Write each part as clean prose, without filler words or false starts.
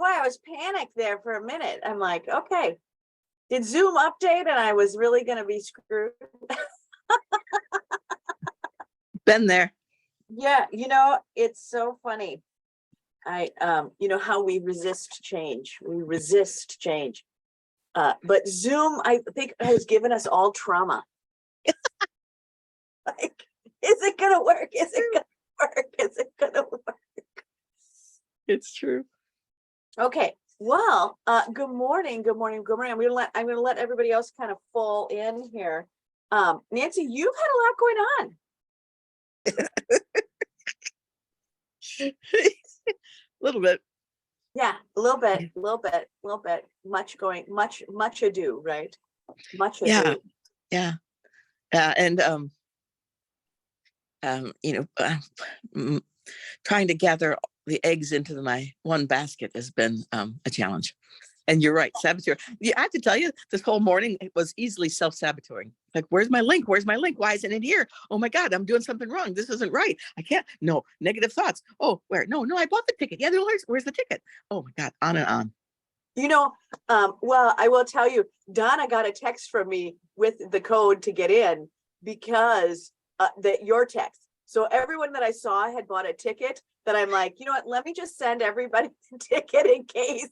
boy, I was panicked there for a minute. I'm like, okay, did Zoom update and I was really going to be screwed? Been there. Yeah, it's so funny. How we resist change. We resist change. But Zoom, I think, has given us all trauma. Like, is it going to work? Is it going to work? Is it going to work? It's true. Okay. Well, good morning. Good morning. Good morning. I'm going to let everybody else kind of fall in here. Nancy, you've had a lot going on. A little bit. Yeah, a little bit. Much ado, right? Much ado. Yeah. And trying to gather the eggs into my one basket has been a challenge. And you're right, saboteur. Yeah, I have to tell you, this whole morning it was easily self-saboteuring. Like, where's my link? Where's my link? Why isn't it here? Oh my God, I'm doing something wrong. This isn't right. I can't. No, negative thoughts. Oh, where? No, I bought the ticket. Yeah, where's the ticket? Oh my God, on and on. Well, I will tell you, Donna got a text from me with the code to get in because your text. So everyone that I saw had bought a ticket that I'm like, you know what, let me just send everybody the ticket in case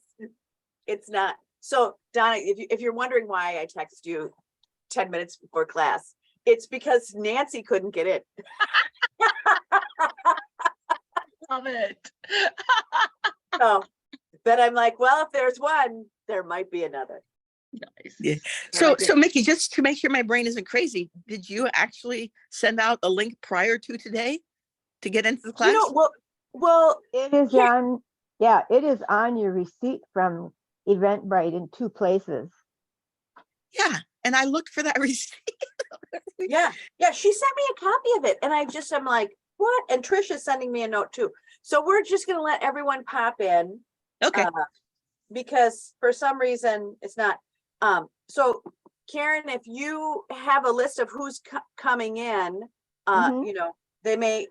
it's not. So Donna, if you're wondering why I text you 10 minutes before class, it's because Nancy couldn't get in. Love it. So, but I'm like, well, if there's one, there might be another. Nice. Yeah. So Mickey, just to make sure my brain isn't crazy, did you actually send out a link prior to today to get into the class? Well, it is on. Yeah, it is on your receipt from Eventbrite in 2 places. Yeah, and I looked for that receipt. Yeah, she sent me a copy of it, and I'm like, what? And Trisha's sending me a note too. So we're just gonna let everyone pop in. Okay. Because for some reason it's not. So Karen, if you have a list of who's coming in, they may.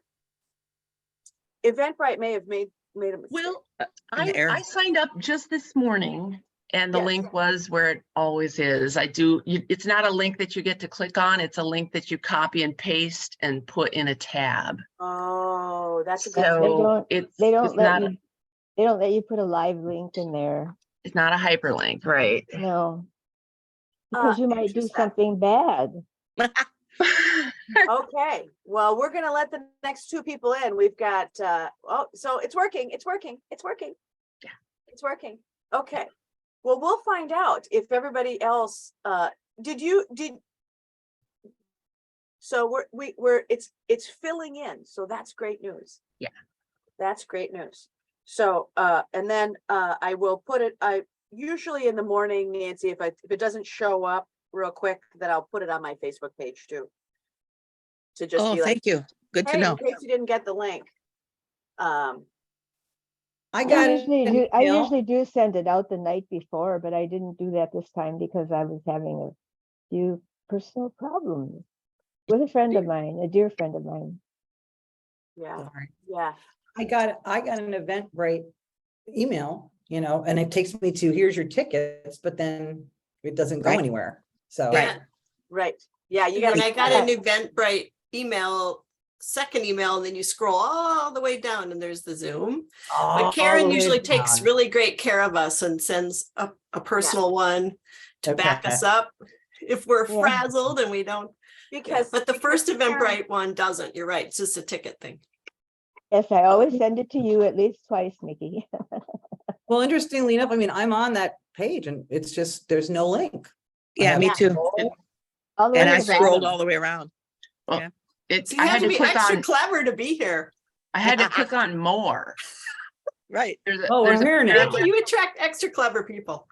Eventbrite may have made a mistake. Well, I signed up just this morning, and the link was where it always is. It's not a link that you get to click on. It's a link that you copy and paste and put in a tab. Oh, that's a good. So they don't let you put a live link in there. It's not a hyperlink, right? No, because you might do something bad. Okay, well, we're gonna let the next 2 people in. We've got so it's working. Yeah, it's working. Okay, well, we'll find out if everybody else so it's filling in, so that's great news. Yeah, that's great news. So and then I will put it, I usually in the morning, Nancy, if it doesn't show up real quick, then I'll put it on my Facebook page too. To just be like, thank you. Good to know. In case you didn't get the link. I usually do send it out the night before, but I didn't do that this time because I was having a few personal problems with a friend of mine, a dear friend of mine. Yeah. Sorry. Yeah. I got an Eventbrite email, and it takes me to here's your tickets, but then it doesn't go anywhere. So right. Yeah, you got. I got an Eventbrite second email, and then you scroll all the way down, and there's the Zoom. But Karen usually takes really great care of us and sends a personal one to back us up if we're frazzled and we don't. But the first Eventbrite one doesn't. You're right. It's just a ticket thing. Yes, I always send it to you at least twice, Mickey. Well, interestingly enough, I'm on that page and it's just, there's no link. Yeah, me too. And I scrolled all the way around. Well, you have to be extra clever to be here. I had to click on more. Right. We're here now. You attract extra clever people.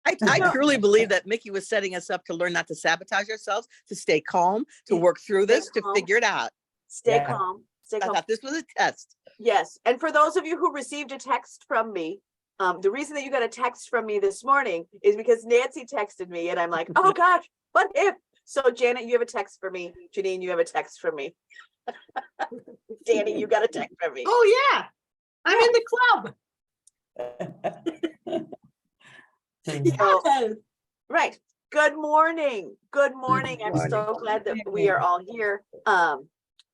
I truly believe that Mickey was setting us up to learn not to sabotage ourselves, to stay calm, to work through this, to figure it out. Stay calm. I thought this was a test. Yes. And for those of you who received a text from me, the reason that you got a text from me this morning is because Nancy texted me and I'm like, oh gosh, what if? So Janet, you have a text for me. Janine, you have a text from me. Danny, you got a text from me. Oh yeah. I'm in the club. So, right. Good morning. Good morning. I'm morning. so glad that we are all here.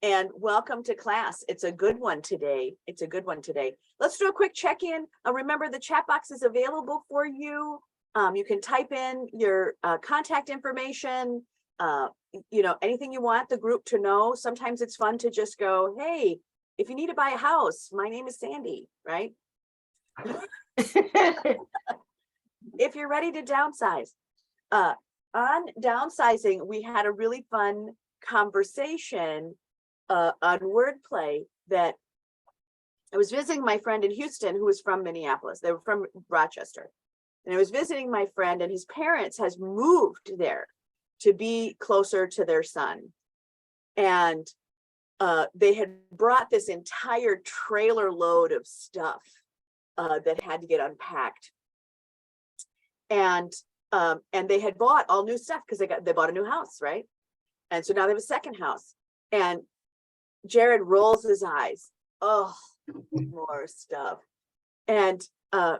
And welcome to class. It's a good one today. It's a good one today. Let's do a quick check-in. Remember, the chat box is available for you. You can type in your contact information, anything you want the group to know. Sometimes it's fun to just go, hey, if you need to buy a house, my name is Sandy, right? If you're ready to downsize. On downsizing, we had a really fun conversation on wordplay that I was visiting my friend in Houston who was from Minneapolis. They were from Rochester. And I was visiting my friend, and his parents has moved there to be closer to their son. And they had brought this entire trailer load of stuff that had to get unpacked. And they had bought all new stuff because they bought a new house, right? And so now they have a second house. And Jared rolls his eyes. Oh, more stuff. And I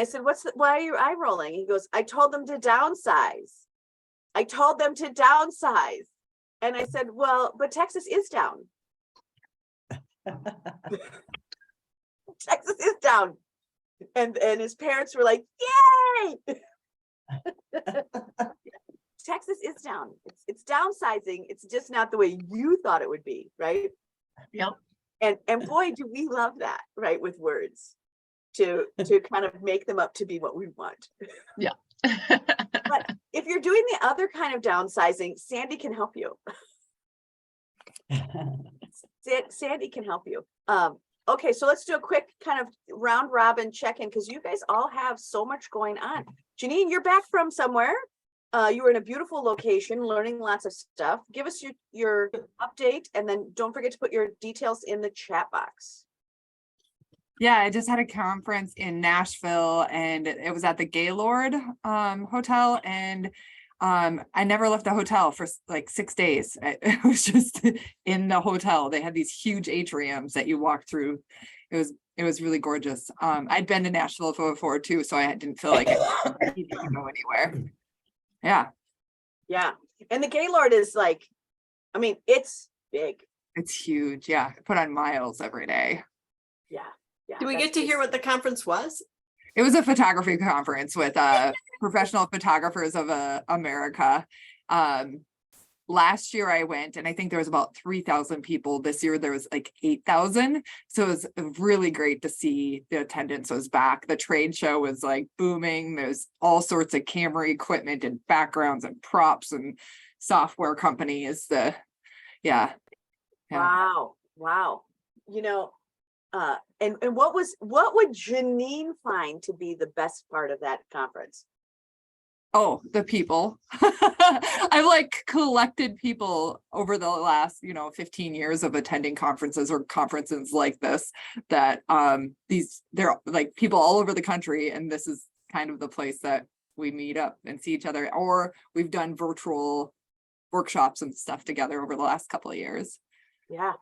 said, why are you eye rolling? He goes, I told them to downsize. I told them to downsize. And I said, well, but Texas is down. Texas is down. And his parents were like, yay! Texas is down. It's downsizing. It's just not the way you thought it would be, right? Yep. And boy, do we love that, right? With words to kind of make them up to be what we want. Yeah. But if you're doing the other kind of downsizing, Sandy can help you. Sandy can help you. Okay, so let's do a quick kind of round robin check-in because you guys all have so much going on. Janine, you're back from somewhere. You were in a beautiful location, learning lots of stuff. Give us your update, and then don't forget to put your details in the chat box. Yeah, I just had a conference in Nashville, and it was at the Gaylord Hotel, and I never left the hotel for like 6 days. It was just in the hotel. They had these huge atriums that you walk through. It was really gorgeous. I'd been to Nashville before too, so I didn't feel like I needed to go anywhere. Yeah. And the Gaylord is like, I mean, it's big. It's huge. Yeah. I put on miles every day. Yeah. Do we get to hear what the conference was? It was a photography conference with professional photographers of America. Last year I went, and I think there was about 3,000 people. This year there was like 8,000. So it was really great to see the attendance was back. The trade show was like booming. There's all sorts of camera equipment and backgrounds and props and software companies. Yeah. Wow. And what would Janine find to be the best part of that conference? Oh, the people. I've like collected people over the last, 15 years of attending conferences or conferences like this, that they're like people all over the country. And this is kind of the place that we meet up and see each other, or we've done virtual workshops and stuff together over the last couple of years. Yeah.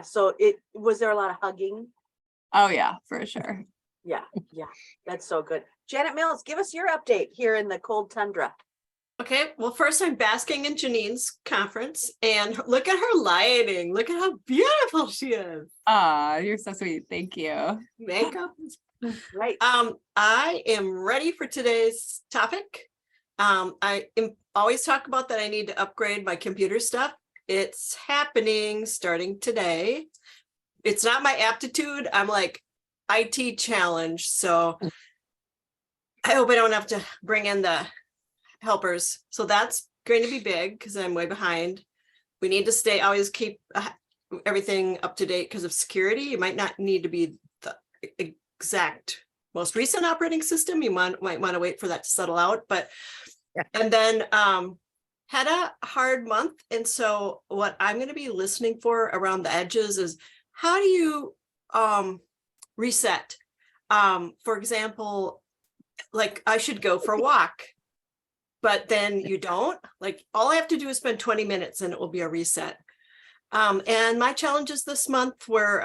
So was there a lot of hugging? Oh yeah, for sure. Yeah. That's so good. Janet Mills, give us your update here in the cold tundra. Okay, well, first I'm basking in Janine's conference, and look at her lighting. Look at how beautiful she is. You're so sweet. Thank you. Makeup. Right. I am ready for today's topic. I always talk about that I need to upgrade my computer stuff. It's happening starting today. It's not my aptitude. I'm like IT challenge. So I hope I don't have to bring in the helpers. So that's going to be big because I'm way behind. We need to always keep everything up to date because of security. You might not need to be the exact most recent operating system. You might want to wait for that to settle out. But and then had a hard month. And so what I'm going to be listening for around the edges is how do you reset? For example, like I should go for a walk, but then you don't. Like all I have to do is spend 20 minutes and it will be a reset. And my challenges this month were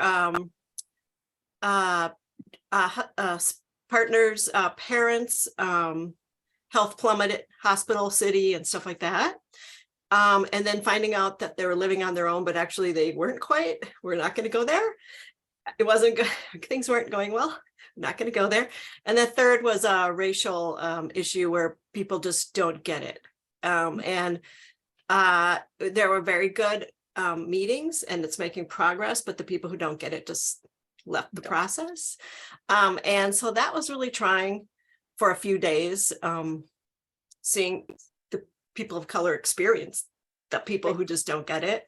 partners, parents, health plummeted, hospital, city, and stuff like that. And then finding out that they were living on their own, but actually they weren't quite. We're not going to go there. It wasn't good. Things weren't going well. Not going to go there. And the third was a racial issue where people just don't get it. And there were very good meetings, and it's making progress, but the people who don't get it just left the process. And so that was really trying for a few days, seeing the people of color experience the people who just don't get it.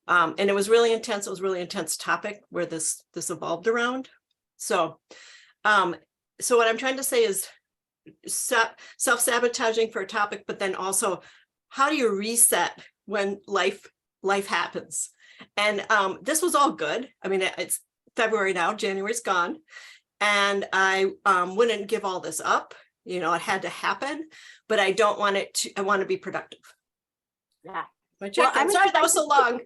And it was really intense. It was a really intense topic where this evolved around. So what I'm trying to say is self-sabotaging for a topic, but then also how do you reset when life happens? And this was all good. I mean, it's February now, January's gone. And I wouldn't give all this up. You know, it had to happen, but I don't want it to, I want to be productive. Yeah. Sorry, that was so long.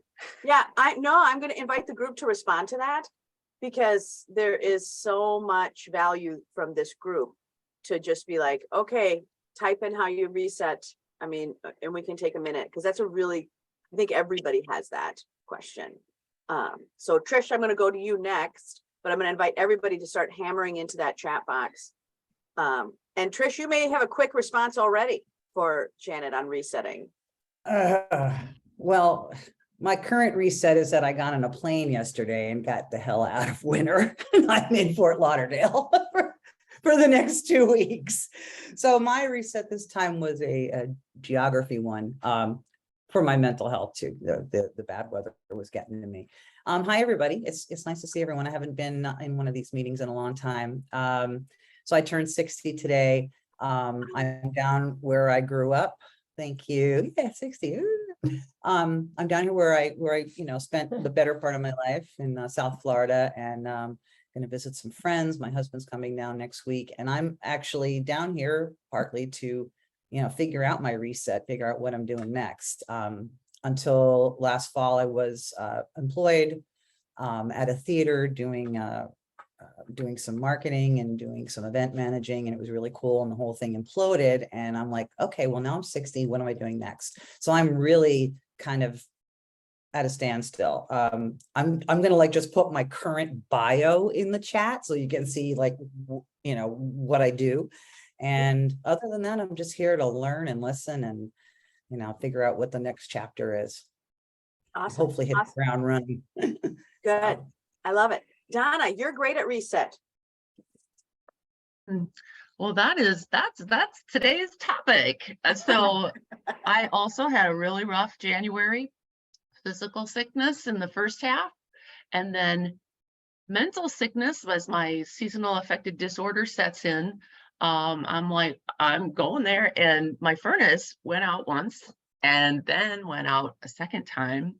Yeah, I'm going to invite the group to respond to that, because there is so much value from this group to just be like, okay, type in how you reset. I mean, and we can take a minute, because that's I think everybody has that question. So Trish, I'm going to go to you next, but I'm going to invite everybody to start hammering into that chat box. And Trish, you may have a quick response already for Janet on resetting. Well, my current reset is that I got on a plane yesterday and got the hell out of winter. I'm in Fort Lauderdale for the next 2 weeks. So my reset this time was a geography one, for my mental health too. The bad weather was getting to me. Hi, everybody. It's nice to see everyone. I haven't been in one of these meetings in a long time. So I turned 60 today. I'm down where I grew up. Thank you. Yeah, 60. I'm down here where I spent the better part of my life in South Florida, and going to visit some friends. My husband's coming down next week, and I'm actually down here partly to, figure out my reset, figure out what I'm doing next. Until last fall, I was employed at a theater doing some marketing and doing some event managing, and it was really cool, and the whole thing imploded, and I'm like, okay, well, now I'm 60, what am I doing next? So I'm really kind of at a standstill. I'm gonna just put my current bio in the chat so you can see what I do, and other than that, I'm just here to learn and listen and figure out what the next chapter is. Awesome. Hopefully hit the ground running. Good. So. I love it. Donna, you're great at reset. Well, that's today's topic. So I also had a really rough January, physical sickness in the first half, and then mental sickness as my seasonal affective disorder sets in. I'm going there, and my furnace went out once and then went out a second time.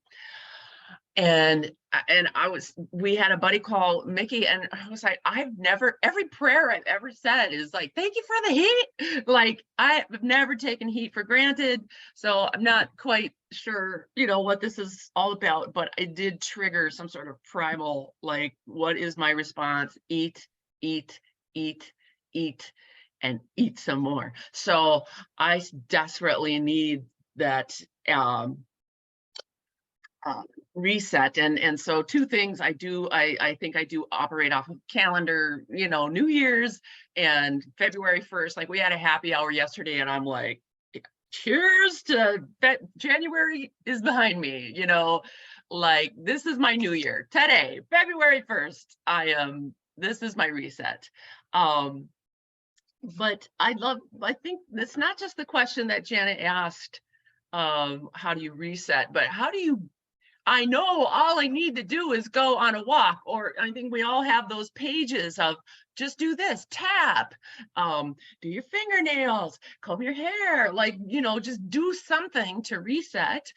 And we had a buddy call Mickey, and I was like, every prayer I've ever said is like, thank you for the heat. Like, I've never taken heat for granted. So I'm not quite sure, what this is all about, but it did trigger some sort of primal, like, what is my response? Eat, eat, eat, eat, and eat some more. So I desperately need that, reset. And so two things I do, I think I do operate off of calendar, New Year's and February 1st. Like, we had a happy hour yesterday, and I'm like, cheers to that, January is behind me, like, this is my new year today, February 1st. This is my reset. But I think it's not just the question that Janet asked, how do you reset, but I know all I need to do is go on a walk, or I think we all have those pages of just do this, tap, do your fingernails, comb your hair, just do something to reset.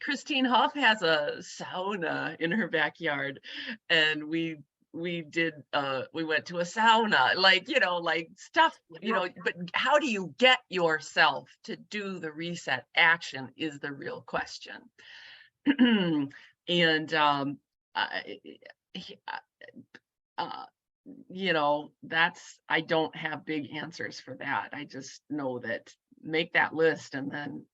Christine Huff has a sauna in her backyard, and we went to a sauna, stuff, but how do you get yourself to do the reset action is the real question. And you know, I don't have big answers for that. I just know that make that list and then,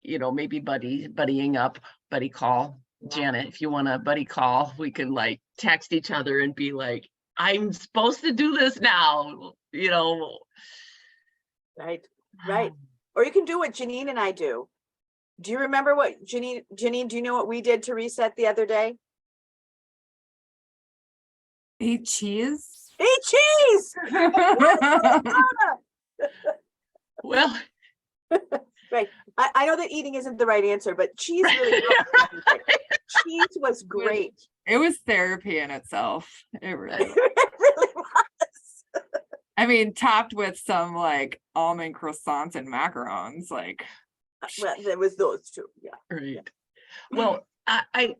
you know, maybe buddying up, buddy call. Janet, if you want a buddy call, we can like text each other and be like, I'm supposed to do this now, you know. Right. Or you can do what Janine and I do. Do you remember what Janine, do you know what we did to reset the other day? Eat cheese. Eat cheese! Well, Right. I know that eating isn't the right answer, but cheese really cheese was great. It was therapy in itself. It really was. It really was. I mean, topped with some like almond croissants and macarons, like. Well, there was those two. Yeah. right. Well, I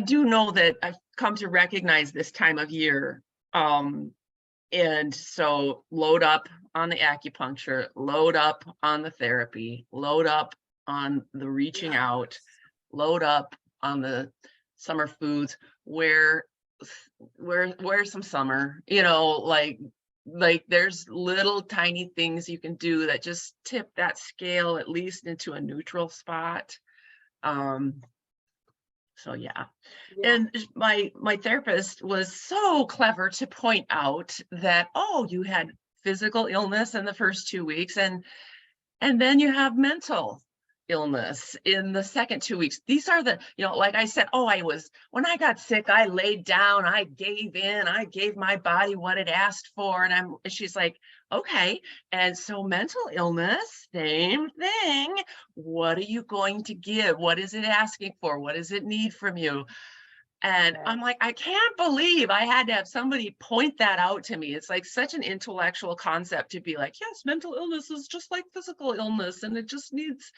do know that I've come to recognize this time of year. And so load up on the acupuncture, load up on the therapy, load up on the reaching out, load up on the summer foods, wear some summer, you know, like there's little tiny things you can do that just tip that scale at least into a neutral spot. So yeah. And my therapist was so clever to point out that, oh, you had physical illness in the first 2 weeks and then you have mental illness in the second 2 weeks. These are the, you know, like I said, when I got sick, I laid down, I gave in, I gave my body what it asked for. And she's like, okay. And so mental illness, same thing. What are you going to give? What is it asking for? What does it need from you? And I'm like, I can't believe I had to have somebody point that out to me. It's like such an intellectual concept to be like, yes, mental illness is just like physical illness and it just needs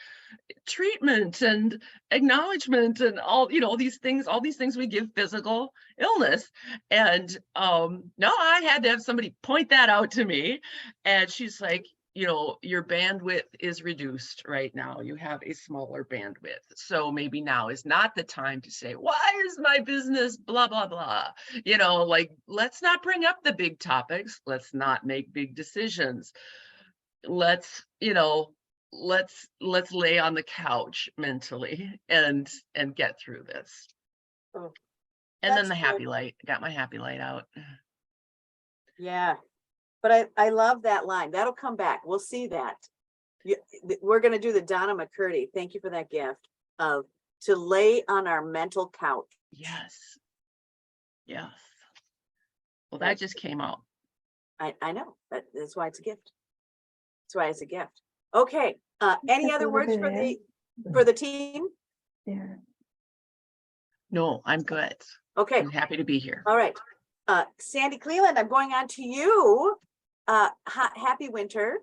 treatment and acknowledgement and all, you know, all these things we give physical illness. And no, I had to have somebody point that out to me. And she's like, you know, your bandwidth is reduced right now. You have a smaller bandwidth. So maybe now is not the time to say, why is my business blah, blah, blah. You know, like, let's not bring up the big topics. Let's not make big decisions. Let's, you know, let's lay on the couch mentally and get through this. Oh, and then the good. happy light, got my happy light out. Yeah. But I love that line. That'll come back. We'll see that. We're going to do the Donna McCurdy. Thank you for that gift of to lay on our mental couch. Yes. Yes. Well, that just came out. I know. That's why it's a gift. That's why it's a gift. Okay. Any other words for the team? Yeah. No, I'm good. Okay. I'm happy to be here. All right. Sandy Cleland, I'm going on to you. Happy winter.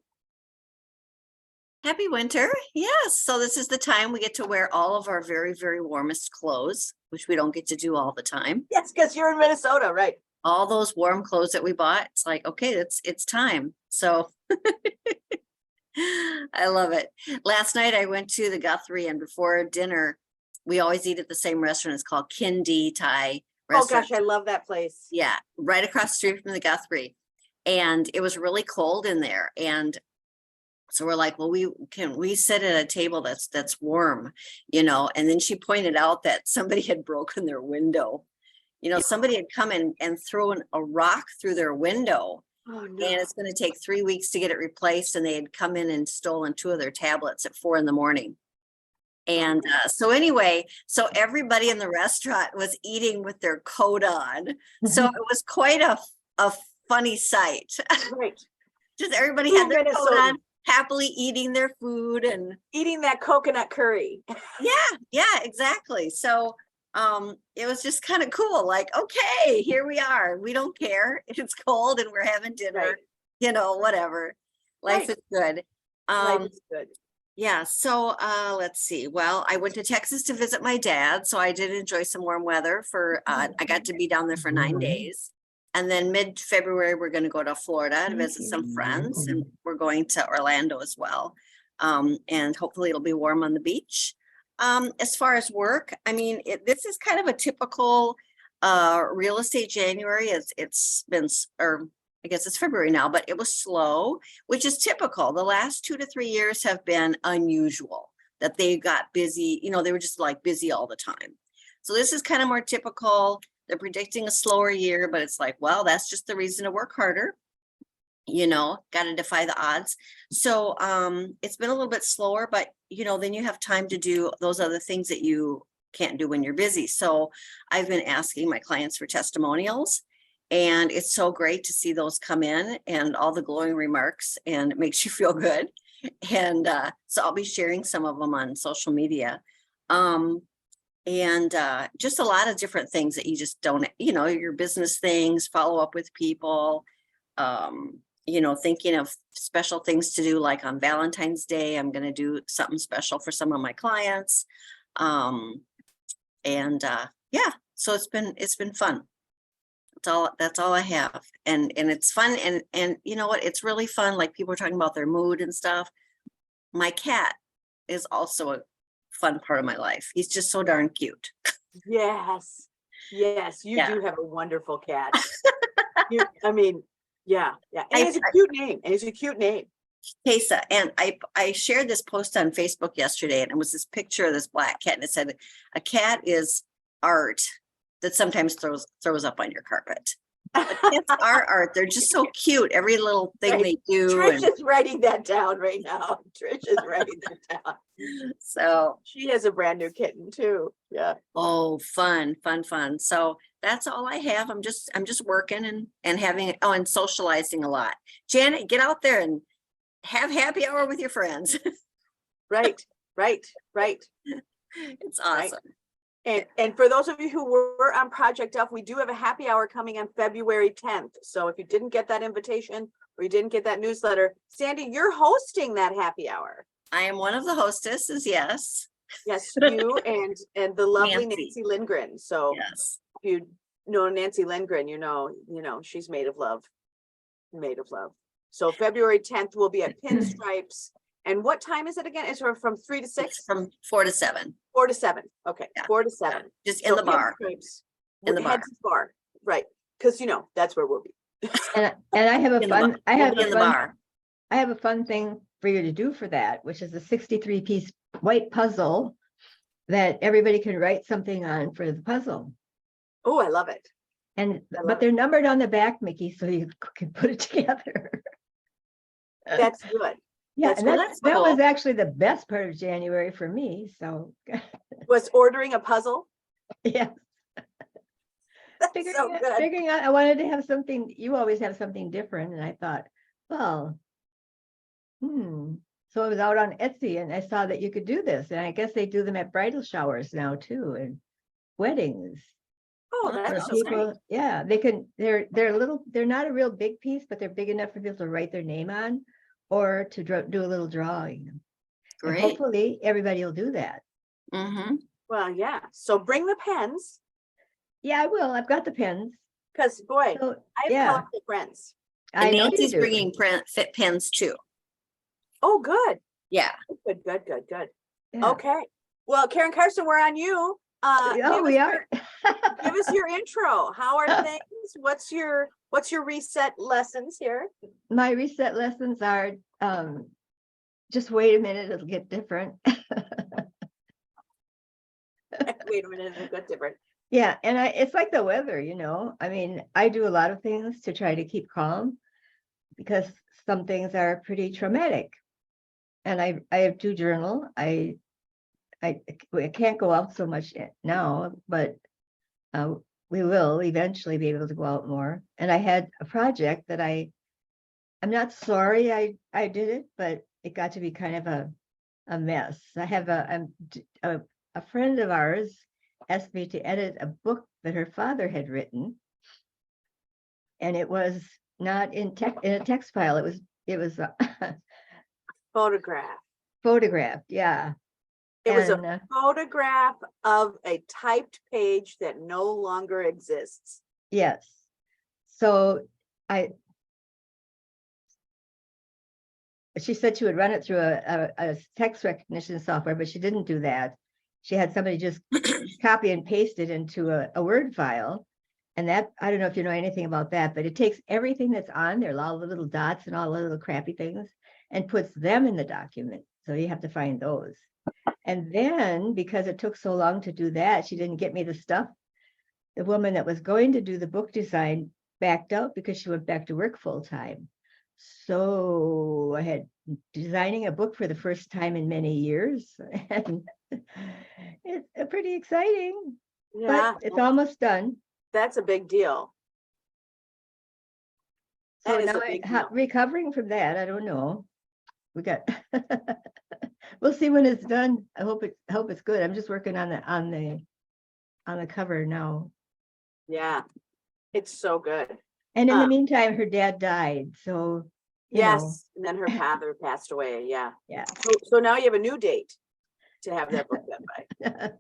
Happy winter. Yes. So this is the time we get to wear all of our very, very warmest clothes, which we don't get to do all the time. Yes, because you're in Minnesota, right? All those warm clothes that we bought. It's like, okay, it's time. So I love it. Last night I went to the Guthrie and before dinner, we always eat at the same restaurant. It's called Kindi Thai restaurant. Oh gosh, I love that place. Yeah, right across the street from the Guthrie. And it was really cold in there. And so we're like, well, we sit at a table that's warm, you know. And then she pointed out that somebody had broken their window. You know, somebody had come in and thrown a rock through their window. Oh, no. And it's going to take 3 weeks to get it replaced. And they had come in and stolen 2 of their tablets at 4 a.m. And so anyway, so everybody in the restaurant was eating with their coat on. So it was quite a funny sight. Right. Just everybody had their coat on, happily eating their food and eating that coconut curry. Yeah, exactly. So it was just kind of cool. Like, okay, here we are. We don't care. It's cold and we're having dinner, Right. You know, whatever. Life is good. Life is good. Yeah. So let's see. Well, I went to Texas to visit my dad. So I did enjoy some warm weather for I got to be down there for 9 days. And then mid-February, we're going to go to Florida to visit some friends. And we're going to Orlando as well. And hopefully it'll be warm on the beach. As far as work, I mean, this is kind of a typical Real estate January, it's been, or I guess it's February now, but it was slow, which is typical. The last 2 to 3 years have been unusual, that they got busy, they were just like busy all the time. So this is kind of more typical. They're predicting a slower year, but it's like, well, that's just the reason to work harder. Got to defy the odds. So it's been a little bit slower, but then you have time to do those other things that you can't do when you're busy. So I've been asking my clients for testimonials, and it's so great to see those come in and all the glowing remarks, and it makes you feel good. And so I'll be sharing some of them on social media. And just a lot of different things that you just don't, your business things, follow up with people, thinking of special things to do, like on Valentine's Day, I'm going to do something special for some of my clients. Yeah, so it's been fun. That's all I have. And it's fun. And you know what? It's really fun. Like, people are talking about their mood and stuff. My cat is also a fun part of my life. He's just so darn cute. Yes. Yes. You Yeah. do have a wonderful cat. Yeah. And it's a cute name. Tesa. And I shared this post on Facebook yesterday, and it was this picture of this black cat, and it said, a cat is art that sometimes throws up on your carpet. But cats are art. They're just so cute. Every little thing Right. they do. Trish is writing that down right now. Trish is writing that down. So She has a brand new kitten too. Yeah. oh, fun. So that's all I have. I'm just working and having, and socializing a lot. Janet, get out there and have happy hour with your friends. Right. It's awesome. And for those of you who were on Project Up, we do have a happy hour coming on February 10th. So if you didn't get that invitation or you didn't get that newsletter, Sandy, you're hosting that happy hour. I am one of the hostesses. Yes. Yes, you and the lovely Nancy. Nancy Lindgren. So Yes. if you know Nancy Lindgren, she's made of love. So February 10th will be at Pinstripes. And what time is it again? It's from 3 to 6? It's from 4 to 7. 4 to 7. Okay. Yeah. 4 to 7. Just in the bar. Pinstripes. In the Head to bar. Right. Because that's where we'll be. And I have a fun, I have in the bar. I have a fun thing for you to do for that, which is a 63-piece white puzzle that everybody can write something on for the puzzle. Oh, I love it. But they're numbered on the back, Mickey, so you can put it together. That's good. Yeah, That's and cool. that was actually the best part of January for me. So Was ordering a puzzle. yeah. Figuring out, I wanted to have something, you always have something different. And I thought, well, so I was out on Etsy and I saw that you could do this. And I guess they do them at bridal showers now too, and weddings. Oh, For that's so people, great. yeah, they can, they're little, they're not a real big piece, but they're big enough for people to write their name on or to do a little drawing. And Great. hopefully everybody will do that. Mm-hmm. Well, yeah. So bring the pens. Yeah, I will. I've got the pens. Because boy, So, I have yeah, colorful friends. I And know you Nancy's do. bringing fit pens too. Oh, good. Yeah. Good. Yeah. Okay. Well, Karen Carson, we're on you. Oh, we are. Give us your intro. How are things? What's your reset lessons here? My reset lessons are just wait a minute, it'll get different. Wait a minute, it'll get different. Yeah, and it's like the weather, I mean, I do a lot of things to try to keep calm because some things are pretty traumatic. And I do journal. I can't go out so much now, but we will eventually be able to go out more. And I had a project that I'm not sorry I did it, but it got to be kind of a mess. I have a friend of ours asked me to edit a book that her father had written, and it was not in a text file. It was photographed. Yeah. It was a photograph of a typed page that no longer exists. Yes. So she said she would run it through a text recognition software, but she didn't do that. She had somebody just copy and paste it into a Word file. And that, I don't know if you know anything about that, but it takes everything that's on there, all the little dots and all the little crappy things, and puts them in the document. So you have to find those. And then, because it took so long to do that, she didn't get me the stuff. The woman that was going to do the book design backed out because she went back to work full time. So I had designing a book for the first time in many years. And it's pretty exciting. Yeah, But it's almost done. that's a big deal. So That is now a big deal. recovering from that, I don't know. We got we'll see when it's done. I hope it's good. I'm just working on the cover now. Yeah, it's so good. And in the Um, meantime, her dad died. So you know, Yes, and then her father passed away. Yeah. yeah. So now you have a new date to have that book done by.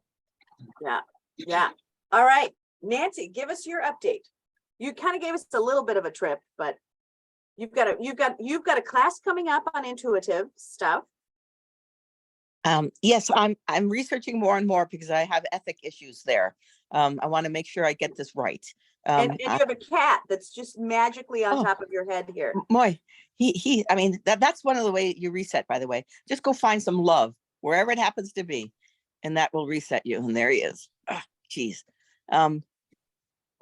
Yeah, yeah. All right, Nancy, give us your update. You kind of gave us a little bit of a trip, but you've got a class coming up on intuitive stuff. Yes, I'm researching more and more because I have ethic issues there. I want to make sure I get this right. And you have a cat that's just magically on Oh. top of your head here. Moy, I mean, that's one of the way you reset, by the way. Just go find some love wherever it happens to be, and that will reset you. And there he is. Oh, geez.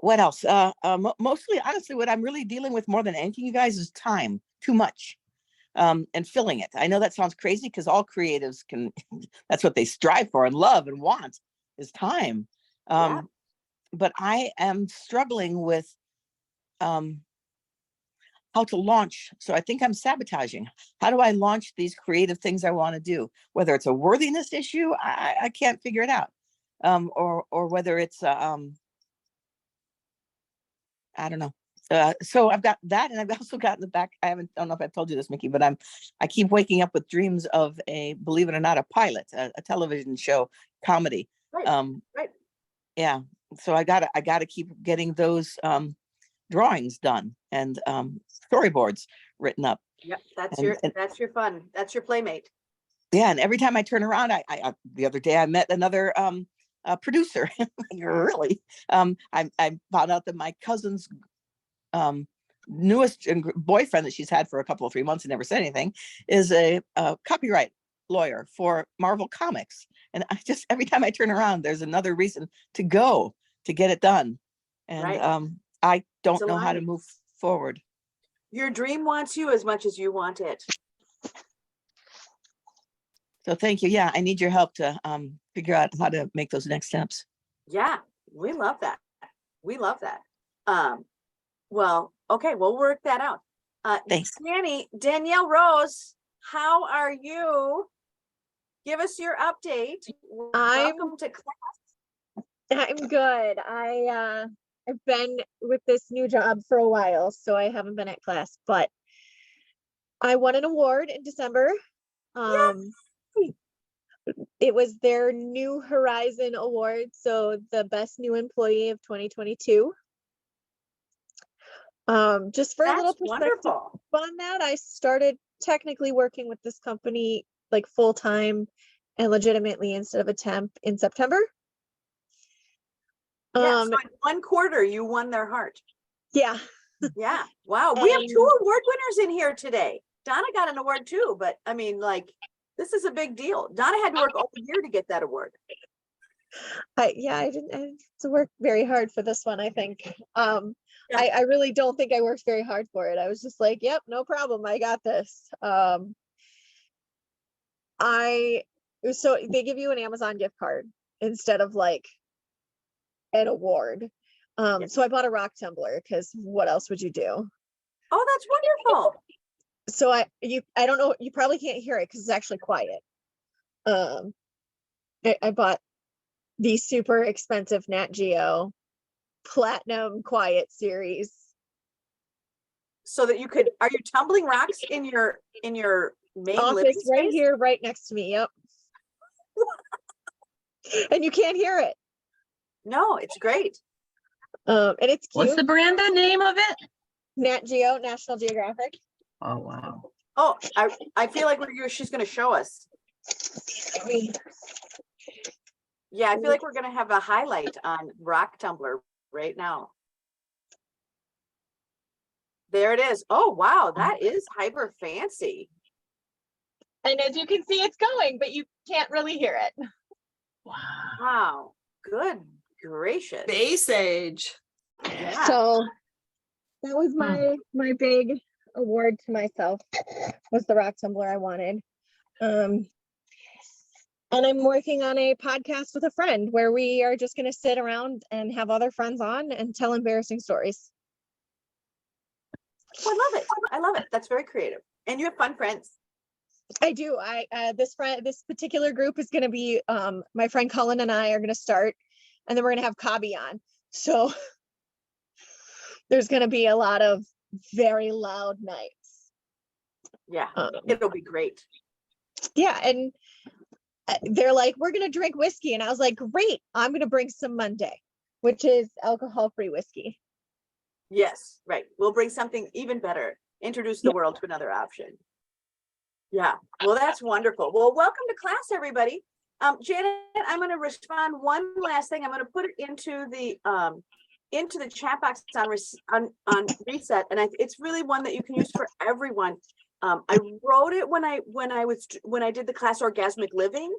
What else? Mostly, honestly, what I'm really dealing with more than anything, you guys, is time. Too much. And filling it. I know that sounds crazy because all creatives can, that's what they strive for and love and want is time. Yeah. But I am struggling with how to launch. So I think I'm sabotaging. How do I launch these creative things I want to do? Whether it's a worthiness issue, I can't figure it out. Or whether it's, I don't know. So I've got that, and I've also got in the back. I don't know if I've told you this, Mickey, but I keep waking up with dreams of believe it or not, a pilot, a television show comedy. Right. Right. Yeah. So I gotta keep getting those drawings done and storyboards written up. Yep. That's And your fun. That's your playmate. yeah, and every time I turn around, I the other day I met another producer. Really, I found out that my cousin's newest boyfriend that she's had for a couple of 3 months and never said anything is a copyright lawyer for Marvel Comics. And I just, every time I turn around, there's another reason to go to get it done. And Right. I don't know how to move forward. Your dream wants you as much as you want it. So thank you. Yeah, I need your help to figure out how to make those next steps. Yeah, we love that. We love that. Well, okay, we'll work that out. Thanks. Danielle Rose, how are you? Give us your update. Welcome to class. I'm good. I've been with this new job for a while, so I haven't been at class, but I won an award in December. It was their New Horizon Award, so the best new employee of 2022. Just for a little perspective on that, I started technically working with this company like full time and legitimately instead of a temp in September. Yeah, so in 1 quarter you won their heart. Yeah. Yeah. Wow. We have 2 award winners in here today. Donna got an award too, but I mean, like, this is a big deal. Donna had to work all year to get that award. I didn't have to work very hard for this one, I think. I really don't think I worked very hard for it. I was just like, yep, no problem. I got this. So they give you an Amazon gift card instead of like an award. So I bought a rock tumbler because what else would you do? Oh, that's wonderful. So I don't know, you probably can't hear it because it's actually quiet. I bought the super expensive Nat Geo Platinum Quiet Series. So that you could, are you tumbling rocks in your main office living space? right here, right next to me? Yep. And you can't hear it. No, it's great. And it's cute. What's the brand and name of it? Nat Geo, National Geographic. Oh, wow. Oh, I feel like she's going to show us. Yeah, I feel like we're going to have a highlight on Rock Tumbler right now. There it is. Oh, wow. That is hyper fancy. And as you can see, it's going, but you can't really hear it. Wow. Good gracious. Base age. Yeah. So that was my big award to myself, was the rock tumbler I wanted. And I'm working on a podcast with a friend where we are just going to sit around and have other friends on and tell embarrassing stories. Oh, I love it. I love it. That's very creative. And you have fun friends. I do. This particular group is going to be, my friend Cullen and I are going to start, and then we're going to have Kabi on. So there's going to be a lot of very loud nights. Yeah, it'll be great. Yeah. And they're like, we're going to drink whiskey. And I was like, great, I'm going to bring some Monday, which is alcohol-free whiskey. Yes, right. We'll bring something even better. Introduce the world to another option. Yeah, well, that's wonderful. Well, welcome to class, everybody. Janet, I'm going to respond one last thing. I'm going to put it into the chat box on reset, and it's really one that you can use for everyone. I wrote it when I did the class Orgasmic Living,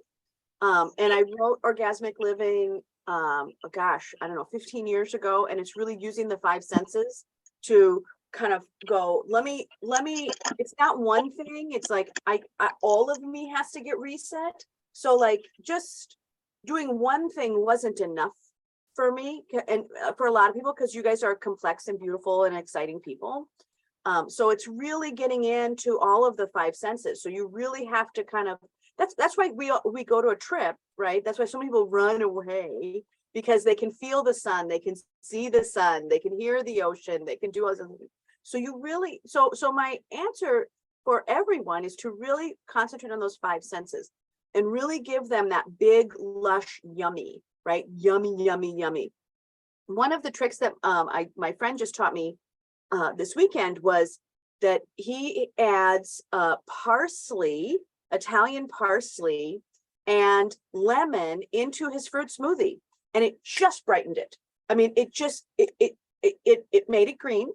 and I wrote Orgasmic Living, gosh, I don't know, 15 years ago, and it's really using the 5 senses to kind of go, let me, it's not one thing. It's like, I all of me has to get reset. So like just doing one thing wasn't enough for me and for a lot of people, because you guys are complex and beautiful and exciting people. So it's really getting into all of the 5 senses. So you really have to kind of, that's why we go to a trip, right? That's why so many people run away, because they can feel the sun, they can see the sun, they can hear the ocean, they can do all this. So you really, so my answer for everyone is to really concentrate on those 5 senses and really give them that big, lush, yummy, right? Yummy, yummy, yummy. One of the tricks that my friend just taught me this weekend was that he adds parsley, Italian parsley, and lemon into his fruit smoothie, and it just brightened it. I mean, it just it made it green,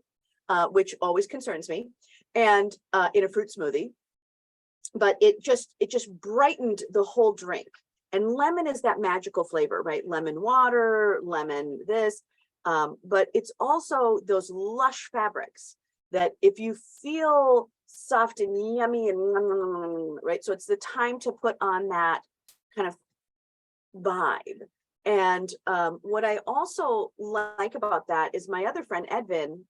which always concerns me, and in a fruit smoothie, but it just brightened the whole drink. And lemon is that magical flavor, right? Lemon water, lemon this, but it's also those lush fabrics that if you feel soft and yummy and right, so it's the time to put on that kind of vibe. And what I also like about that is my other friend Edvin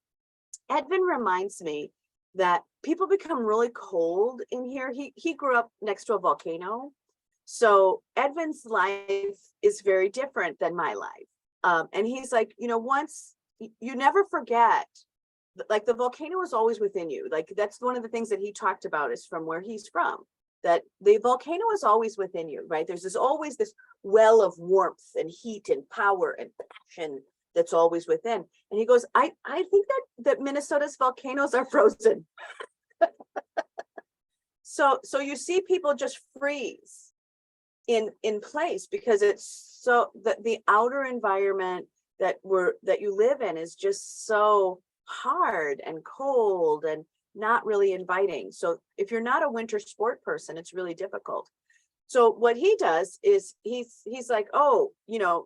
reminds me that people become really cold in here. He grew up next to a volcano, so Edvin's life is very different than my life. And he's like, once you never forget, like the volcano is always within you. Like that's one of the things that he talked about, is from where he's from, that the volcano is always within you, right? There's always this well of warmth and heat and power and passion that's always within. And he goes, I think that Minnesota's volcanoes are frozen. So you see people just freeze in place, because it's so that the outer environment that you live in is just so hard and cold and not really inviting. So if you're not a winter sport person, it's really difficult. So what he does is he's like, oh,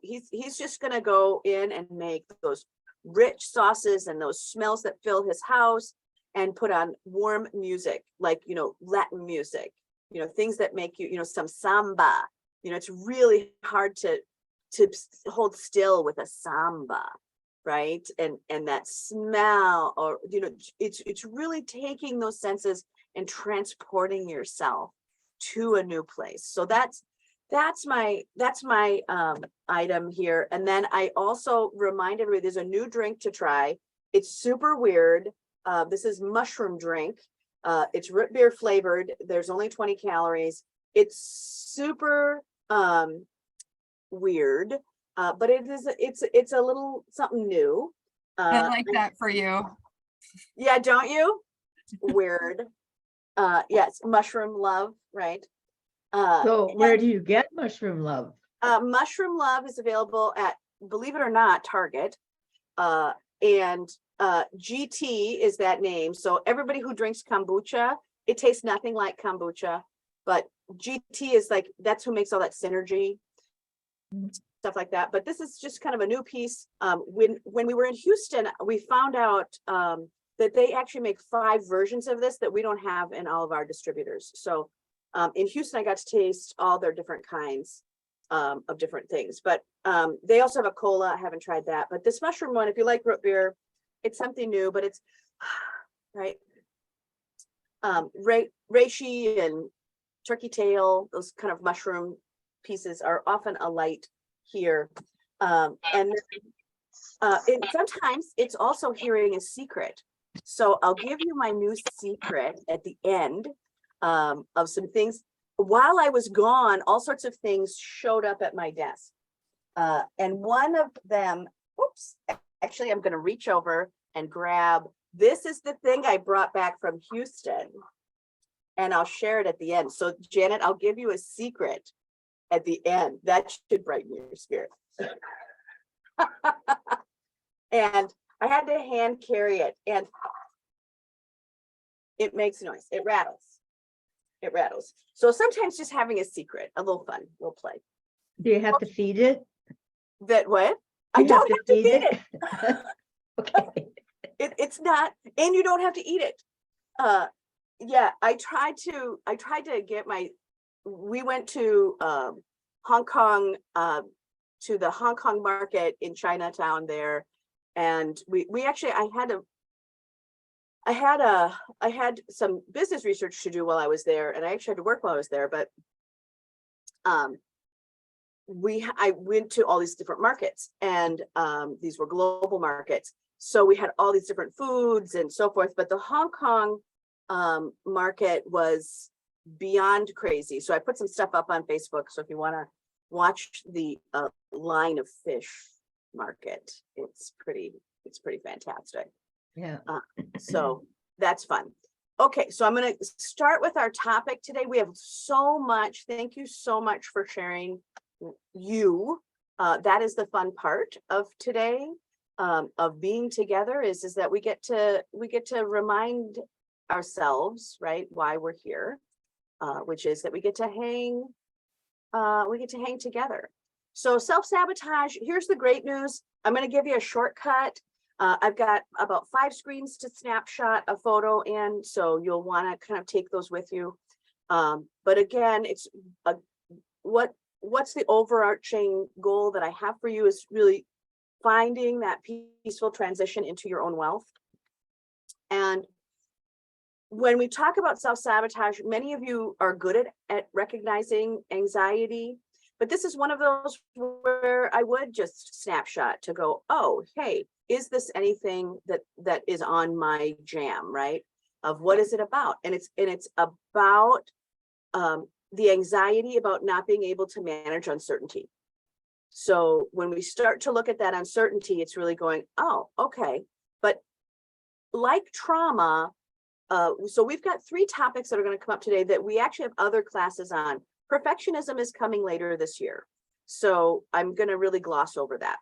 he's just going to go in and make those rich sauces and those smells that fill his house, and put on warm music, like, Latin music, things that make you, some samba. It's really hard to hold still with a samba, right? And that smell, or, it's really taking those senses and transporting yourself to a new place. So that's my item here. And then I also remind everybody there's a new drink to try. It's super weird. This is mushroom drink. It's root beer flavored. There's only 20 calories. It's super weird, but it's a little something new. I like that for you. Yeah, don't you? Weird. Yes, mushroom love, right? So where do you get mushroom love? Mushroom love is available at, believe it or not, Target. And GT is that name. So everybody who drinks kombucha, it tastes nothing like kombucha, but GT is like, that's who makes all that synergy, stuff like that. But this is just kind of a new piece. When we were in Houston, we found out that they actually make 5 versions of this that we don't have in all of our distributors. So in Houston, I got to taste all their different kinds of different things. But they also have a cola. I haven't tried that. But this mushroom one, if you like root beer, it's something new, but it's right. Reishi and turkey tail, those kind of mushroom pieces are often a light here. And sometimes it's also hearing a secret. So I'll give you my new secret at the end of some things. While I was gone, all sorts of things showed up at my desk. And one of them, oops, actually, I'm going to reach over and grab. This is the thing I brought back from Houston. And I'll share it at the end. So Janet, I'll give you a secret at the end. That should brighten your spirit. And I had to hand carry it, and it makes noise. It rattles. It rattles. So sometimes just having a secret, a little fun, we'll play. Do you have to feed it? That what? You I don't have to feed it. Okay. It's not, and you don't have to eat it. Yeah, I tried to get we went to Hong Kong, to the Hong Kong market in Chinatown there. And we actually, I had some business research to do while I was there, and I actually had to work while I was there, but I went to all these different markets, and these were global markets. So we had all these different foods and so forth, but the Hong Kong market was beyond crazy. So I put some stuff up on Facebook. So if you want to watch the line of fish market, it's pretty fantastic. Yeah. So that's fun. Okay, so I'm going to start with our topic today. We have so much. Thank you so much for sharing you. That is the fun part of today, of being together, is that we get to remind ourselves, right, why we're here, which is that we get to hang together. So self-sabotage, here's the great news. I'm going to give you a shortcut. I've got about 5 screens to snapshot a photo in, so you'll want to kind of take those with you. But again, it's what's the overarching goal that I have for you is really finding that peaceful transition into your own wealth. And when we talk about self-sabotage, many of you are good at recognizing anxiety, but this is one of those where I would just snapshot to go, oh, hey, is this anything that is on my jam, right? Of what is it about? And it's about the anxiety about not being able to manage uncertainty. So when we start to look at that uncertainty, it's really going, oh, okay. But like trauma, so we've got 3 topics that are going to come up today that we actually have other classes on. Perfectionism is coming later this year, so I'm going to really gloss over that.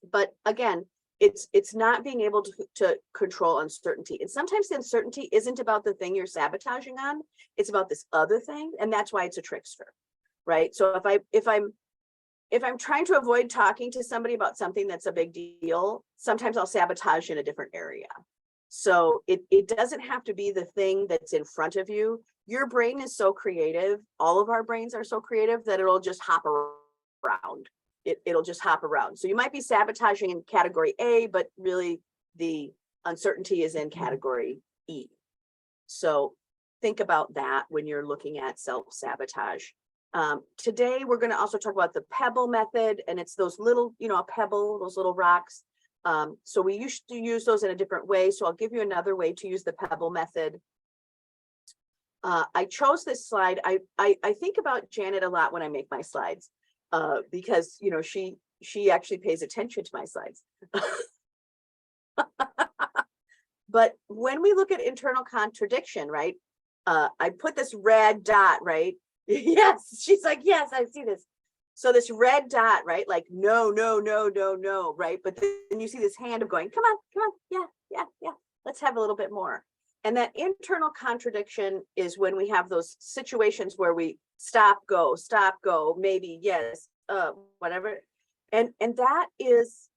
But again, it's not being able to control uncertainty. And sometimes the uncertainty isn't about the thing you're sabotaging on, it's about this other thing, and that's why it's a trickster, right? So if I'm trying to avoid talking to somebody about something that's a big deal, sometimes I'll sabotage in a different area. So it doesn't have to be the thing that's in front of you. Your brain is so creative. All of our brains are so creative that it'll just hop around. It'll just hop around. So you might be sabotaging in category A, but really the uncertainty is in category E. So think about that when you're looking at self-sabotage. Today, we're going to also talk about the pebble method, and it's those little, a pebble, those little rocks. So we used to use those in a different way. So I'll give you another way to use the pebble method. I chose this slide. I think about Janet a lot when I make my slides, because she actually pays attention to my slides. But when we look at internal contradiction, right? I put this red dot, right? Yes, she's like, yes, I see this. So this red dot, right? Like, no, no, no, no, no, right? But then you see this hand of going, come on, yeah, yeah, yeah. Let's have a little bit more. And that internal contradiction is when we have those situations where we stop, go, maybe, yes, whatever. And that is,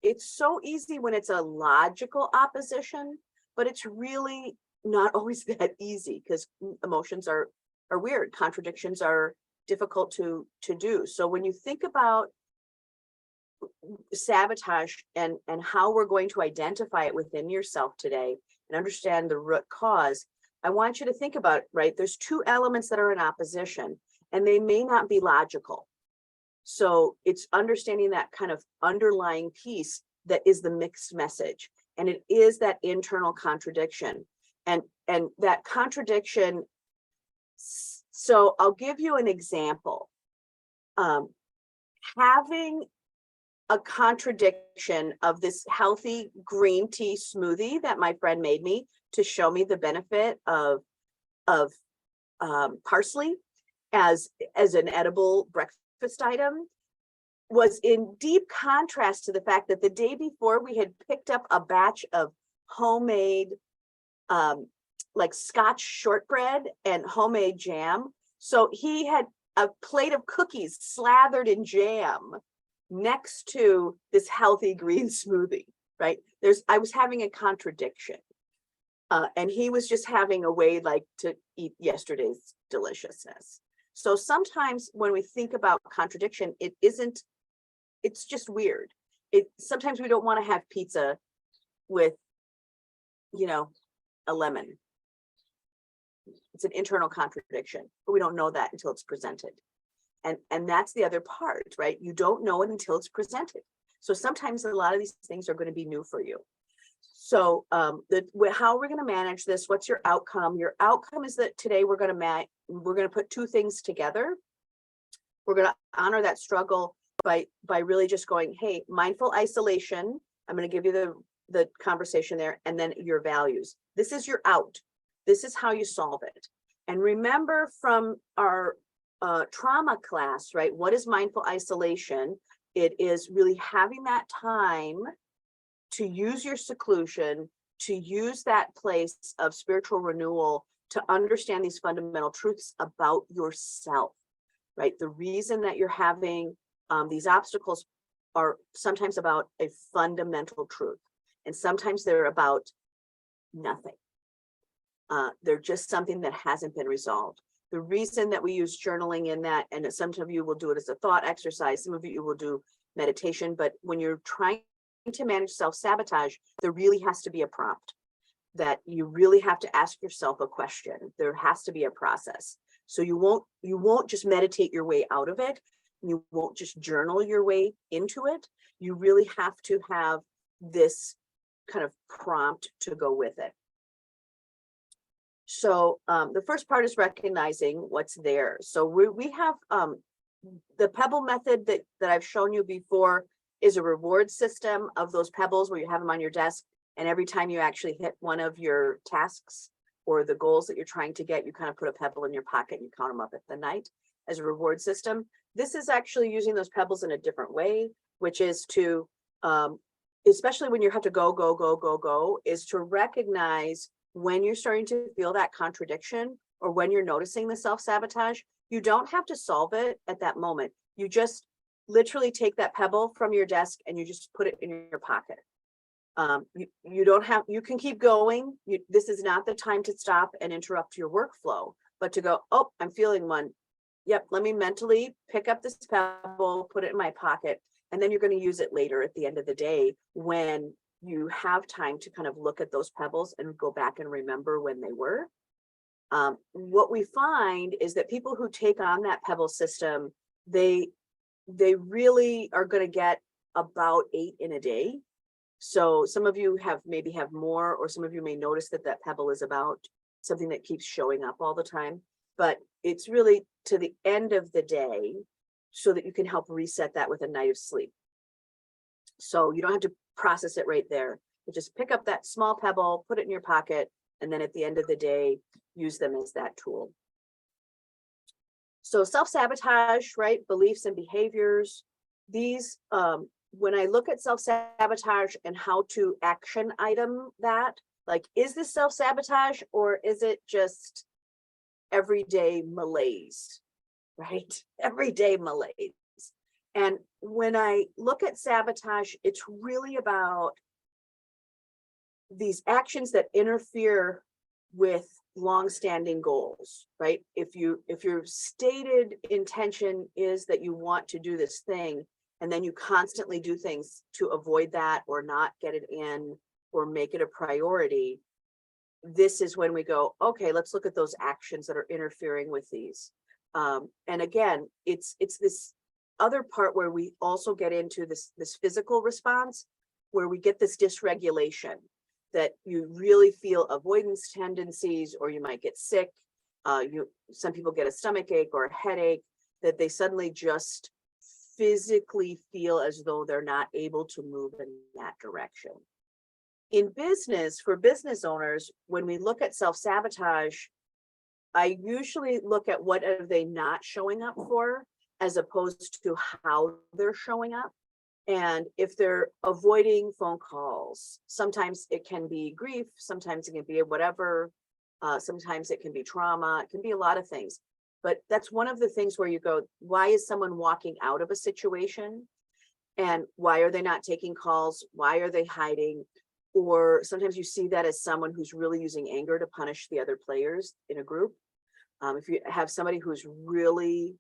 it's so easy when it's a logical opposition, but it's really not always that easy because emotions are weird. Contradictions are difficult to do. So when you think about sabotage and how we're going to identify it within yourself today and understand the root cause, I want you to think about, right, there's two elements that are in opposition and they may not be logical. So it's understanding that kind of underlying piece that is the mixed message, and it is that internal contradiction, and that contradiction. So I'll give you an example. Having a contradiction of this healthy green tea smoothie that my friend made me to show me the benefit of parsley as an edible breakfast item was in deep contrast to the fact that the day before we had picked up a batch of homemade like Scotch shortbread and homemade jam. So he had a plate of cookies slathered in jam next to this healthy green smoothie, right? I was having a contradiction. And he was just having a way like to eat yesterday's deliciousness. So sometimes when we think about contradiction, it's just weird. Sometimes we don't want to have pizza with, a lemon. It's an internal contradiction, but we don't know that until it's presented. And that's the other part, right? You don't know it until it's presented. So sometimes a lot of these things are going to be new for you. So how we're going to manage this, what's your outcome? Your outcome is that today we're going to put two things together. We're going to honor that struggle by really just going, hey, mindful isolation. I'm going to give you the conversation there, and then your values. This is your out. This is how you solve it. And remember from our trauma class, right? What is mindful isolation? It is really having that time to use your seclusion, to use that place of spiritual renewal, to understand these fundamental truths about yourself, right? The reason that you're having these obstacles are sometimes about a fundamental truth, and sometimes they're about nothing. They're just something that hasn't been resolved. The reason that we use journaling in that, and some of you will do it as a thought exercise, some of you will do meditation, but when you're trying to manage self-sabotage, there really has to be a prompt, that you really have to ask yourself a question. There has to be a process. So you won't just meditate your way out of it. You won't just journal your way into it. You really have to have this kind of prompt to go with it. So the first part is recognizing what's there. So we have the pebble method that I've shown you before is a reward system of those pebbles where you have them on your desk. And every time you actually hit one of your tasks or the goals that you're trying to get, you kind of put a pebble in your pocket and you count them up at the night as a reward system. This is actually using those pebbles in a different way, which is to, especially when you have to go, is to recognize when you're starting to feel that contradiction or when you're noticing the self-sabotage. You don't have to solve it at that moment. You just literally take that pebble from your desk and you just put it in your pocket. You can keep going. This is not the time to stop and interrupt your workflow, but to go, oh, I'm feeling one. Yep, let me mentally pick up this pebble, put it in my pocket, and then you're going to use it later at the end of the day when you have time to kind of look at those pebbles and go back and remember when they were. What we find is that people who take on that pebble system, they really are going to get about 8 in a day. So some of you maybe have more, or some of you may notice that pebble is about something that keeps showing up all the time, but it's really to the end of the day so that you can help reset that with a night of sleep. So you don't have to process it right there, but just pick up that small pebble, put it in your pocket, and then at the end of the day, use them as that tool. So self-sabotage, right? Beliefs and behaviors. These, when I look at self-sabotage and how to action item that, like, is this self-sabotage or is it just everyday malaise, right? Everyday malaise. And when I look at sabotage, it's really about these actions that interfere with long-standing goals, right? If your stated intention is that you want to do this thing, and then you constantly do things to avoid that or not get it in or make it a priority, this is when we go, okay, let's look at those actions that are interfering with these. And again, it's this other part where we also get into this physical response, where we get this dysregulation, that you really feel avoidance tendencies, or you might get sick. Some people get a stomach ache or a headache, that they suddenly just physically feel as though they're not able to move in that direction. In business, for business owners, when we look at self-sabotage, I usually look at what are they not showing up for, as opposed to how they're showing up. And if they're avoiding phone calls, sometimes it can be grief, sometimes it can be whatever, sometimes it can be trauma, it can be a lot of things. But that's one of the things where you go, why is someone walking out of a situation? And why are they not taking calls? Why are they hiding? Or sometimes you see that as someone who's really using anger to punish the other players in a group. If you have somebody who's really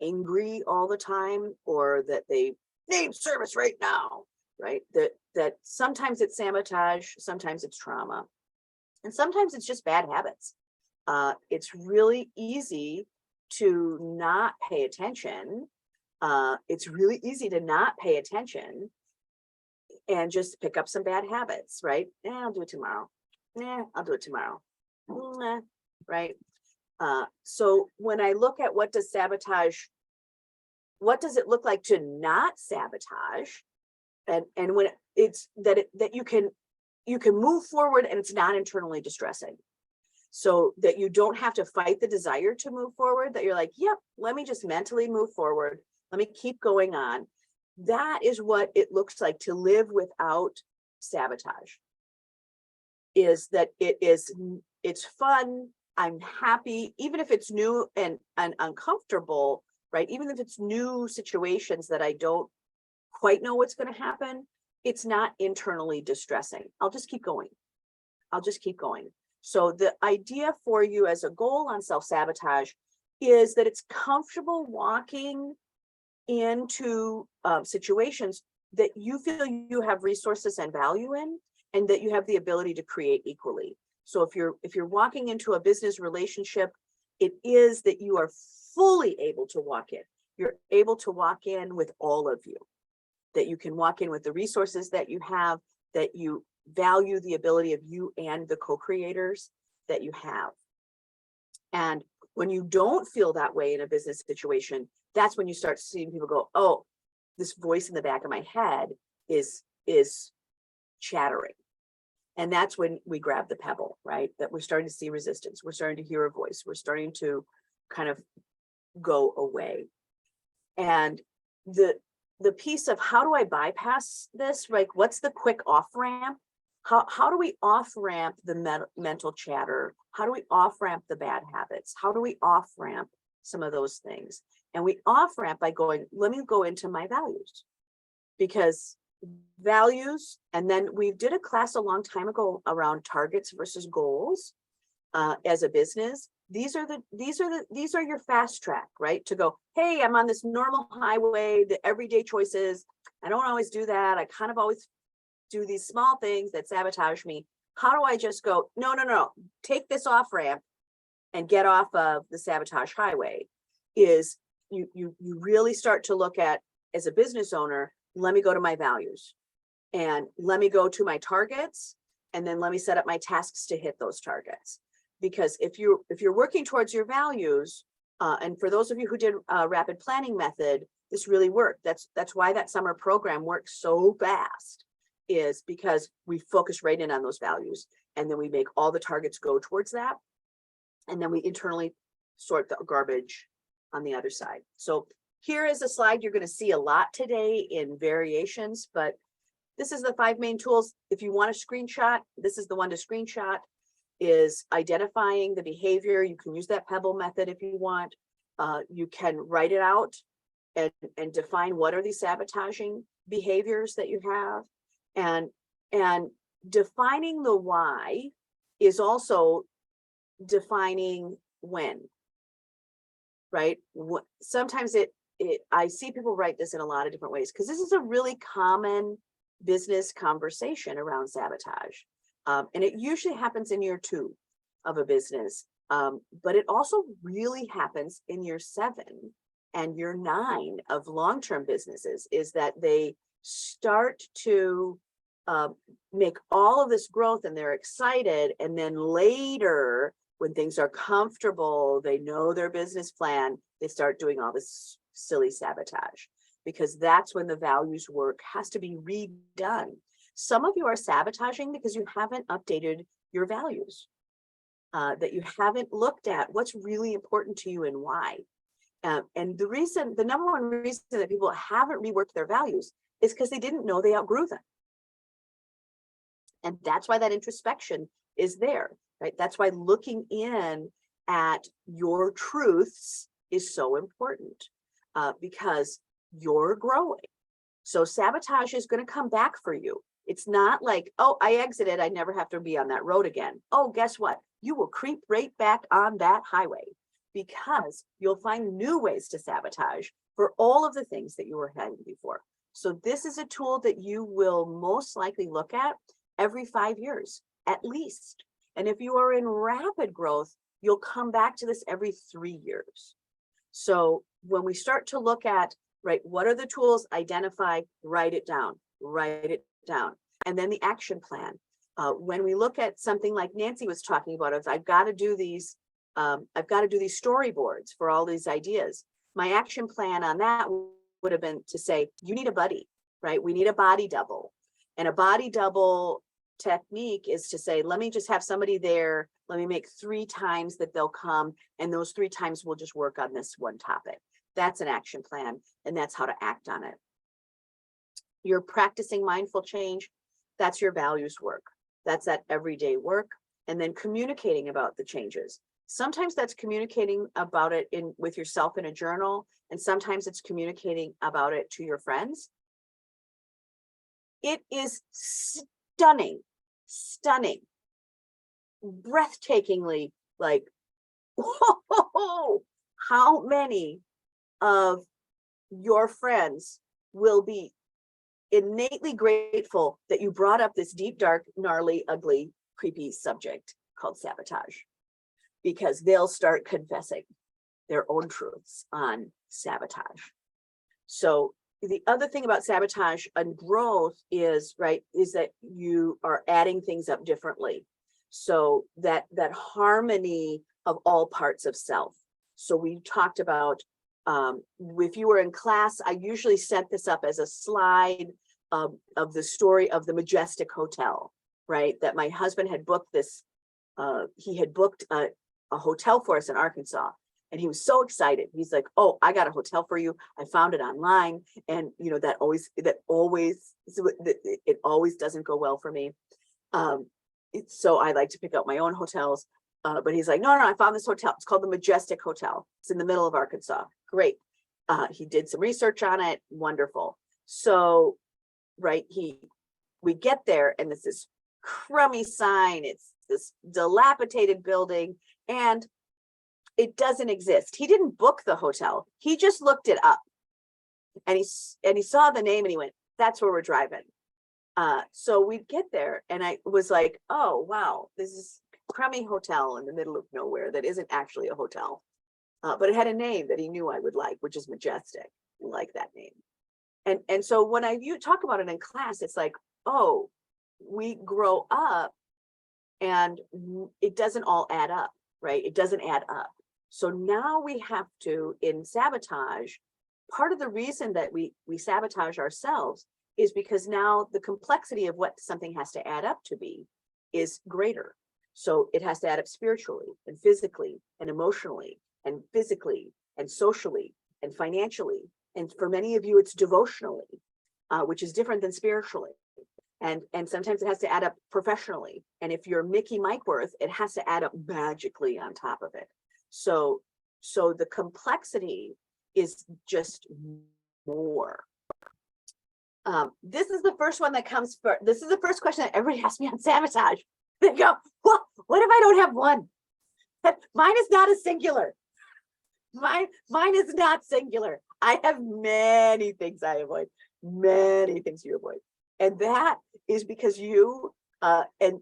angry all the time, or that they name service right now, right? That sometimes it's sabotage, sometimes it's trauma, and sometimes it's just bad habits. It's really easy to not pay attention. It's really easy to not pay attention and just pick up some bad habits, right? I'll do it tomorrow. I'll do it tomorrow. Right? So when I look at what does it look like to not sabotage? And when it's that you can move forward and it's not internally distressing. So that you don't have to fight the desire to move forward, that you're like, yep, let me just mentally move forward. Let me keep going on. That is what it looks like to live without sabotage. Is that it's fun. I'm happy, even if it's new and uncomfortable, right? Even if it's new situations that I don't quite know what's going to happen, it's not internally distressing. I'll just keep going. I'll just keep going. So the idea for you as a goal on self-sabotage is that it's comfortable walking into situations that you feel you have resources and value in, and that you have the ability to create equally. So if you're walking into a business relationship, it is that you are fully able to walk in. You're able to walk in with all of you, that you can walk in with the resources that you have, that you value the ability of you and the co-creators that you have. And when you don't feel that way in a business situation, that's when you start seeing people go, oh, this voice in the back of my head is chattering. And that's when we grab the pebble, right? That we're starting to see resistance. We're starting to hear a voice. We're starting to kind of go away. And the piece of how do I bypass this? Like, what's the quick off ramp? How do we off ramp the mental chatter? How do we off ramp the bad habits? How do we off ramp some of those things? And we off ramp by going, let me go into my values, because values, and then we did a class a long time ago around targets versus goals as a business. These are your fast track, right? To go, hey, I'm on this normal highway, the everyday choices. I don't always do that. I kind of always do these small things that sabotage me. How do I just go, no, take this off ramp and get off of the sabotage highway? Is you really start to look at, as a business owner, let me go to my values, and let me go to my targets, and then let me set up my tasks to hit those targets. Because if you're working towards your values, and for those of you who did rapid planning method, this really worked. That's why that summer program works so fast, is because we focus right in on those values, and then we make all the targets go towards that, and then we internally sort the garbage on the other side. So here is a slide you're going to see a lot today in variations, but this is the 5 main tools. If you want a screenshot, this is the one to screenshot, is identifying the behavior. You can use that Pebble method if you want. You can write it out and define what are these sabotaging behaviors that you have. And defining the why is also defining when, right? Sometimes I see people write this in a lot of different ways, because this is a really common business conversation around sabotage. And it usually happens in year 2 of a business. But it also really happens in year 7 and year 9 of long-term businesses, is that they start to make all of this growth and they're excited. And then later, when things are comfortable, they know their business plan, they start doing all this silly sabotage, because that's when the values work has to be redone. Some of you are sabotaging because you haven't updated your values, that you haven't looked at what's really important to you and why. And the number one reason that people haven't reworked their values is because they didn't know they outgrew them. And that's why that introspection is there, right? That's why looking in at your truths is so important, because you're growing. So sabotage is going to come back for you. It's not like, oh, I exited, I never have to be on that road again. Oh, guess what? You will creep right back on that highway, because you'll find new ways to sabotage for all of the things that you were having before. So this is a tool that you will most likely look at every 5 years, at least. And if you are in rapid growth, you'll come back to this every 3 years. So when we start to look at, right, what are the tools, identify, write it down. And then the action plan. When we look at something like Nancy was talking about, is I've got to do these storyboards for all these ideas. My action plan on that would have been to say, you need a buddy, right? We need a body double. And a body double technique is to say, let me just have somebody there. Let me make 3 times that they'll come. And those 3 times we'll just work on this one topic. That's an action plan. And that's how to act on it. You're practicing mindful change. That's your values work. That's that everyday work. And then communicating about the changes. Sometimes that's communicating about it with yourself in a journal. And sometimes it's communicating about it to your friends. It is stunning, breathtakingly like, whoa, how many of your friends will be innately grateful that you brought up this deep, dark, gnarly, ugly, creepy subject called sabotage, because they'll start confessing their own truths on sabotage. So the other thing about sabotage and growth is, right, is that you are adding things up differently. So that harmony of all parts of self. So we talked about, if you were in class, I usually set this up as a slide of the story of the Majestic Hotel, right? That my husband had booked this, he had booked a hotel for us in Arkansas. And he was so excited. He's like, oh, I got a hotel for you. I found it online. And you know, it always doesn't go well for me. So I like to pick out my own hotels. But he's like, no, I found this hotel. It's called the Majestic Hotel. It's in the middle of Arkansas. Great. He did some research on it. Wonderful. So, right, we get there and it's this crummy sign. It's this dilapidated building and it doesn't exist. He didn't book the hotel. He just looked it up and he saw the name and he went, that's where we're driving. So we get there and I was like, oh, wow, this is a crummy hotel in the middle of nowhere that isn't actually a hotel. But it had a name that he knew I would like, which is Majestic. I like that name. And so when you talk about it in class, it's like, oh, we grow up and it doesn't all add up, right? It doesn't add up. So now we have to, in sabotage, part of the reason that we sabotage ourselves is because now the complexity of what something has to add up to be is greater. So it has to add up spiritually and physically and emotionally and physically and socially and financially. And for many of you, it's devotionally, which is different than spiritually. And sometimes it has to add up professionally. And if you're Mickey Mike Worth, it has to add up magically on top of it. So the complexity is just more. This is the first one that comes for, this is the first question that everybody asks me on sabotage. They go, well, what if I don't have one? Mine is not a singular. Mine is not singular. I have many things I avoid, many things you avoid. And that is because you, Danny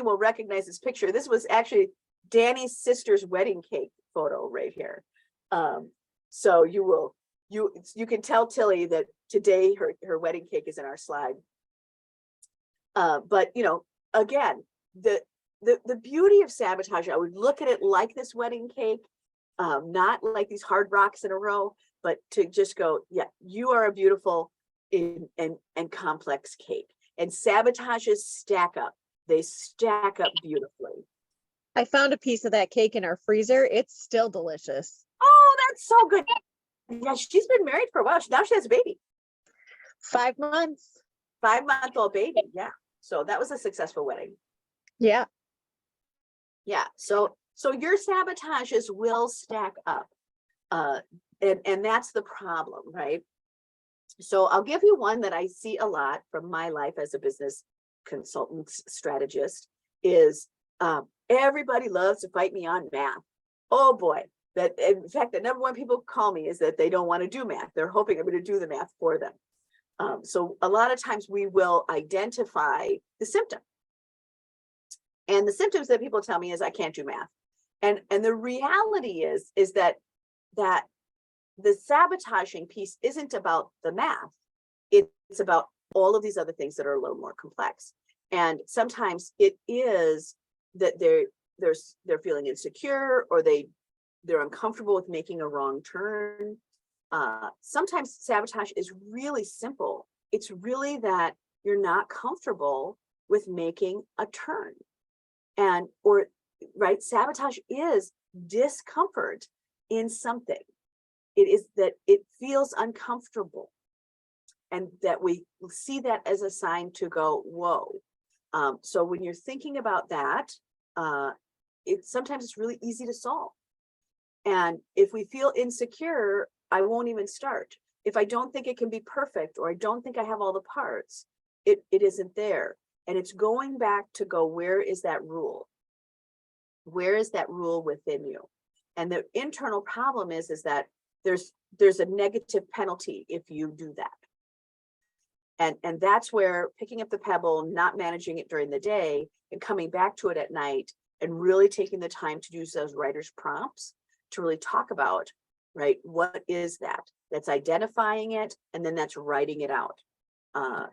will recognize this picture. This was actually Danny's sister's wedding cake photo right here. So you can tell Tilly that today her wedding cake is in our slide. But you know, again, the beauty of sabotage, I would look at it like this wedding cake, not like these hard rocks in a row, but to just go, yeah, you are a beautiful and complex cake. And sabotages stack up. They stack up beautifully. I found a piece of that cake in our freezer. It's still delicious. Oh, that's so good. Yeah, she's been married for a while. Now she has a baby. 5 months. 5-month-old baby. Yeah. So that was a successful wedding. Yeah. Yeah. So your sabotages will stack up. And that's the problem, right? So I'll give you one that I see a lot from my life as a business consultant strategist is everybody loves to fight me on math. Oh boy. That in fact, the number one people call me is that they don't want to do math. They're hoping I'm going to do the math for them. So a lot of times we will identify the symptom. And the symptoms that people tell me is I can't do math. And the reality is that the sabotaging piece isn't about the math. It's about all of these other things that are a little more complex. And sometimes it is that they're feeling insecure, or they're uncomfortable with making a wrong turn. Sometimes sabotage is really simple. It's really that you're not comfortable with making a turn. Right, sabotage is discomfort in something. It is that it feels uncomfortable, and that we see that as a sign to go, whoa. So when you're thinking about that, sometimes it's really easy to solve. And if we feel insecure, I won't even start. If I don't think it can be perfect, or I don't think I have all the parts, it isn't there. And it's going back to go, where is that rule? Where is that rule within you? And the internal problem is that there's a negative penalty if you do that. And that's where picking up the pebble, not managing it during the day, and coming back to it at night, and really taking the time to use those writer's prompts to really talk about, right, what is that? That's identifying it, and then that's writing it out.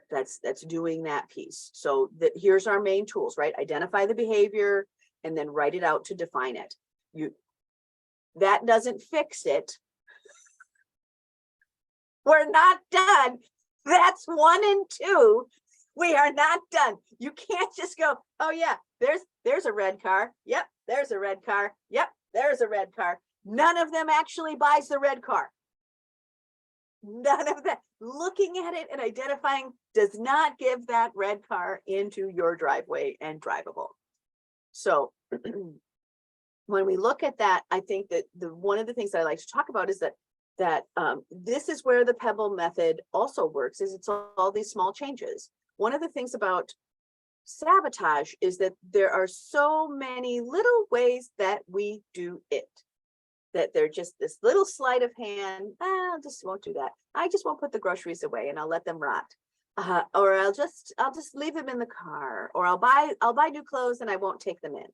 That's doing that piece. So here's our main tools, right? Identify the behavior, and then write it out to define it. That doesn't fix it. We're not done. That's 1 and 2. We are not done. You can't just go, oh yeah, there's a red car. Yep, there's a red car. Yep, there's a red car. None of them actually buys the red car. None of that. Looking at it and identifying does not give that red car into your driveway and drivable. So when we look at that, I think that one of the things that I like to talk about is that this is where the pebble method also works, is it's all these small changes. One of the things about sabotage is that there are so many little ways that we do it, that they're just this little sleight of hand. I just won't do that. I just won't put the groceries away and I'll let them rot. Or I'll just leave them in the car, or I'll buy new clothes and I won't take them in.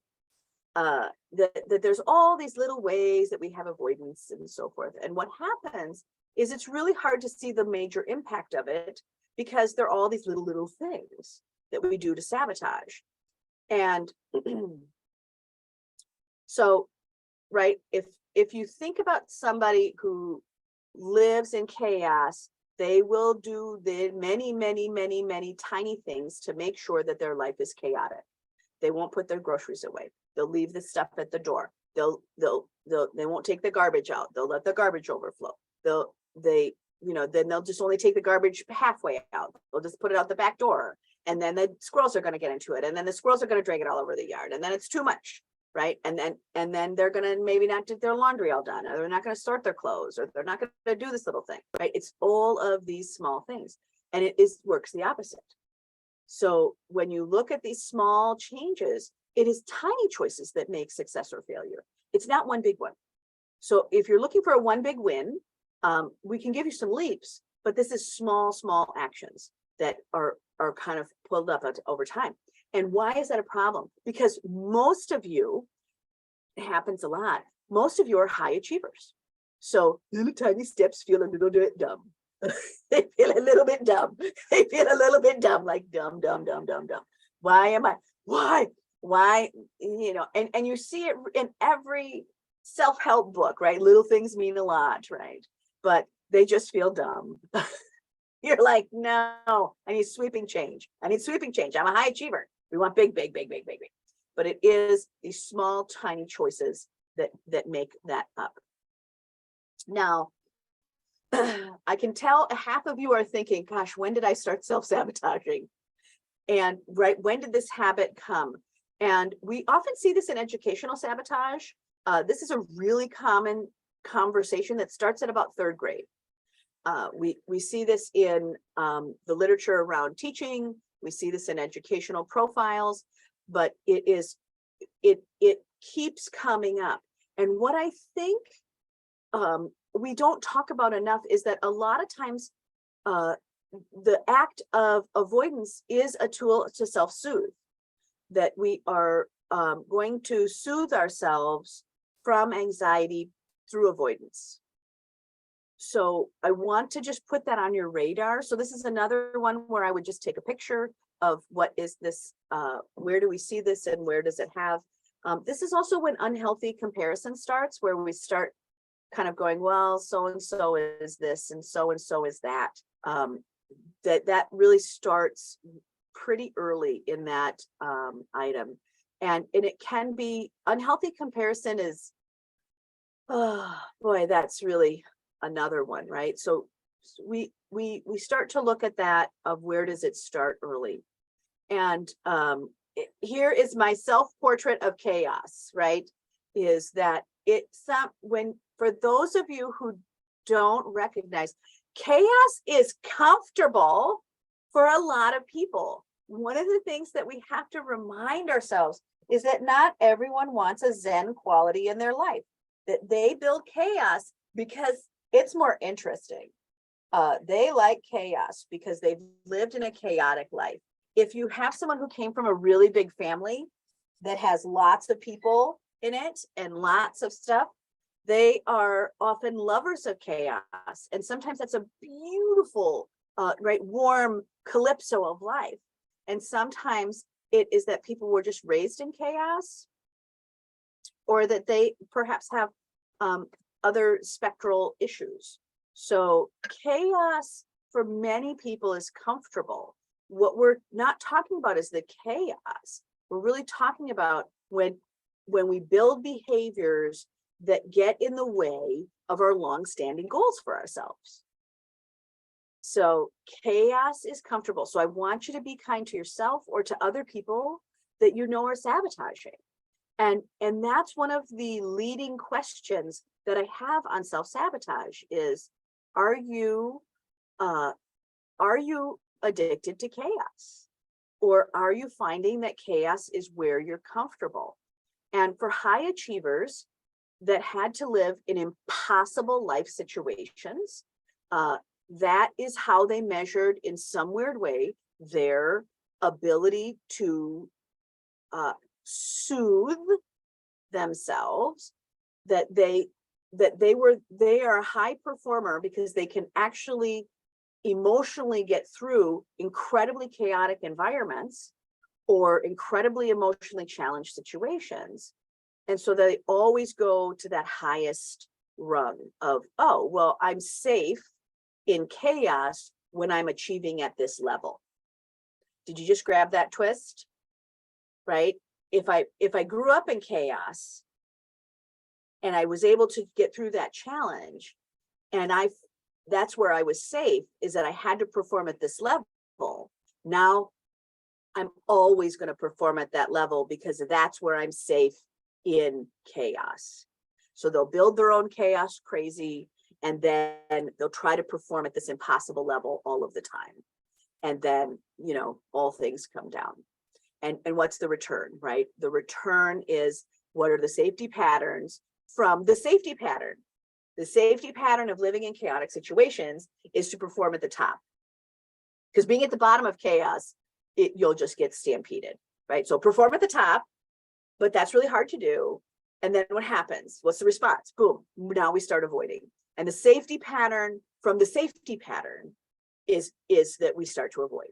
That there's all these little ways that we have avoidance and so forth. And what happens is it's really hard to see the major impact of it, because there are all these little things that we do to sabotage. And so, right, if you think about somebody who lives in chaos, they will do the many tiny things to make sure that their life is chaotic. They won't put their groceries away. They'll leave the stuff at the door. They won't take the garbage out. They'll let the garbage overflow. Then they'll just only take the garbage halfway out. They'll just put it out the back door. And then the squirrels are going to get into it. And then the squirrels are going to drag it all over the yard. And then it's too much. Right. And then they're going to maybe not get their laundry all done, or they're not going to sort their clothes, or they're not going to do this little thing. Right. It's all of these small things. And it works the opposite. So when you look at these small changes, it is tiny choices that make success or failure. It's not one big one. So if you're looking for a one big win, we can give you some leaps, but this is small actions that are kind of pulled up over time. And why is that a problem? Because most of you, it happens a lot, most of you are high achievers. So little tiny steps feel a little bit dumb. They feel a little bit dumb. They feel a little bit dumb, like dumb. Why am I? Why? And you see it in every self-help book, right? Little things mean a lot, right? But they just feel dumb. You're like, no, I need sweeping change. I'm a high achiever. We want big. But it is these small, tiny choices that make that up. Now, I can tell half of you are thinking, gosh, when did I start self-sabotaging? And right, when did this habit come? And we often see this in educational sabotage. This is a really common conversation that starts at about third grade. We see this in the literature around teaching. We see this in educational profiles, but it keeps coming up. And what I think we don't talk about enough is that a lot of times the act of avoidance is a tool to self-soothe, that we are going to soothe ourselves from anxiety through avoidance. So I want to just put that on your radar. So this is another one where I would just take a picture of what is this, where do we see this and where does it have? This is also when unhealthy comparison starts, where we start kind of going, well, so-and-so is this and so is that. That really starts pretty early in that item. And it can be, unhealthy comparison is, oh boy, that's really another one, right? So we start to look at that of where does it start early. And here is my self-portrait of chaos, right? Is that for those of you who don't recognize, chaos is comfortable for a lot of people. One of the things that we have to remind ourselves is that not everyone wants a Zen quality in their life, that they build chaos because it's more interesting. They like chaos because they've lived in a chaotic life. If you have someone who came from a really big family that has lots of people in it and lots of stuff, they are often lovers of chaos. And sometimes that's a beautiful, right, warm calypso of life. And sometimes it is that people were just raised in chaos, or that they perhaps have other spectral issues. So chaos for many people is comfortable. What we're not talking about is the chaos. We're really talking about when we build behaviors that get in the way of our long-standing goals for ourselves. So chaos is comfortable. So I want you to be kind to yourself or to other people that you know are sabotaging. And that's one of the leading questions that I have on self-sabotage is, are you addicted to chaos? Or are you finding that chaos is where you're comfortable? And for high achievers that had to live in impossible life situations, that is how they measured in some weird way their ability to soothe themselves, that they are a high performer because they can actually emotionally get through incredibly chaotic environments or incredibly emotionally challenged situations. And so they always go to that highest rung of, oh, well, I'm safe in chaos when I'm achieving at this level. Did you just grab that twist? Right? If I grew up in chaos, And I was able to get through that challenge. And that's where I was safe, is that I had to perform at this level. Now I'm always going to perform at that level because that's where I'm safe in chaos. So they'll build their own chaos crazy, and then they'll try to perform at this impossible level all of the time. And then, you know, all things come down. And what's the return, right? The return is, what are the safety patterns from the safety pattern? The safety pattern of living in chaotic situations is to perform at the top. Because being at the bottom of chaos, you'll just get stampeded, right? So perform at the top, but that's really hard to do. And then what happens? What's the response? Boom, now we start avoiding. And the safety pattern from the safety pattern is that we start to avoid.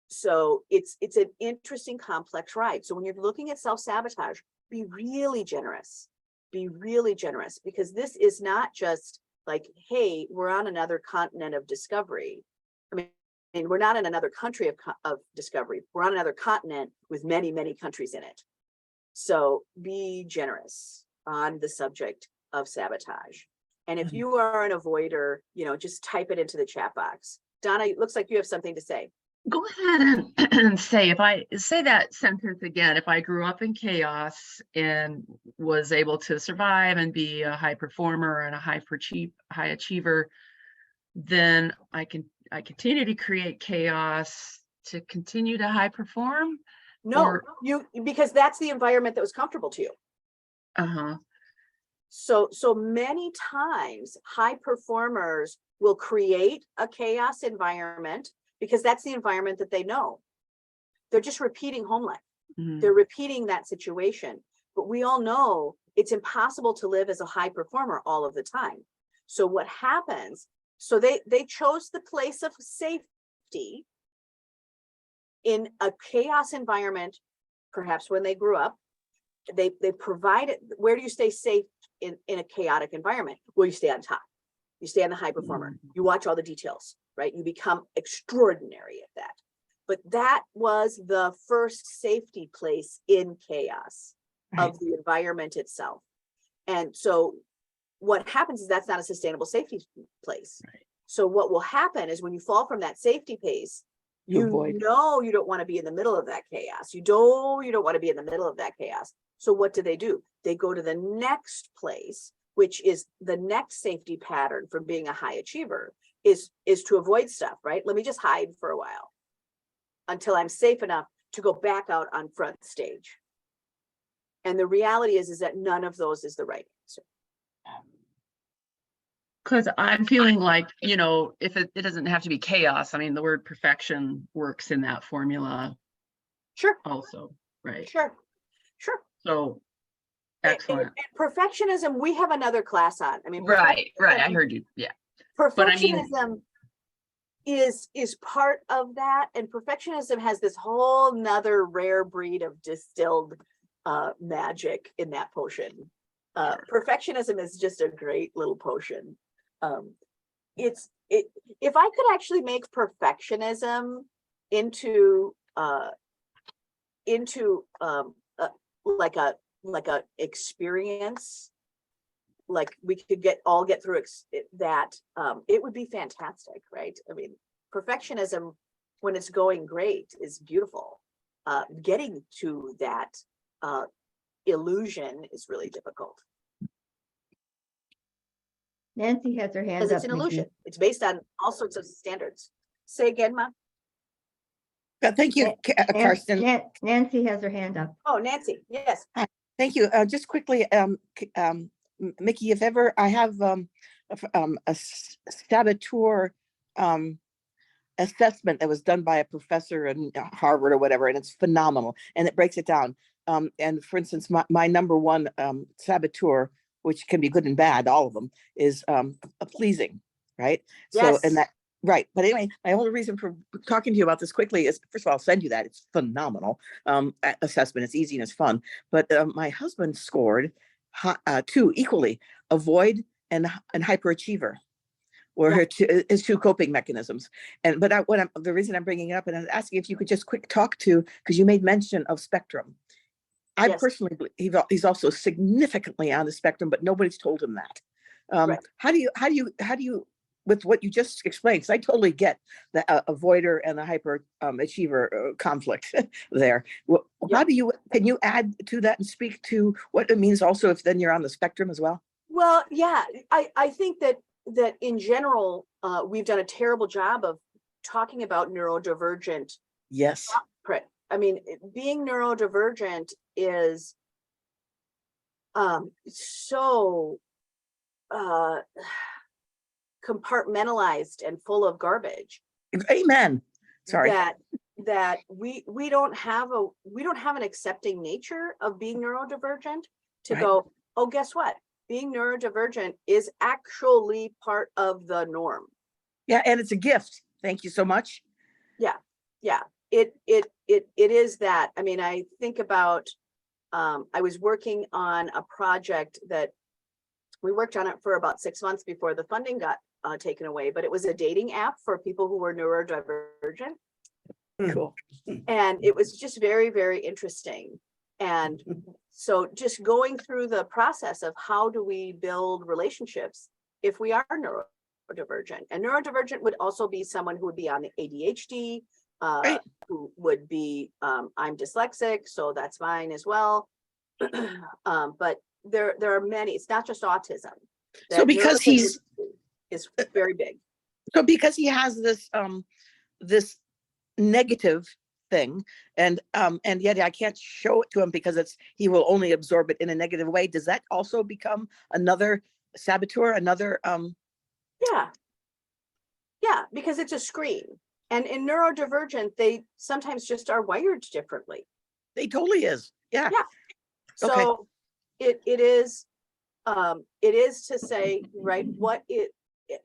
So it's an interesting, complex ride. So when you're looking at self-sabotage, be really generous. Be really generous, because this is not just like, hey, we're on another continent of discovery. I mean, we're not in another country of discovery. We're on another continent with many, many countries in it. So be generous on the subject of sabotage. And if you are an avoider, you know, just type it into the chat box. Donna, it looks like you have something to say. Go ahead and say, if I say that sentence again, if I grew up in chaos and was able to survive and be a high performer and a high achiever, then I continue to create chaos to continue to high perform? No, because that's the environment that was comfortable to you. Uh-huh. So many times high performers will create a chaos environment because that's the environment that they know. They're just repeating home life. Mm-hmm. They're repeating that situation. But we all know it's impossible to live as a high performer all of the time. So what happens? So they chose the place of safety in a chaos environment, perhaps when they grew up. They provided, where do you stay safe in a chaotic environment? Well, you stay on top. You stay on the high performer. Mm-hmm. You watch all the details, right? You become extraordinary at that. But that was the first safety place in chaos of the environment itself. And so what happens is that's not a sustainable safety place. Right. So what will happen is when you fall from that safety place, you know you don't want to be in the middle of that chaos. You don't want to be in the middle of that chaos. So what do? They go to the next place, which is the next safety pattern from being a high achiever, is to avoid stuff, right? Let me just hide for a while until I'm safe enough to go back out on front stage. And the reality is that none of those is the right answer. Because I'm feeling like, you know, if it doesn't have to be chaos. I mean, the word perfection works in that formula. Sure. Also, right. Sure. So excellent. And perfectionism, we have another class on. I mean, right. I heard you. Yeah. Perfectionism is part of that. And perfectionism has this whole nother rare breed of distilled magic in that potion. Perfectionism is just a great little potion. If I could actually make perfectionism into like a experience, like we could all get through that, it would be fantastic, right? I mean, perfectionism, when it's going great, is beautiful. Getting to that illusion is really difficult. Nancy has her hand Because up. it's an illusion. It's based on all sorts of standards. Say again, Ma. Thank you, Karsten. Nancy has her hand up. Oh, Nancy, yes. Hi. Thank you. Just quickly, Mickey, if ever I have a saboteur assessment that was done by a professor in Harvard or whatever, and it's phenomenal, and it breaks it down. And for instance, my number one saboteur, which can be good and bad, all of them, is a pleasing, right? Yes. So, and that, right. But anyway, my only reason for talking to you about this quickly is, first of all, I'll send you that. It's phenomenal assessment. It's easy and it's fun. But my husband scored two equally, avoid and hyperachiever, or his two coping mechanisms. And but the reason I'm bringing it up, and I'm asking if you could just quick talk to, because you made mention of spectrum. I Yes. personally believe he's also significantly on the spectrum, but nobody's told him that. Right. How do you, with what you just explained, because I totally get the avoider and the hyper achiever conflict there. Well, Yeah. can you add to that and speak to what it means also if then you're on the spectrum as well? Well, yeah, I think that in general, we've done a terrible job of talking about neurodivergent. Yes. I mean, being neurodivergent is so compartmentalized and full of garbage. Amen. Sorry. That we don't have an accepting nature of being neurodivergent to Right. go, oh, guess what? Being neurodivergent is actually part of the norm. Yeah, and it's a gift. Thank you so much. Yeah. It is that. I mean, I think about I was working on a project that we worked on it for about 6 months before the funding got taken away, but it was a dating app for people who were neurodivergent. Cool. And it was just very, very interesting. And so just going through the process of how do we build relationships if we are neurodivergent. And neurodivergent would also be someone who would be on the ADHD, Right. who would be, I'm dyslexic, so that's mine as well. But there are many, it's not just autism. So because he's is very big. So because he has this this negative thing, and yet I can't show it to him because he will only absorb it in a negative way. Does that also become another saboteur? Another Yeah, because it's a screen. And in neurodivergent, they sometimes just are wired differently. They totally is. Yeah. So it is to say, right,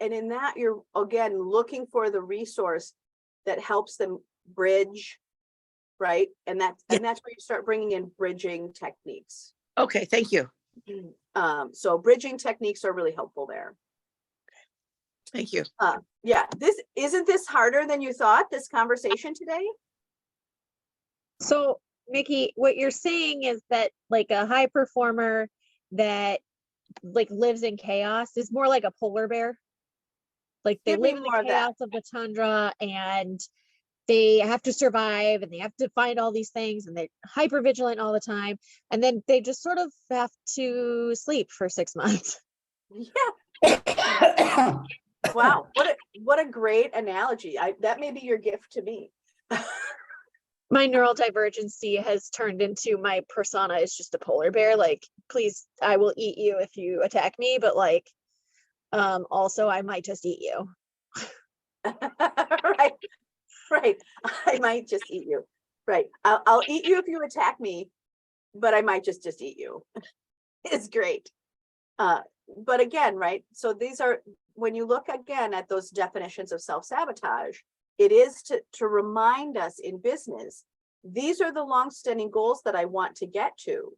and in that you're again looking for the resource that helps them bridge, right? And that's where you start bringing in bridging techniques. Okay, thank you. So bridging techniques are really helpful there. Thank you. Yeah, isn't this harder than you thought, this conversation today? So, Mickey, what you're saying is that like a high performer that like lives in chaos is more like a polar bear. Like they live in the chaos of the tundra and they have to survive and they have to find all these things and they're hyper vigilant all the time. And then they just sort of have to sleep for 6 months. Yeah. Wow, what a great analogy. That may be your gift to me. My neurodivergency has turned into my persona is just a polar bear. Like, please, I will eat you if you attack me, but like, also I might just eat you. Right. I might just eat you. Right. I'll eat you if you attack me, but I might just eat you. It's great. But again, right. So these are, when you look again at those definitions of self-sabotage, it is to remind us in business, these are the long-standing goals that I want to get to.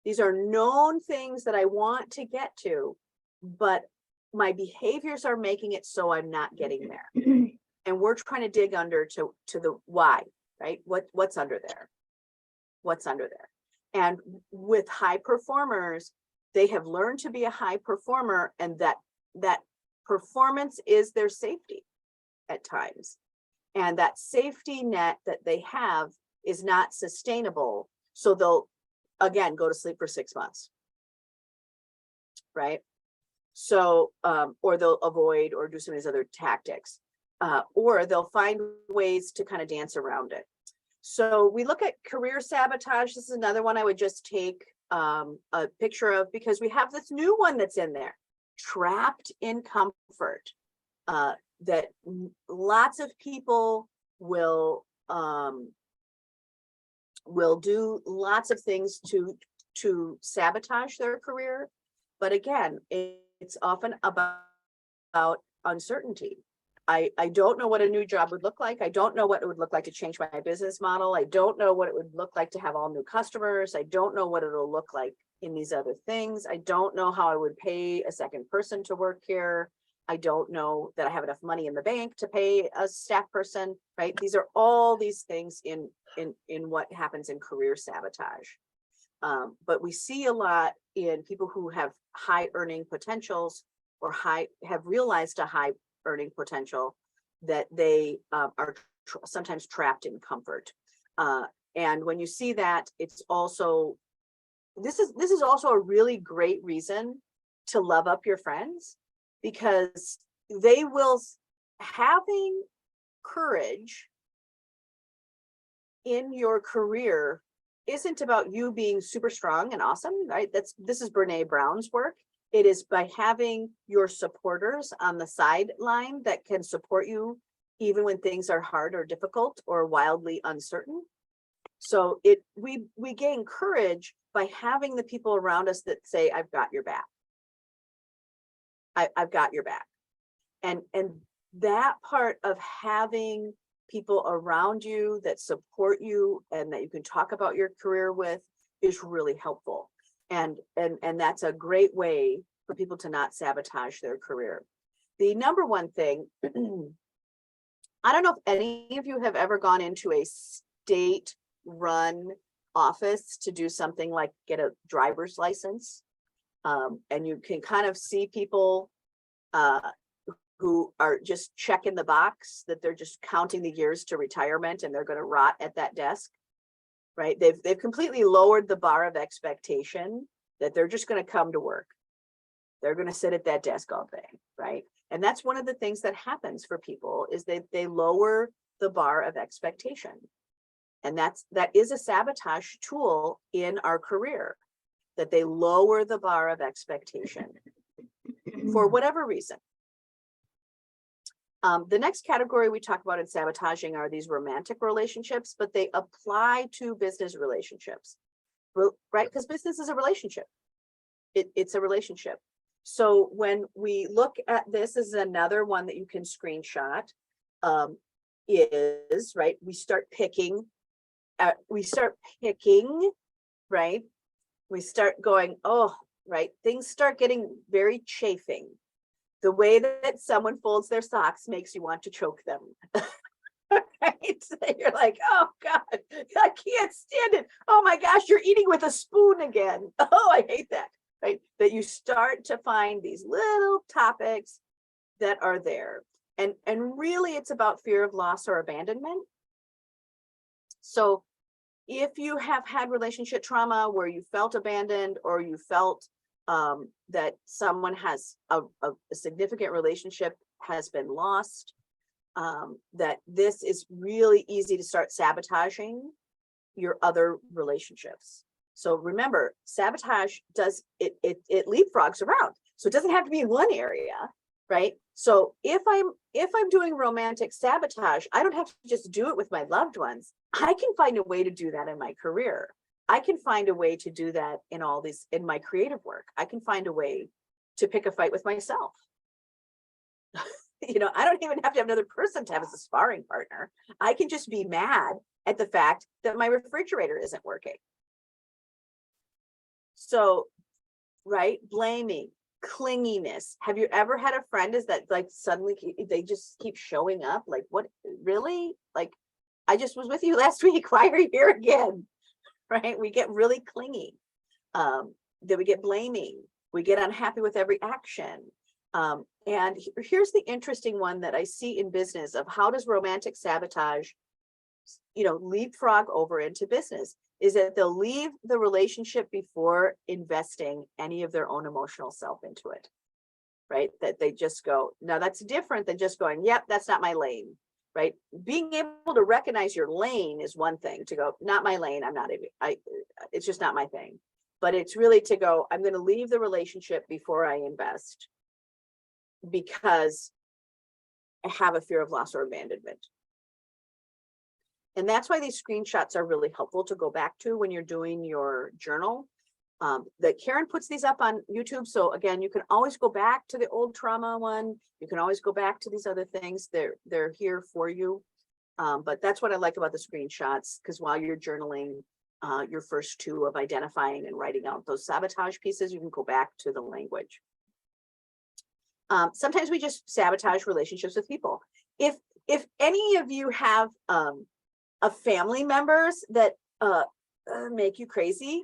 These are known things that I want to get to, but my behaviors are making it so I'm not getting there. And we're trying to dig under to the why, right? What's under there? What's under there? And with high performers, they have learned to be a high performer, and that performance is their safety at times. And that safety net that they have is not sustainable. So they'll, again, go to sleep for 6 months. Right? So, or they'll avoid or do some of these other tactics, or they'll find ways to kind of dance around it. So we look at career sabotage. This is another one I would just take a picture of, because we have this new one that's in there, trapped in comfort, that lots of people will do lots of things to sabotage their career. But again, it's often about uncertainty. I don't know what a new job would look like. I don't know what it would look like to change my business model. I don't know what it would look like to have all new customers. I don't know what it'll look like in these other things. I don't know how I would pay a second person to work here. I don't know that I have enough money in the bank to pay a staff person, right? These are all these things in what happens in career sabotage. But we see a lot in people who have high earning potentials or have realized a high earning potential, that they are sometimes trapped in comfort. And when you see that, it's also, this is also a really great reason to love up your friends, because they will, having courage in your career isn't about you being super strong and awesome, right? This is Brene Brown's work. It is by having your supporters on the sideline that can support you even when things are hard or difficult or wildly uncertain. So we gain courage by having the people around us that say, I've got your back. I've got your back. And that part of having people around you that support you and that you can talk about your career with is really helpful. And that's a great way for people to not sabotage their career. The number one thing, I don't know if any of you have ever gone into a state-run office to do something like get a driver's license. And you can kind of see people who are just checking the box, that they're just counting the years to retirement and they're going to rot at that desk, right? They've completely lowered the bar of expectation that they're just going to come to work. They're going to sit at that desk all day, right? And that's one of the things that happens for people, is they lower the bar of expectation. And that is a sabotage tool in our career, that they lower the bar of expectation for whatever reason. The next category we talk about in sabotaging are these romantic relationships, but they apply to business relationships, right? Because business is a relationship. It's a relationship. So when we look at this, is another one that you can screenshot, is, right, we start picking, right? We start going, oh, right, things start getting very chafing. The way that someone folds their socks makes you want to choke them. Right? So you're like, oh God, I can't stand it. Oh my gosh, you're eating with a spoon again. Oh, I hate that. Right? That you start to find these little topics that are there. And really it's about fear of loss or abandonment. So if you have had relationship trauma where you felt abandoned, or you felt that someone has a significant relationship has been lost, that this is really easy to start sabotaging your other relationships. So remember, sabotage it leapfrogs around. So it doesn't have to be in one area, right? So if I'm doing romantic sabotage, I don't have to just do it with my loved ones. I can find a way to do that in my career. I can find a way to do that in in my creative work. I can find a way to pick a fight with myself. You know, I don't even have to have another person to have as a sparring partner. I can just be mad at the fact that my refrigerator isn't working. So, right, blaming, clinginess. Have you ever had a friend is that like suddenly they just keep showing up? Like, what, really? Like, I just was with you last week. Why are you here again? Right? We get really clingy. Then we get blaming. We get unhappy with every action. And here's the interesting one that I see in business of how does romantic sabotage, leapfrog over into business, is that they'll leave the relationship before investing any of their own emotional self into it, right? That they just go, now that's different than just going, yep, that's not my lane, right? Being able to recognize your lane is one thing, to go, not my lane, it's just not my thing. But it's really to go, I'm going to leave the relationship before I invest because I have a fear of loss or abandonment. And that's why these screenshots are really helpful to go back to when you're doing your journal. That Karen puts these up on YouTube. So again, you can always go back to the old trauma one. You can always go back to these other things. They're here for you. But that's what I like about the screenshots, because while you're journaling, your first two of identifying and writing out those sabotage pieces, you can go back to the language. Sometimes we just sabotage relationships with people. If any of you have a family members that make you crazy,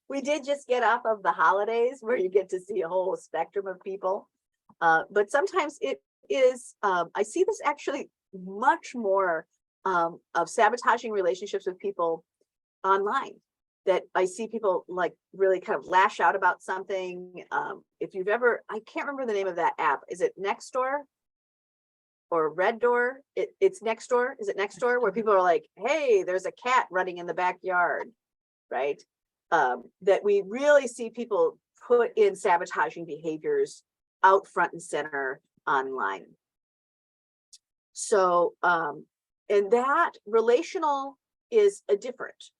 We did just get off of the holidays where you get to see a whole spectrum of people. But sometimes it is, I see this actually much more of sabotaging relationships with people online, that I see people like really kind of lash out about something. If you've ever, I can't remember the name of that app. Is it Nextdoor or Red Door? It's Nextdoor. Is it Nextdoor where people are like, hey, there's a cat running in the backyard, right? That we really see people put in sabotaging behaviors out front and center online. So, and that relational is a different.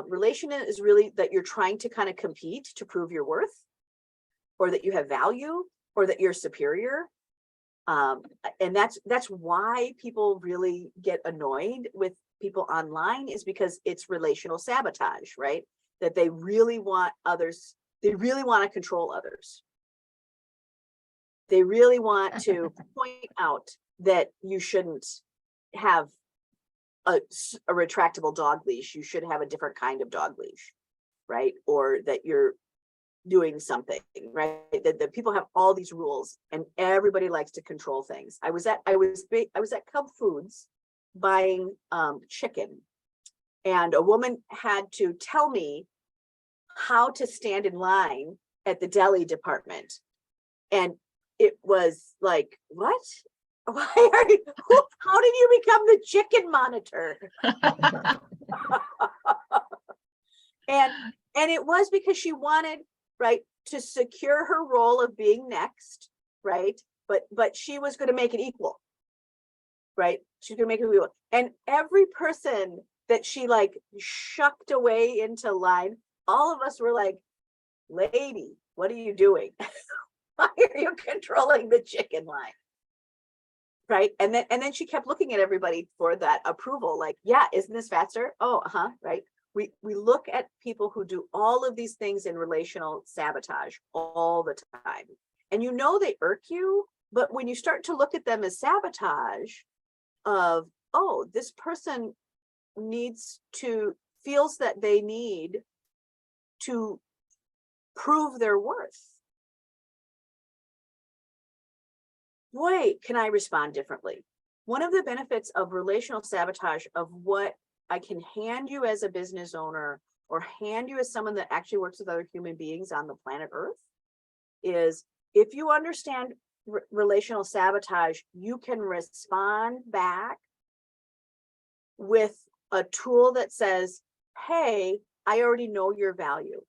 Relational is really that you're trying to kind of compete to prove your worth, or that you have value, or that you're superior. And that's why people really get annoyed with people online, is because it's relational sabotage, right? That they really want others, they really want to control others. They really want to point out that you shouldn't have a retractable dog leash. You should have a different kind of dog leash, right? Or that you're doing something, right? That people have all these rules, and everybody likes to control things. I was at Cub Foods buying chicken, and a woman had to tell me how to stand in line at the deli department. And it was like, what? Why are you, how did you become the chicken monitor? And it was because she wanted, right, to secure her role of being next, right? But she was going to make it equal, right? She's going to make it equal. And every person that she like shucked away into line, all of us were like, lady, what are you doing? Why are you controlling the chicken line? Right. And then she kept looking at everybody for that approval, like, yeah, isn't this faster? Oh, right. We look at people who do all of these things in relational sabotage all the time. And you know they irk you, but when you start to look at them as sabotage of, oh, this person feels that they need to prove their worth. Boy, can I respond differently. One of the benefits of relational sabotage, of what I can hand you as a business owner, or hand you as someone that actually works with other human beings on the planet Earth, is if you understand relational sabotage, you can respond back with a tool that says, hey, I already know your value.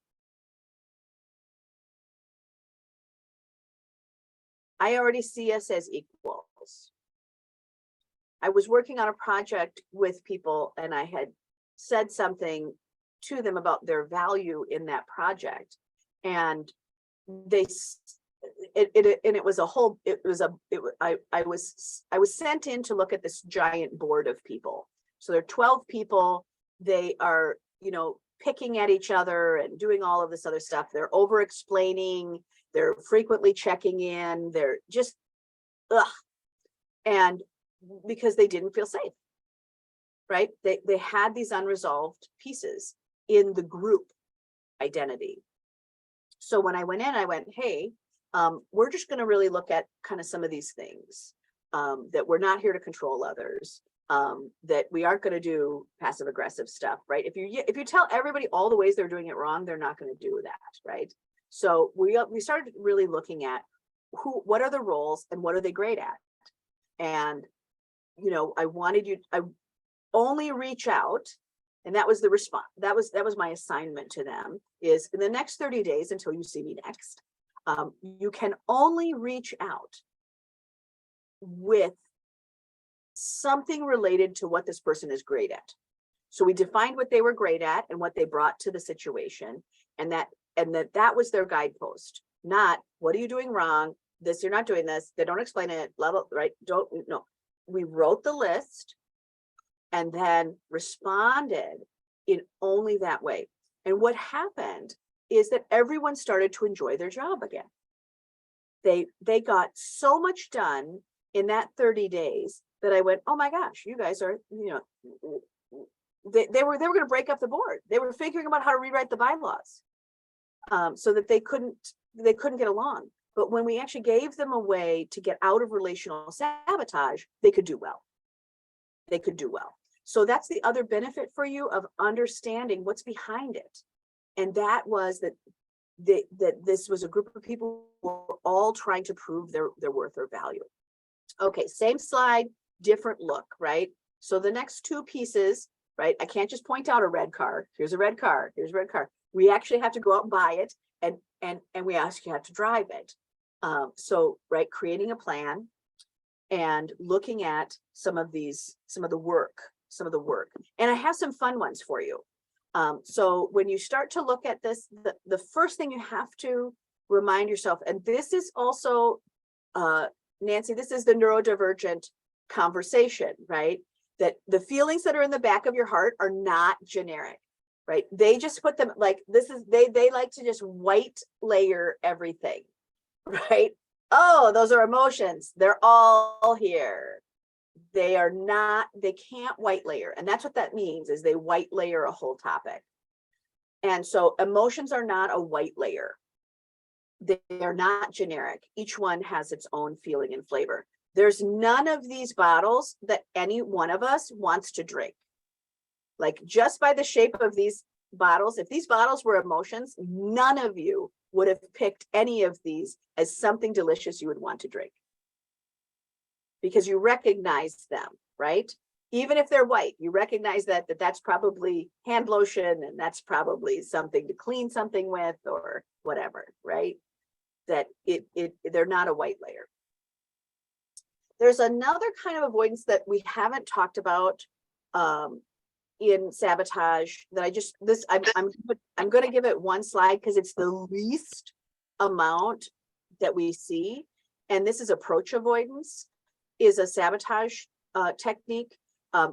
I already see us as equals. I was working on a project with people, and I had said something to them about their value in that project, and I was sent in to look at this giant board of people. So there are 12 people. They are, picking at each other and doing all of this other stuff. They're over explaining. They're frequently checking in. They're just, and because they didn't feel safe, right? They had these unresolved pieces in the group identity. So when I went in, I went, hey, we're just going to really look at kind of some of these things, that we're not here to control others, that we aren't going to do passive aggressive stuff, right? If you tell everybody all the ways they're doing it wrong, they're not going to do that, right? So we started really looking at what are the roles and what are they great at? And, I only reach out, and that was the response. That was my assignment to them, is in the next 30 days until you see me next, you can only reach out with something related to what this person is great at. So we defined what they were great at and what they brought to the situation, and that was their guidepost. Not, what are you doing wrong? This, you're not doing this. They don't explain it. Level, right? No. We wrote the list and then responded in only that way. And what happened is that everyone started to enjoy their job again. They got so much done in that 30 days that I went, oh my gosh, you guys are, they were going to break up the board. They were figuring out how to rewrite the bylaws, so that they couldn't get along. But when we actually gave them a way to get out of relational sabotage, they could do well. They could do well. So that's the other benefit for you of understanding what's behind it. And that was that this was a group of people who were all trying to prove their worth or value. Okay, same slide, different look, right? So the next two pieces, right? I can't just point out a red car. Here's a red car. Here's a red car. We actually have to go out and buy it, and we actually have to drive it. So, right, creating a plan and looking at some of the work. And I have some fun ones for you. So when you start to look at this, the first thing you have to remind yourself, and this is also, Nancy, this is the neurodivergent conversation, right? That the feelings that are in the back of your heart are not generic, right? They just put them like, they like to just white layer everything, right? Oh, those are emotions. They're all here. They can't white layer. And that's what that means, is they white layer a whole topic. And so emotions are not a white layer. They are not generic. Each one has its own feeling and flavor. There's none of these bottles that any one of us wants to drink. Like, just by the shape of these bottles, if these bottles were emotions, none of you would have picked any of these as something delicious you would want to drink, because you recognize them, right? Even if they're white, you recognize that's probably hand lotion, and that's probably something to clean something with or whatever, right? That they're not a white layer. There's another kind of avoidance that we haven't talked about in sabotage that I'm going to give it one slide because it's the least amount that we see. And this is approach avoidance, is a sabotage technique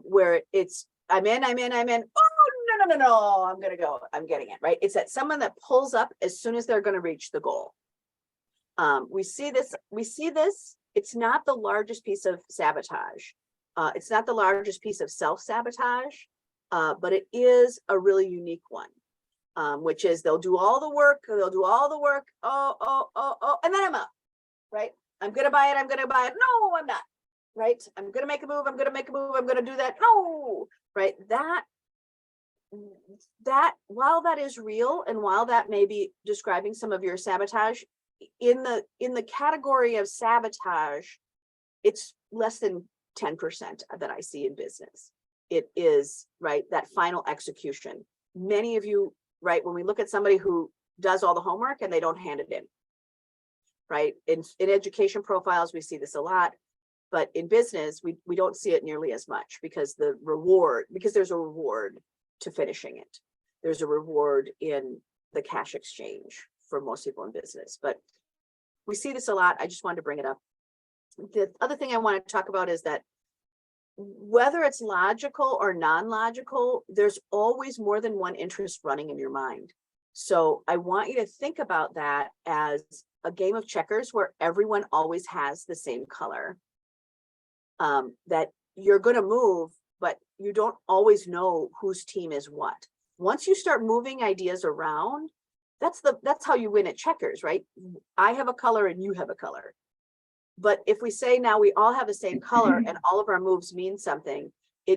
where it's I'm in. Oh, no, I'm going to go. I'm getting it, right? It's that someone that pulls up as soon as they're going to reach the goal. We see this. It's not the largest piece of sabotage. It's not the largest piece of self-sabotage, but it is a really unique one, which is they'll do all the work. Oh, and then I'm up, right? I'm going to buy it. No, I'm not, right? I'm going to make a move. I'm going to do that. No, right? That while that is real, and while that may be describing some of your sabotage, in the category of sabotage, it's less than 10% that I see in business. It is, right, that final execution. Many of you, right, when we look at somebody who does all the homework and they don't hand it in, right? In education profiles, we see this a lot, but in business, we don't see it nearly as much, because there's a reward to finishing it. There's a reward in the cash exchange for most people in business, but we see this a lot. I just wanted to bring it up. The other thing I want to talk about is that whether it's logical or non-logical, there's always more than one interest running in your mind. So I want you to think about that as a game of checkers where everyone always has the same color. That you're going to move, but you don't always know whose team is what. Once you start moving ideas around, that's how you win at checkers, right? I have a color and you have a color. But if we say now we all have the same color and all of our moves mean something, you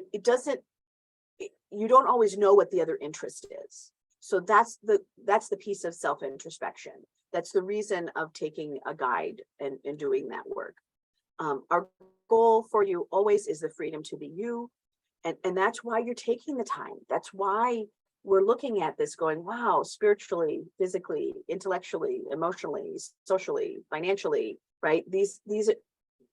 don't always know what the other interest is. So that's the piece of self-introspection. That's the reason of taking a guide and doing that work. Our goal for you always is the freedom to be you. And that's why you're taking the time. That's why we're looking at this going, wow, spiritually, physically, intellectually, emotionally, socially, financially, right?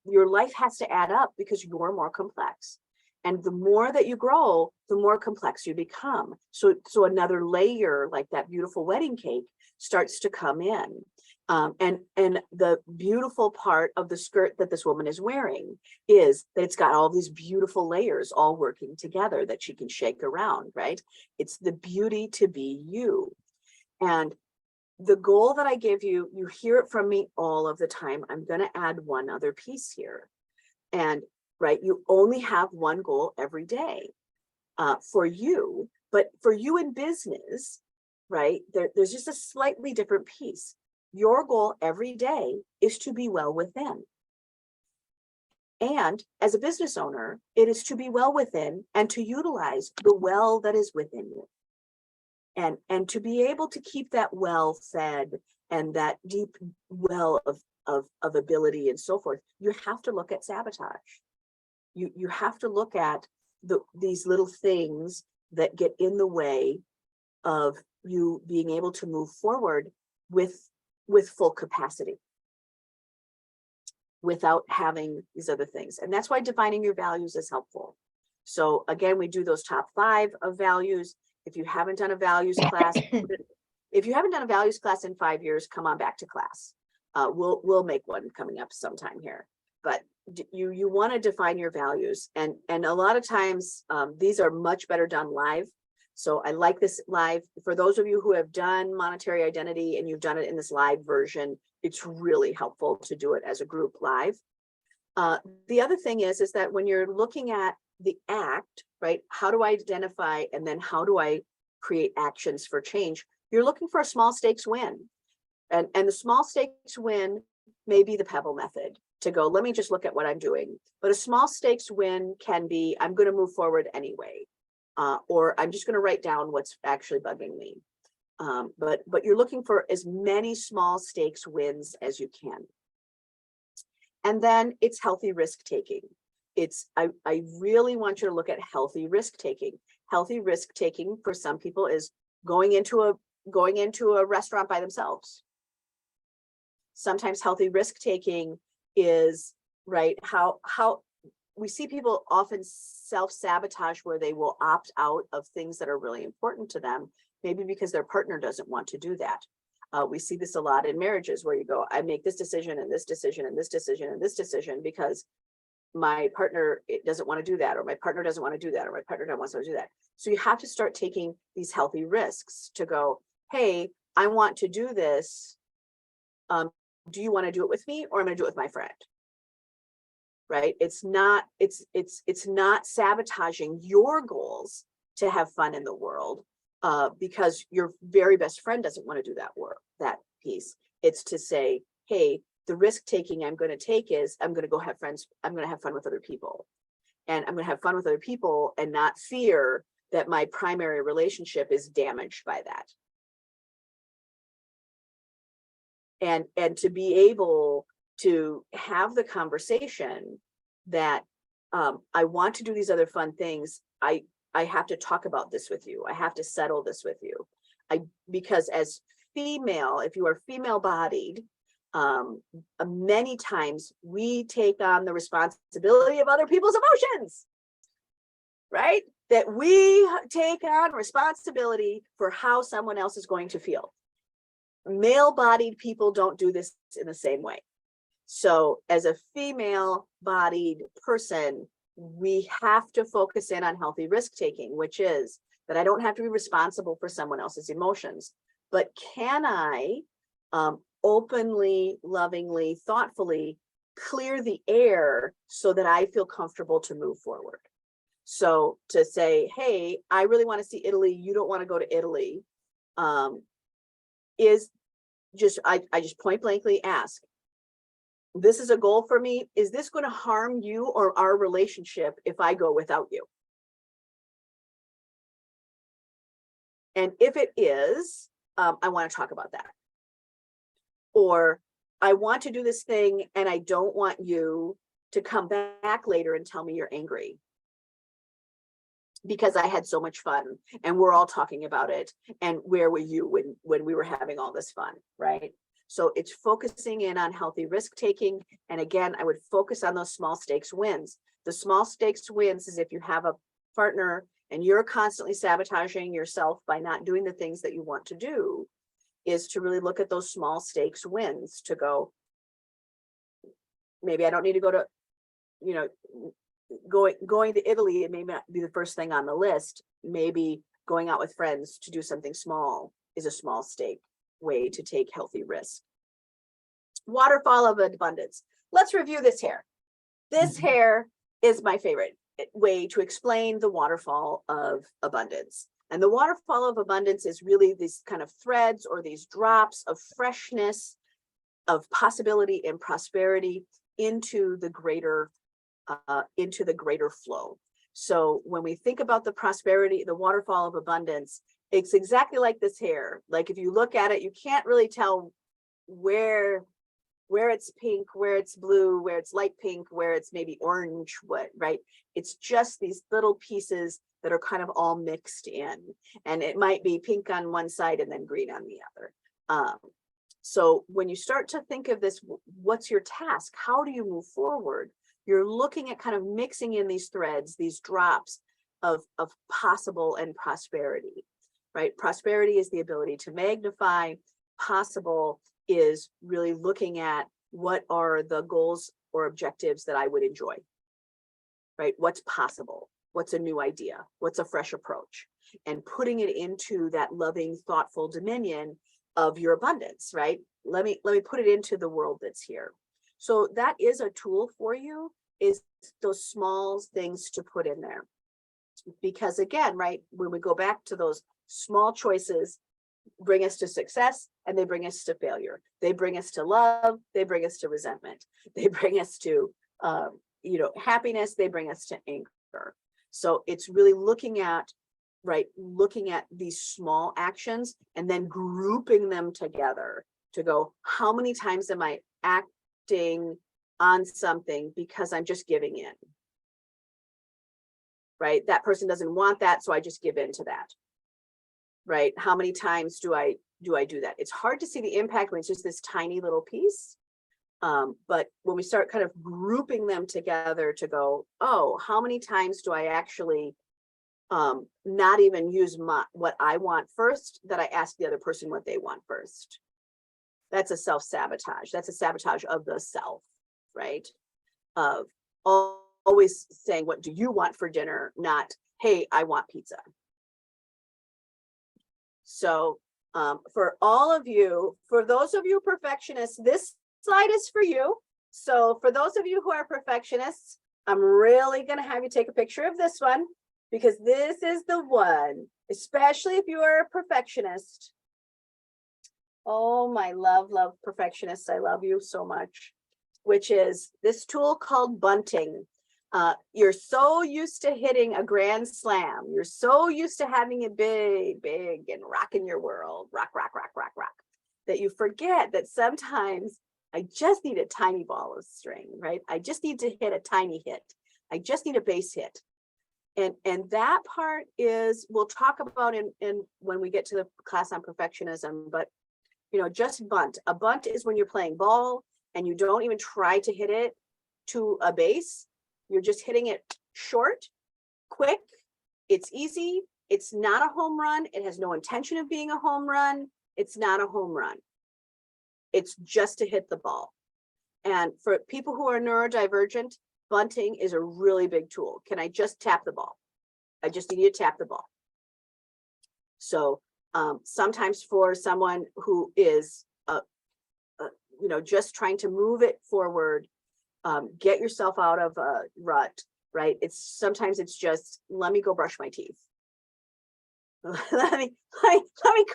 Your life has to add up because you're more complex. And the more that you grow, the more complex you become. So another layer, like that beautiful wedding cake, starts to come in. And the beautiful part of the skirt that this woman is wearing is that it's got all these beautiful layers all working together that she can shake around, right? It's the beauty to be you. And the goal that I give you, you hear it from me all of the time. I'm going to add one other piece here. And right, you only have one goal every day. for you, but for you in business, right? There's just a slightly different piece. Your goal every day is to be well within. And as a business owner, it is to be well within and to utilize the well that is within you. And to be able to keep that well fed and that deep well of ability and so forth, you have to look at sabotage. You have to look at these little things that get in the way of you being able to move forward with full capacity, without having these other things. And that's why defining your values is helpful. So again, we do those top 5 of values. If you haven't done a values class, if you haven't done a values class in 5 years, come on back to class. We'll make one coming up sometime here. But you want to define your values, and a lot of times these are much better done live. So I like this live. For those of you who have done monetary identity and you've done it in this live version, it's really helpful to do it as a group live. The other thing is that when you're looking at the act, right? How do I identify, and then how do I create actions for change? You're looking for a small stakes win. And the small stakes win may be the Pebble method, to go, let me just look at what I'm doing. But a small stakes win can be, I'm going to move forward anyway, or I'm just going to write down what's actually bugging me. But you're looking for as many small stakes wins as you can. And then it's healthy risk taking. I really want you to look at healthy risk taking. Healthy risk taking for some people is going into a restaurant by themselves. Sometimes healthy risk taking is, right, how we see people often self-sabotage, where they will opt out of things that are really important to them, maybe because their partner doesn't want to do that. We see this a lot in marriages, where you go, I make this decision and this decision and this decision and this decision because my partner doesn't want to do that, or my partner doesn't want to do that, or my partner doesn't want to do that. So you have to start taking these healthy risks to go, hey, I want to do this. Do you want to do it with me, or I'm going to do it with my friend? Right? It's not sabotaging your goals to have fun in the world because your very best friend doesn't want to do that piece. It's to say, hey, the risk taking I'm going to take is I'm going to go have friends. I'm going to have fun with other people, and I'm going to have fun with other people and not fear that my primary relationship is damaged by that. And to be able to have the conversation that I want to do these other fun things. I have to talk about this with you. I have to settle this with you. Because as female, if you are female bodied, many times we take on the responsibility of other people's emotions, right? That we take on responsibility for how someone else is going to feel. Male-bodied people don't do this in the same way. So as a female-bodied person, we have to focus in on healthy risk-taking, which is that I don't have to be responsible for someone else's emotions, but can I openly, lovingly, thoughtfully clear the air so that I feel comfortable to move forward? So to say, hey, I really want to see Italy, you don't want to go to Italy, is just, I just point blankly ask, this is a goal for me. Is this going to harm you or our relationship if I go without you? And if it is, I want to talk about that. Or I want to do this thing and I don't want you to come back later and tell me you're angry because I had so much fun and we're all talking about it. And where were you when we were having all this fun, right? So it's focusing in on healthy risk taking. And again, I would focus on those small stakes wins. The small stakes wins is if you have a partner and you're constantly sabotaging yourself by not doing the things that you want to do, is to really look at those small stakes wins to go, maybe I don't need to go to, going to Italy, it may not be the first thing on the list. Maybe going out with friends to do something small is a small stake way to take healthy risk. Waterfall of abundance. Let's review this hair. This hair is my favorite. way to explain the waterfall of abundance. And the waterfall of abundance is really these kind of threads or these drops of freshness, of possibility and prosperity into the greater flow. So when we think about the prosperity, the waterfall of abundance, it's exactly like this hair. Like if you look at it, you can't really tell where it's pink, where it's blue, where it's light pink, where it's maybe orange, right? It's just these little pieces that are kind of all mixed in, and it might be pink on one side and then green on the other. So when you start to think of this, what's your task? How do you move forward? You're looking at kind of mixing in these threads, these drops of possible and prosperity, right? Prosperity is the ability to magnify. Possible is really looking at what are the goals or objectives that I would enjoy, right? What's possible? What's a new idea? What's a fresh approach? And putting it into that loving, thoughtful dominion of your abundance, right? Let me put it into the world that's here. So that is a tool for you, is those small things to put in there. Because again, right, when we go back to those small choices, bring us to success and they bring us to failure. They bring us to love, they bring us to resentment. They bring us to happiness, they bring us to anger. So it's really looking at these small actions and then grouping them together to go, how many times am I acting on something because I'm just giving in? Right? That person doesn't want that, so I just give in to that. Right? How many times do I do that? It's hard to see the impact when it's just this tiny little piece. But when we start kind of grouping them together to go, oh, how many times do I actually not even use what I want first, that I ask the other person what they want first? That's a self-sabotage. That's a sabotage of the self, right? Of always saying, what do you want for dinner? Not, hey, I want pizza. So for all of you, for those of you perfectionists, this slide is for you. So for those of you who are perfectionists, I'm really going to have you take a picture of this one, because this is the one, especially if you are a perfectionist. Oh, my love perfectionists. I love you so much, which is this tool called bunting. You're so used to hitting a grand slam. You're so used to having it big and rocking your world, rock, that you forget that sometimes I just need a tiny ball of string, right? I just need to hit a tiny hit. I just need a base hit. And that part is, we'll talk about in when we get to the class on perfectionism, but just bunt. A bunt is when you're playing ball and you don't even try to hit it to a base. You're just hitting it short, quick. It's easy. It's not a home run. It has no intention of being a home run. It's not a home run. It's just to hit the ball. And for people who are neurodivergent, bunting is a really big tool. Can I just tap the ball? I just need you to tap the ball. So sometimes for someone who is, just trying to move it forward, get yourself out of a rut, right? Sometimes it's just, let me go brush my teeth. let me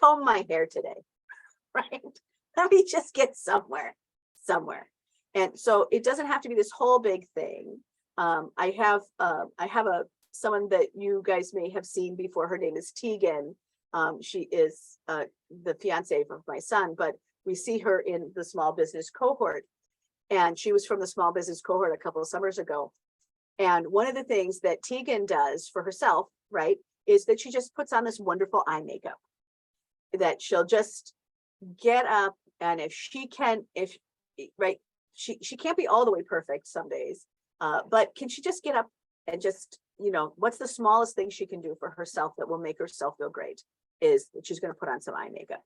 comb my hair today, right? Let me just get somewhere. And so it doesn't have to be this whole big thing. I have someone that you guys may have seen before. Her name is Tegan. She is the fiance of my son, but we see her in the small business cohort. And she was from the small business cohort a couple of summers ago. And one of the things that Tegan does for herself, right, is that she just puts on this wonderful eye makeup. That she'll just get up, and she can't be all the way perfect some days, but can she just get up and just, what's the smallest thing she can do for herself that will make herself feel great, is that she's going to put on some eye makeup.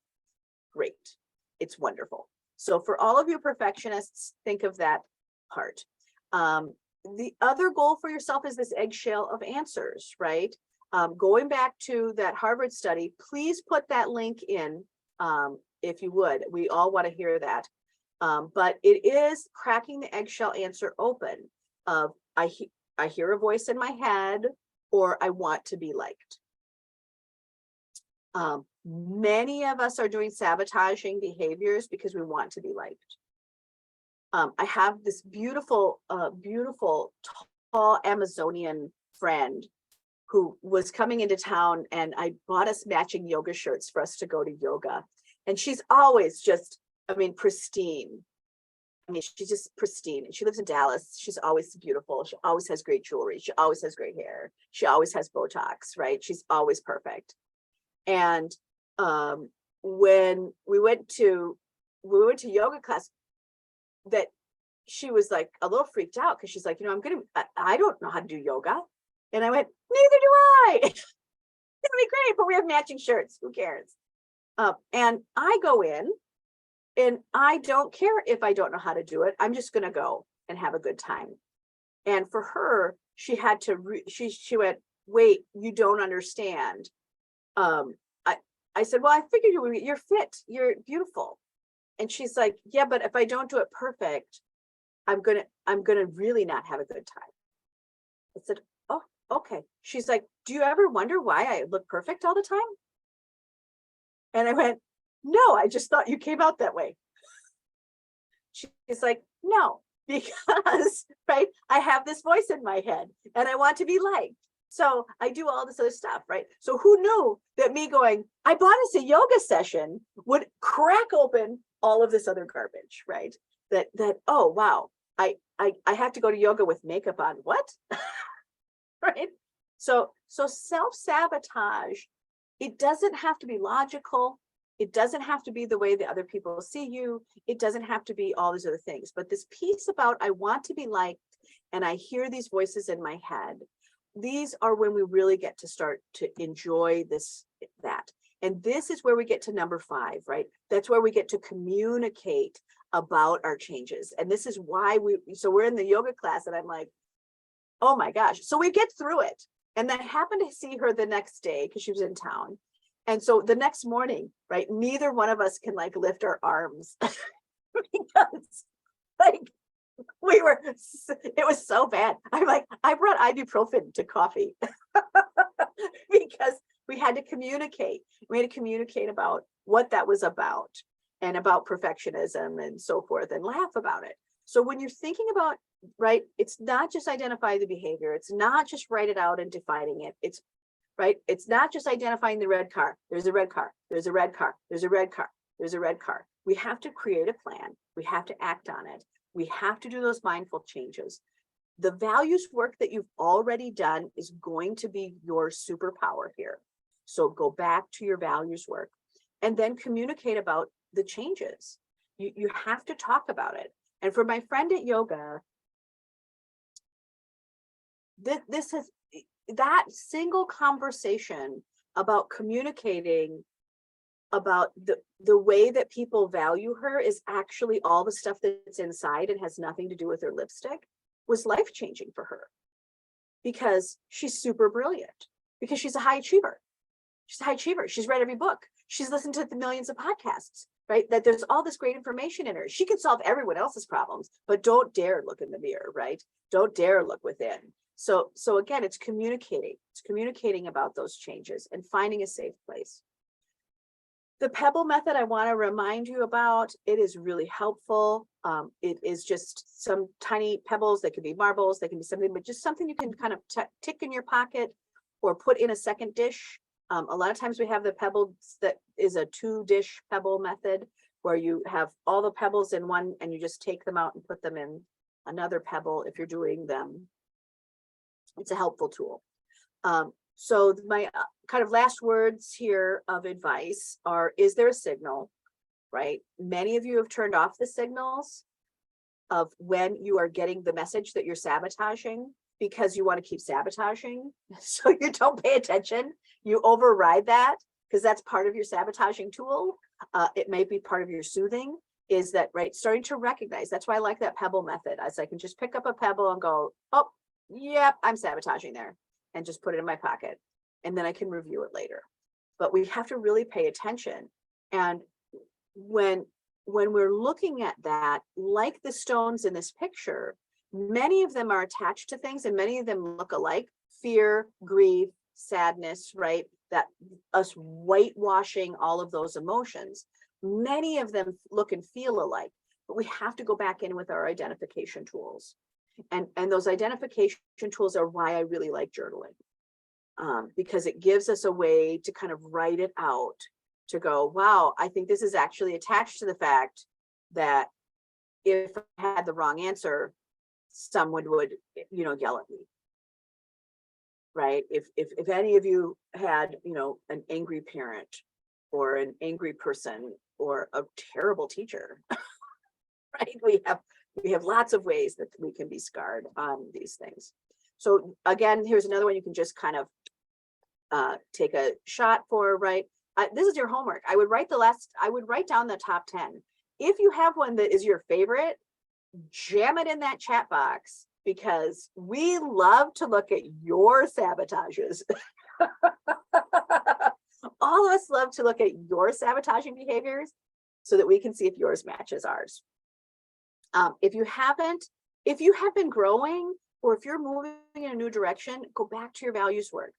Great. It's wonderful. So for all of you perfectionists, think of that part. The other goal for yourself is this eggshell of answers, right? Going back to that Harvard study, please put that link in if you would. We all want to hear that. But it is cracking the eggshell answer open. I hear a voice in my head, or I want to be liked. Many of us are doing sabotaging behaviors because we want to be liked. I have this beautiful, beautiful, tall Amazonian friend who was coming into town, and I bought us matching yoga shirts for us to go to yoga. And she's always just, I mean, pristine. I mean, she's just pristine. And she lives in Dallas. She's always beautiful. She always has great jewelry. She always has great hair. She always has Botox, right? She's always perfect. And when we went to yoga class, that she was like a little freaked out because she's like, you know, I don't know how to do yoga. And I went, neither do I. It'll be great, but we have matching shirts. Who cares? And I go in and I don't care if I don't know how to do it. I'm just going to go and have a good time. And for her, she had to, she went, wait, you don't understand. I said, well, I figured you're fit, you're beautiful. And she's like, yeah, but if I don't do it perfect, I'm gonna really not have a good time. I said, oh, okay. She's like, do you ever wonder why I look perfect all the time? And I went, no, I just thought you came out that way. She's like, no, because, right, I have this voice in my head and I want to be liked. So I do all this other stuff, right? So who knew that me going, I bought us a yoga session would crack open all of this other garbage, right? That oh, wow, I have to go to yoga with makeup on. What? Right? So self-sabotage, it doesn't have to be logical. It doesn't have to be the way that other people see you. It doesn't have to be all these other things. But this piece about I want to be liked and I hear these voices in my head, these are when we really get to start to enjoy that. And this is where we get to number 5, right? That's where we get to communicate about our changes. And this is why so we're in the yoga class and I'm like, oh my gosh. So we get through it. And then I happened to see her the next day because she was in town. And so the next morning, right, neither one of us can like lift our arms because like it was so bad. I'm like, I brought ibuprofen to coffee because we had to communicate. We had to communicate about what that was about and about perfectionism and so forth and laugh about it. So when you're thinking about, right, it's not just identify the behavior. It's not just write it out and defining it. It's right. It's not just identifying the red car. There's a red car. There's a red car. There's a red car. There's a red car. We have to create a plan. We have to act on it. We have to do those mindful changes. The values work that you've already done is going to be your superpower here. So go back to your values work and then communicate about the changes. You have to talk about it. And for my friend at yoga, this has that single conversation about communicating about the way that people value her is actually all the stuff that's inside and has nothing to do with her lipstick was life-changing for her because she's super brilliant, because she's a high achiever. She's a high achiever. She's read every book. She's listened to the millions of podcasts, right? That there's all this great information in her. She can solve everyone else's problems, but don't dare look in the mirror, right? Don't dare look within. So again, it's communicating. It's communicating about those changes and finding a safe place. The pebble method I want to remind you about, it is really helpful. It is just some tiny pebbles. They can be marbles, they can be something, but just something you can kind of tick in your pocket or put in a second dish. A lot of times we have the pebbles that is a 2-dish pebble method where you have all the pebbles in one and you just take them out and put them in another pebble if you're doing them. It's a helpful tool. So my kind of last words here of advice are, is there a signal, right? Many of you have turned off the signals of when you are getting the message that you're sabotaging because you want to keep sabotaging. So you don't pay attention. You override that because that's part of your sabotaging tool. It may be part of your soothing, is that, right? Starting to recognize. That's why I like that pebble method. As I can just pick up a pebble and go, oh, yep, I'm sabotaging there, and just put it in my pocket. And then I can review it later. But we have to really pay attention. And when we're looking at that, like the stones in this picture, many of them are attached to things and many of them look alike. Fear, grief, sadness, right? That us whitewashing all of those emotions. Many of them look and feel alike, but we have to go back in with our identification tools. And those identification tools are why I really like journaling. Because it gives us a way to kind of write it out, to go, wow, I think this is actually attached to the fact that if I had the wrong answer, someone would, yell at me. Right? If any of you had, an angry parent or an angry person or a terrible teacher, right? We have lots of ways that we can be scarred on these things. So again, here's another one you can just kind of take a shot for, right? This is your homework. I would write down the top 10. If you have one that is your favorite, jam it in that chat box, because we love to look at your sabotages. All of us love to look at your sabotaging behaviors so that we can see if yours matches ours. If you have been growing, or if you're moving in a new direction, go back to your values work.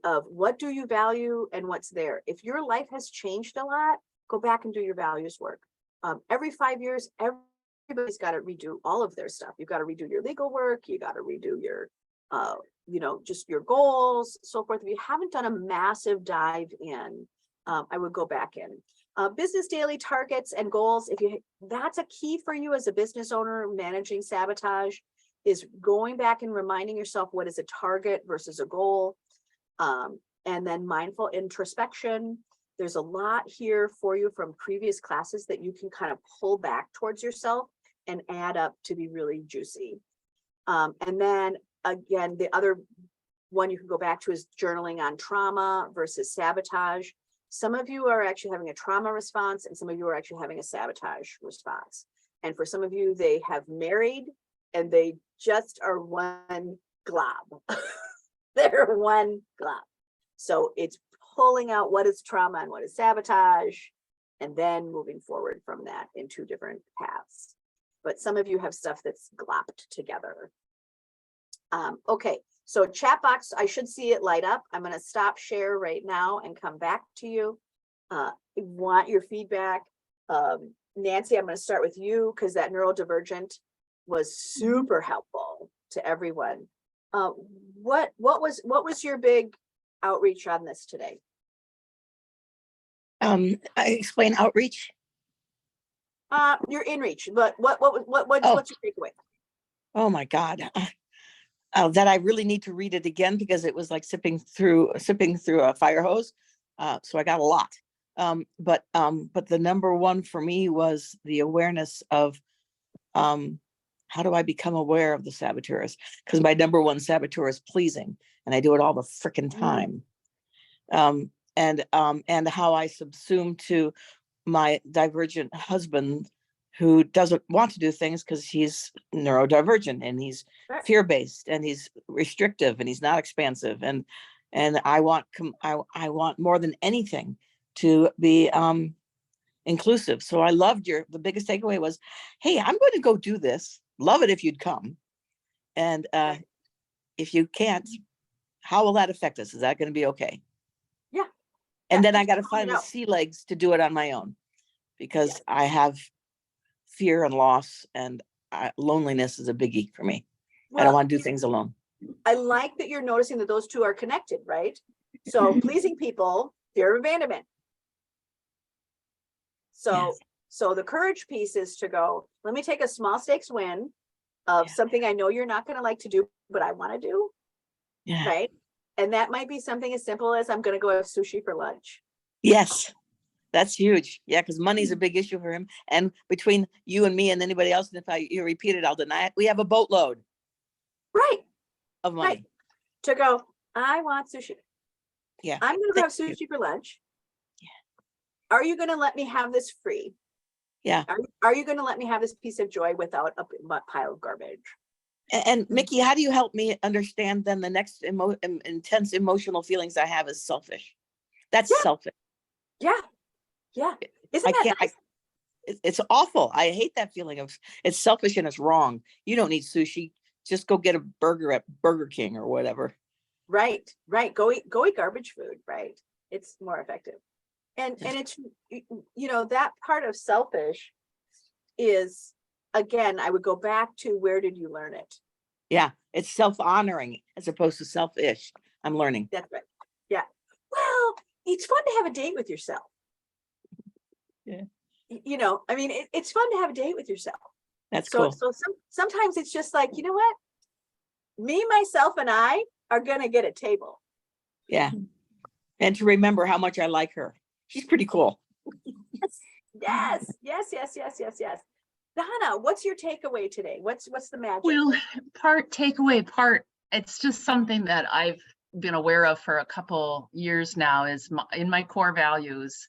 Of what do you value and what's there. If your life has changed a lot, go back and do your values work. Every 5 years, everybody's got to redo all of their stuff. You've got to redo your legal work. You got to redo your, just your goals, so forth. If you haven't done a massive dive in, I would go back in. Business daily targets and goals. That's a key for you as a business owner managing sabotage, is going back and reminding yourself what is a target versus a goal. And then mindful introspection. There's a lot here for you from previous classes that you can kind of pull back towards yourself and add up to be really juicy. And then again, the other one you can go back to is journaling on trauma versus sabotage. Some of you are actually having a trauma response and some of you are actually having a sabotage response. And for some of you, they have married and they just are one glob. They're one glob. So it's pulling out what is trauma and what is sabotage, and then moving forward from that in two different paths. But some of you have stuff that's glopped together. Okay, so chat box, I should see it light up. I'm going to stop share right now and come back to you. Want your feedback. Nancy, I'm going to start with you because that neurodivergent was super helpful to everyone. What was your big outreach on this today? I explain outreach. Your inreach, but what's your takeaway? Oh my God. That I really need to read it again because it was like sipping through a fire hose. So I got a lot. But the number one for me was the awareness of how do I become aware of the saboteurs? Because my number one saboteur is pleasing, and I do it all the freaking time. And how I subsume to my divergent husband, who doesn't want to do things because he's neurodivergent and he's fear-based and he's restrictive and he's not expansive. And I want more than anything to be inclusive. So I loved the biggest takeaway was, hey, I'm going to go do this. Love it if you'd come. And if you can't, how will that affect us? Is that going to be okay? Yeah. And then I got to find the sea legs to do it on my own, because I have fear and loss, and loneliness is a biggie for me. Well, I don't want to do things alone. I like that you're noticing that those two are connected, right? So pleasing people, fear of abandonment. So the courage piece is to go, let me take a small stakes win of something I know you're not going to like to do, but I want to do. Yeah. Right. And that might be something as simple as I'm going to go have sushi for lunch. Yes. That's huge. Yeah. Because money's a big issue for him. And between you and me and anybody else, and if you repeat it, I'll deny it. We have a boatload. Right. Of money. Right. To go, I want sushi. Yeah. I'm going to go have sushi for lunch. Yeah. Are you going to let me have this free? Yeah. Are you going to let me have this piece of joy without a pile of garbage? And Mickey, how do you help me understand then the next intense emotional feelings I have is selfish? That's selfish. Yeah. Yeah. Isn't that nice? it's awful. I hate that feeling of it's selfish and it's wrong. You don't need sushi. Just go get a burger at Burger King or whatever. Right. Go eat garbage food. Right. It's more effective. And it's, that part of selfish is, again, I would go back to where did you learn it? Yeah. It's self-honoring as opposed to selfish. I'm learning. That's right. Yeah. Well, it's fun to have a date with yourself. Yeah. It's fun to have a date with yourself. That's So, cool. sometimes it's just like, you know what? Me, myself, and I are going to get a table. Yeah. And to remember how much I like her. She's pretty cool. Yes. Donna, what's your takeaway today? What's the magic? Well, part takeaway, it's just something that I've been aware of for a couple years now is in my core values,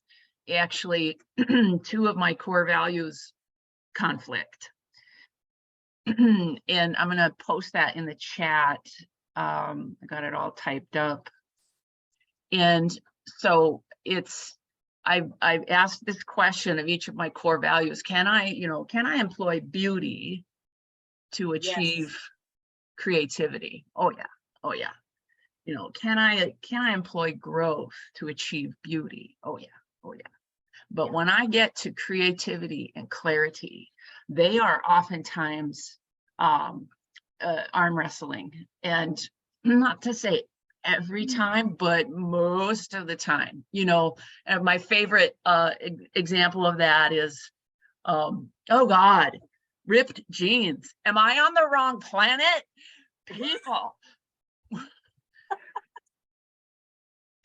actually 2 of my core values conflict. And I'm going to post that in the chat. I got it all typed up. And so I've asked this question of each of my core values. Can I employ beauty to achieve creativity? Oh yeah. Can I employ growth to achieve beauty? Oh yeah. But when I get to creativity and clarity, they are oftentimes arm wrestling. And not to say every time, but most of the time, and my favorite example of that is, oh God, ripped jeans. Am I on the wrong planet? People,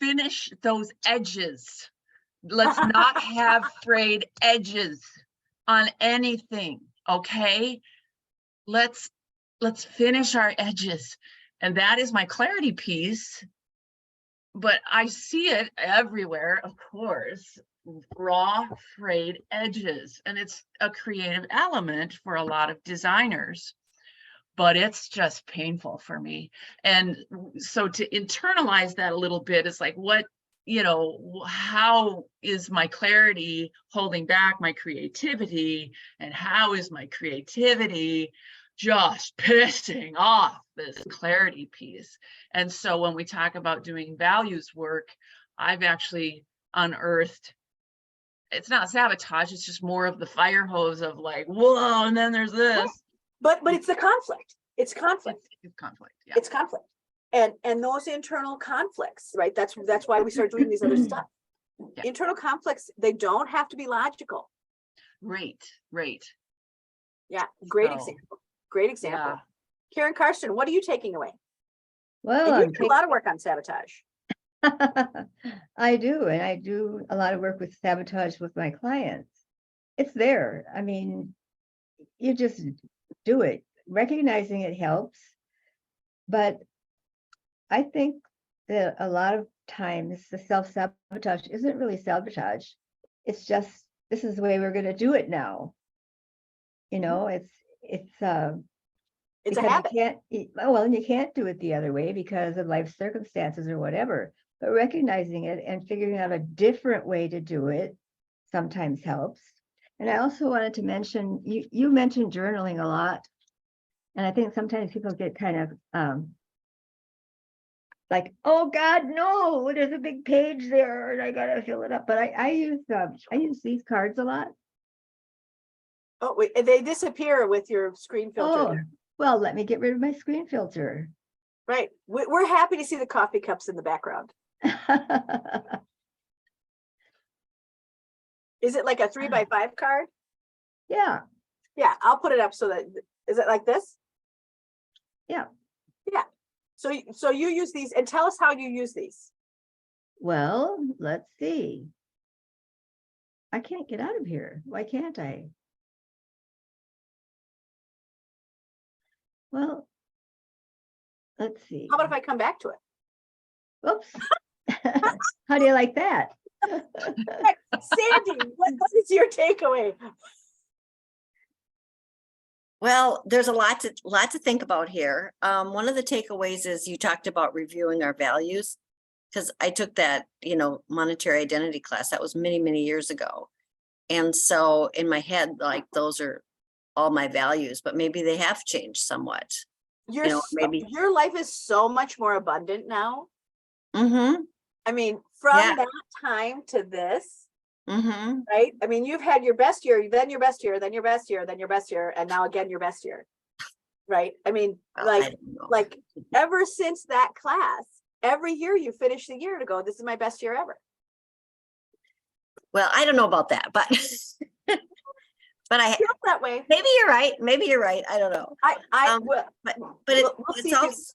finish those edges. Let's not have frayed edges on anything. Okay. Let's finish our edges. And that is my clarity piece. But I see it everywhere, of course, raw frayed edges. And it's a creative element for a lot of designers, but it's just painful for me. And so to internalize that a little bit is like, how is my clarity holding back my creativity? And how is my creativity just pissing off this clarity piece? And so when we talk about doing values work, I've actually unearthed, it's not sabotage, it's just more of the fire hose of like, whoa, and then there's this. But it's the conflict. It's conflict. It's conflict. Yeah. It's conflict. And those internal conflicts, right? That's why we start doing these other stuff. Yeah. Internal conflicts, they don't have to be logical. Right. Yeah. Great So, example. Great example. Yeah. Karen Karsten, what are you taking away? Well, And you do a lot of work on sabotage. I do, and I do a lot of work with sabotage with my clients. It's there. I mean, you just do it. Recognizing it helps, but I think that a lot of times the self-sabotage isn't really sabotage. It's just, this is the way we're going to do it now. It's a habit. You can't do it the other way because of life circumstances or whatever. But recognizing it and figuring out a different way to do it sometimes helps. And I also wanted to mention, you mentioned journaling a lot. And I think sometimes people get kind of like, oh God, no, there's a big page there and I gotta fill it up. But I use these cards a lot. Oh, wait, they disappear with your screen filter. Oh, there. well, let me get rid of my screen filter. Right. We're happy to see the coffee cups in the background. Is it like a 3x5 card? Yeah. Yeah, I'll put it up so that, is it like this? Yeah. Yeah. So you use these, and tell us how you use these. Well, let's see. I can't get out of here. Why can't I? Well, let's see. How about if I come back to it? Oops. How do you like that? Sandy, what is your takeaway? Well, there's a lot to think about here. One of the takeaways is you talked about reviewing our values, because I took that, monetary identity class. That was many, many years ago. And so in my head, like those are all my values, but maybe they have changed somewhat. Maybe. Your life is so much more abundant now. Mm-hmm. I mean, from Yeah. that time to this, Mm-hmm. right? I mean, you've had your best year, then your best year, then your best year, then your best year, and now again your best year. Right? I mean, Well, I don't know. like ever since that class, every year you finish the year to go, this is my best year ever. Well, I don't know about that, but but I Feels that way. maybe you're right. Maybe you're right. I don't know. Will. But we'll see it's if also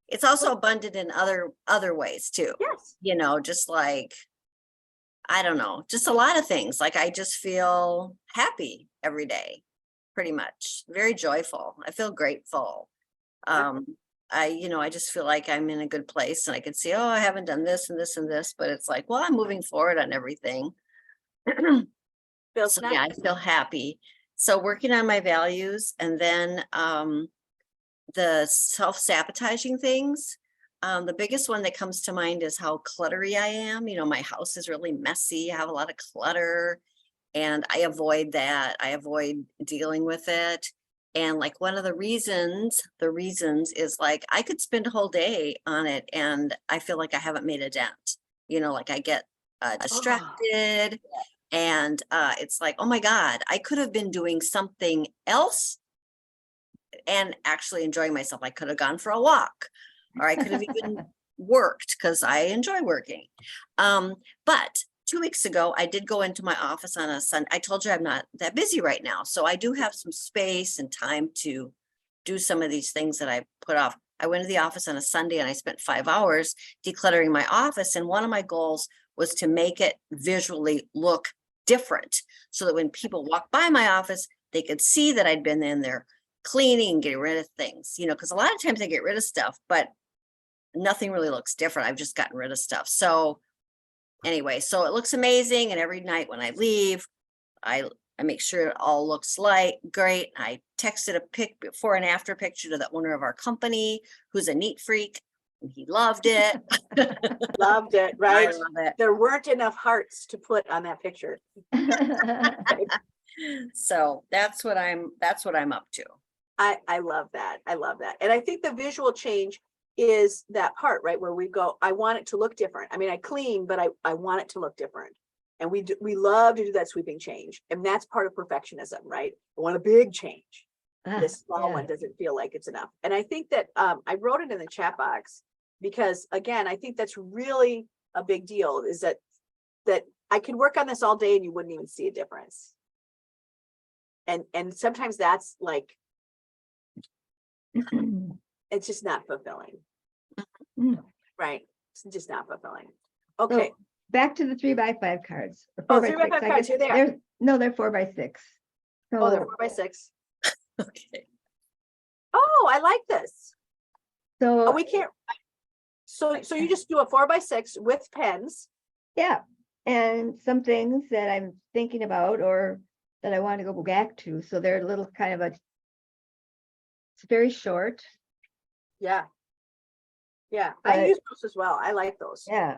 it's also abundant in other ways too. yes. Just like, I don't know, just a lot of things. Like I just feel happy every day, pretty much. Very joyful. I feel grateful. Yeah. I just feel like I'm in a good place, and I can see, oh, I haven't done this and this and this, but it's like, well, I'm moving forward on everything. Feels So nice. yeah, I feel happy. So working on my values, and then the self-sabotaging things. The biggest one that comes to mind is how cluttery I am. My house is really messy. I have a lot of clutter, and I avoid that. I avoid dealing with it. And like one of the reasons is like I could spend a whole day on it and I feel like I haven't made a dent. Like I get distracted, and it's like, oh my God, I could have been doing something else and actually enjoying myself. I could have gone for a walk, or I could have even worked, because I enjoy working. But 2 weeks ago, I did go into my office on a Sunday. I told you I'm not that busy right now, so I do have some space and time to do some of these things that I put off. I went to the office on a Sunday and I spent 5 hours decluttering my office. And one of my goals was to make it visually look different, so that when people walk by my office, they could see that I'd been in there cleaning and getting rid of things, because a lot of times I get rid of stuff, but nothing really looks different. I've just gotten rid of stuff. So anyway, so it looks amazing. And every night when I leave, I make sure it all looks great. I texted a before and after picture to the owner of our company, who's a neat freak, and he loved it. Loved it, right? I love it. There weren't enough hearts to put on that picture. So that's what I'm up to. I love that. I love that. And I think the visual change is that part, right? Where we go, I want it to look different. I mean, I clean, but I want it to look different. And we love to do that sweeping change. And that's part of perfectionism, right? I want a big change. This small one doesn't feel like it's enough. And I think that I wrote it in the chat box because, again, I think that's really a big deal, is that I could work on this all day and you wouldn't even see a difference. And sometimes that's like, it's just not fulfilling. Right. It's just not fulfilling. Okay. So back to the 3x5 cards. Oh, 3x5 cards, here they are. They're 4x6. So Oh, they're 4x6. Okay. Oh, I like this. So Oh, we can't. So you just do a 4x6 with pens. yeah. And some things that I'm thinking about or that I want to go back to. So they're a little kind of it's very short. Yeah. Yeah. I use those as well. I like those. Yeah.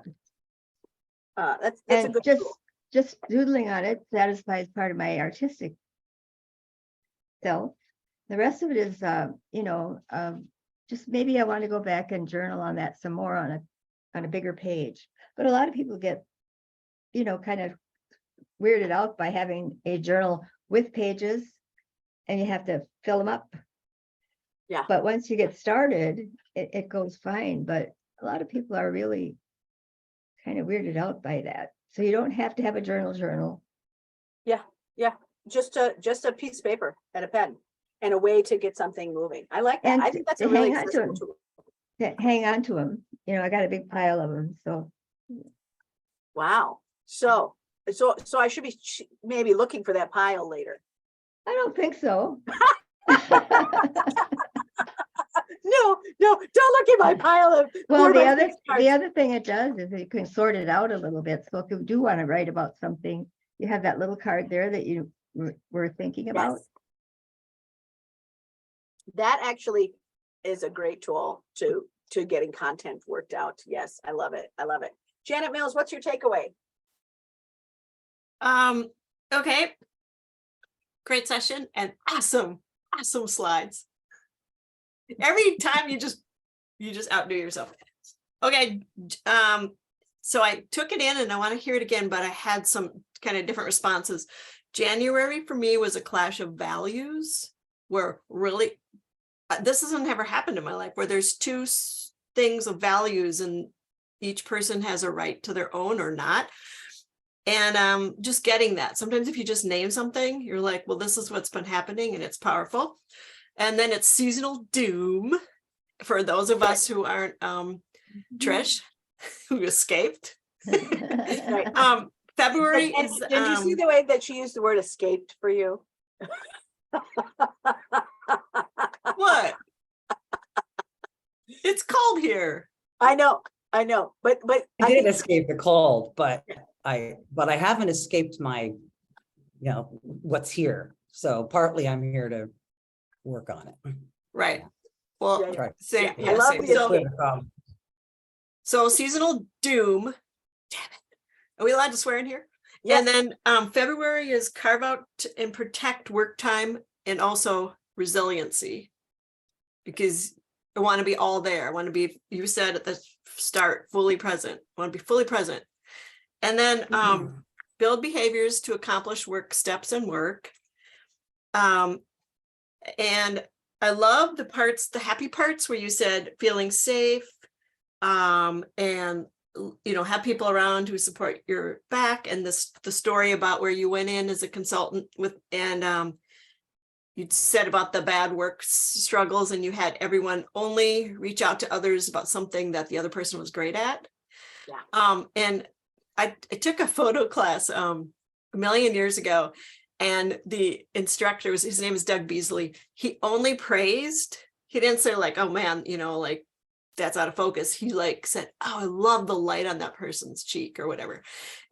That's a good tool. Just doodling on it satisfies part of my artistic self. The rest of it is, just maybe I want to go back and journal on that some more on a bigger page. But a lot of people get, kind of weirded out by having a journal with pages and you have to fill them up. Yeah. But once you get started, it goes fine. But a lot of people are really kind of weirded out by that. So you don't have to have a journal. Yeah. Yeah. Just a piece of paper and a pen and a way to get something moving. I like that. And I think that's to a really hang on to accessible tool. Hang on to them. I got a big pile of them. So Wow. So I should be maybe looking for that pile later. I don't think so. No, don't look at my pile of. Well, 4x6 cards. the other thing it does is you can sort it out a little bit. So if you do want to write about something, you have that little card there that you were thinking about. Yes. That actually is a great tool to getting content worked out. Yes, I love it. I love it. Janet Mills, what's your takeaway? Okay. Great session and awesome slides. Every time you just outdo yourself. Okay. So I took it in and I want to hear it again, but I had some kind of different responses. January for me was a clash of values where really, this hasn't ever happened in my life, where there's two things of values and each person has a right to their own or not. And just getting that. Sometimes if you just name something, you're like, well, this is what's been happening and it's powerful. And then it's seasonal doom for those of us who aren't Trish, who escaped. Right. February And is did you see the way that she used the word escaped for you? what? It's cold here. I know, but I did escape the cold, but I haven't escaped my, what's here. So partly I'm here to work on it. Right. Well, Yeah, same. I love Same. the So seasonal doom. Damn it. Are we allowed to swear in here? Yes. And then February is carve out and protect work time and also resiliency. Because I want to be all there. I want to be, you said at the start, fully present. I want to be fully present. And then build behaviors to accomplish work steps and work. And I love the happy parts where you said feeling safe, and have people around who support your back, and the story about where you went in as a consultant with, and you said about the bad work struggles, and you had everyone only reach out to others about something that the other person was great at. Yeah. And I took a photo class a million years ago, and the instructor his name is Doug Beasley. He only praised. He didn't say like, oh man, like that's out of focus. He like said, oh, I love the light on that person's cheek or whatever.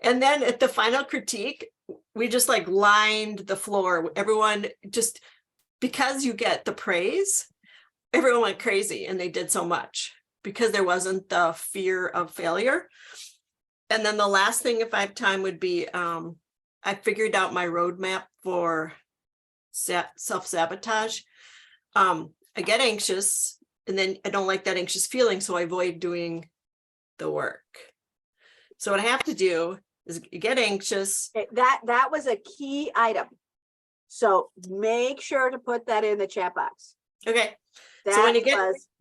And then at the final critique, we just like lined the floor. Everyone just, because you get the praise, everyone went crazy and they did so much because there wasn't the fear of failure. And then the last thing, if I have time, would be I figured out my roadmap for self-sabotage. I get anxious and then I don't like that anxious feeling, so I avoid doing the work. So what I have to do is get anxious. That was a key item. So make sure to put that in the chat box. Okay. So when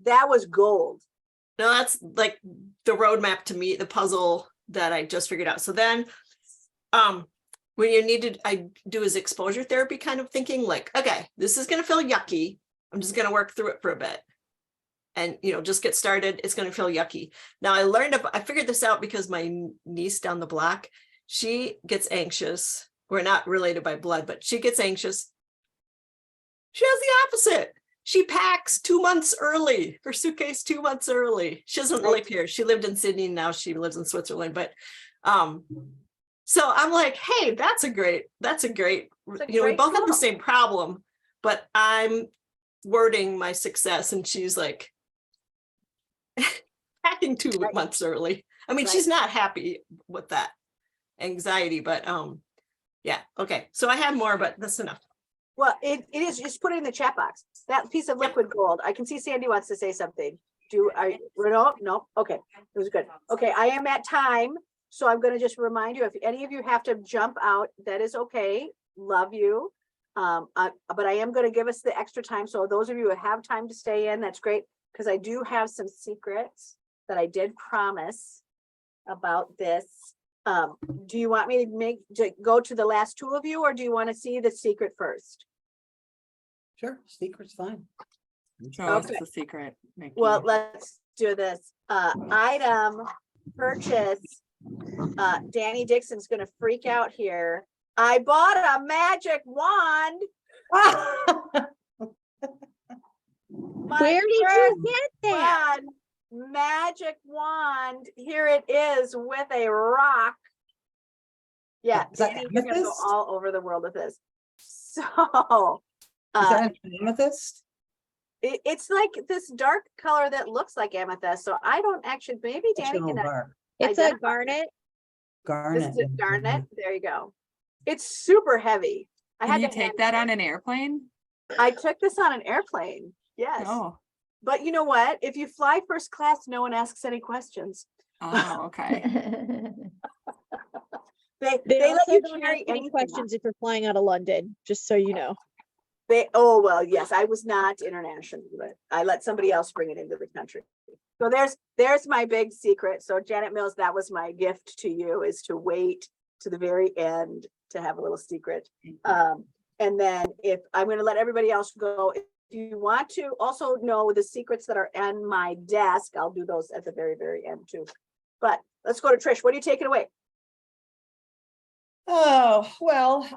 that was gold. No, that's like the roadmap to me, the puzzle that I just figured out. So then when you needed, I do is exposure therapy kind of thinking like, okay, this is going to feel yucky. I'm just going to work through it for a bit. And, just get started. It's going to feel yucky. Now I figured this out because my niece down the block, she gets anxious. We're not related by blood, but she gets anxious. She has the opposite. She packs 2 months early, her suitcase 2 months early. She doesn't live here. She lived in Sydney. Now she lives in Switzerland. But so I'm like, hey, that's a great, we both have the same problem, but I'm wording my success and she's like packing 2 months early. I mean, she's not happy with that anxiety, but yeah. Okay. So I have more, but that's enough. Well, it is, just put it in the chat box. That piece of liquid gold. I can see Sandy wants to say something. No? Okay, it was good. Okay, I am at time. So I'm going to just remind you, if any of you have to jump out, that is okay. Love you. But I am going to give us the extra time. So those of you who have time to stay in, that's great. Because I do have some secrets that I did promise about this. Do you want me to go to the last two of you, or do you want to see the secret first? Sure, secret's fine. Show us the secret. Well, let's do this. Item purchase. Danny Dixon's going to freak out here. I bought a magic wand. Where did you get that? Magic wand. Here it is with a rock. Yeah, Danny, you're going to go all over the world with this. So, is that an amethyst? It's like this dark color that looks like amethyst. So I don't actually, maybe Danny can. It's a garnet. Garnet. This is garnet. There you go. It's super heavy. I Can had you to take hand that it. on an airplane? I took this on an airplane. Yes. Oh, But you know what? If you fly first class, no one asks any questions. oh, okay. They They let also you don't carry ask any anything on. questions if you're flying out of London, just so you know. Oh, well, yes, I was not international, but I let somebody else bring it into the country. So there's my big secret. So Janet Mills, that was my gift to you, is to wait to the very end to have a little secret. And then if I'm going to let everybody else go, if you want to also know the secrets that are on my desk, I'll do those at the very, very end too. But let's go to Trish. What do you take it away? Oh, well,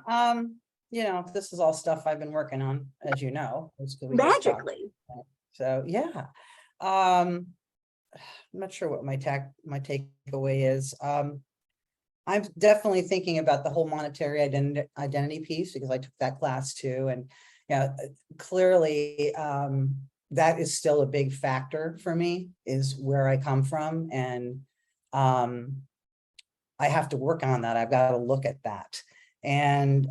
you know, this is all stuff I've been working on, as you know. Magically. So, yeah. I'm not sure what my takeaway is. I'm definitely thinking about the whole monetary identity piece, because I took that class too. And, you know, clearly, that is still a big factor for me, is where I come from. And I have to work on that. I've got to look at that. And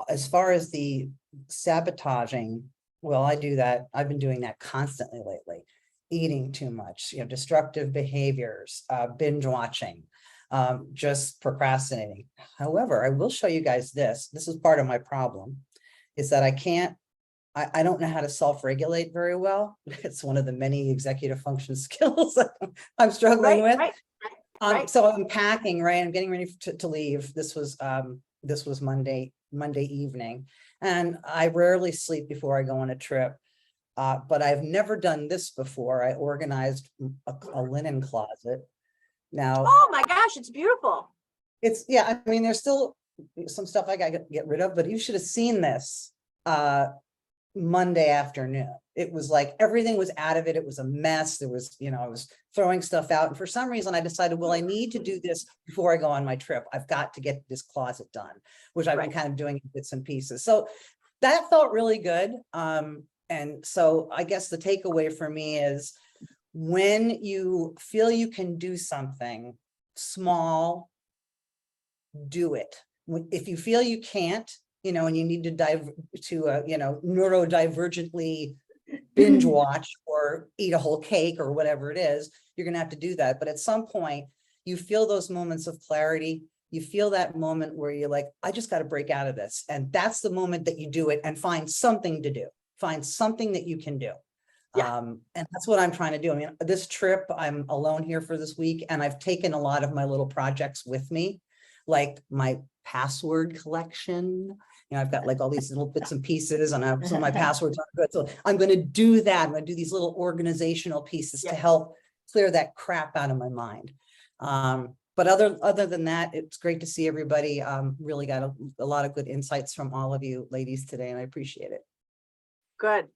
as far as the sabotaging, well, I do that. I've been doing that constantly lately. Eating too much, you know, destructive behaviors, binge watching, just procrastinating. However, I will show you guys this. This is part of my problem, is that I don't know how to self-regulate very well. It's one of the many executive function skills I'm struggling with. Right. So I'm packing, right? I'm getting ready to leave. This was Monday evening, and I rarely sleep before I go on a trip. But I've never done this before. I organized a linen closet. Now, Oh my gosh, it's beautiful. it's, yeah, I mean, there's still some stuff I gotta get rid of, but you should have seen this Monday afternoon. It was like everything was out of it. It was a mess. There was, you know, I was throwing stuff out. And for some reason I decided, well, I need to do this before I go on my trip. I've got to get this closet done, which I've been kind of doing in bits and pieces. So that felt really good. And so I guess the takeaway for me is, when you feel you can do something small, do it. If you feel you can't, you know, and you need to you know, neurodivergently binge watch or eat a whole cake or whatever it is, you're going to have to do that. But at some point, you feel those moments of clarity. You feel that moment where you're like, I just got to break out of this. And that's the moment that you do it and find something to do. Find something that you can do. Yeah. And that's what I'm trying to do. I mean, this trip, I'm alone here for this week, and I've taken a lot of my little projects with me, like my password collection. You know, I've got like all these little bits and pieces, and some of my passwords aren't good. So I'm going to do that. I'm going to do these little organizational pieces to help clear that crap out of my mind. But other than that, it's great to see everybody. Really got a lot of good insights from all of you ladies today, and I appreciate it. Good.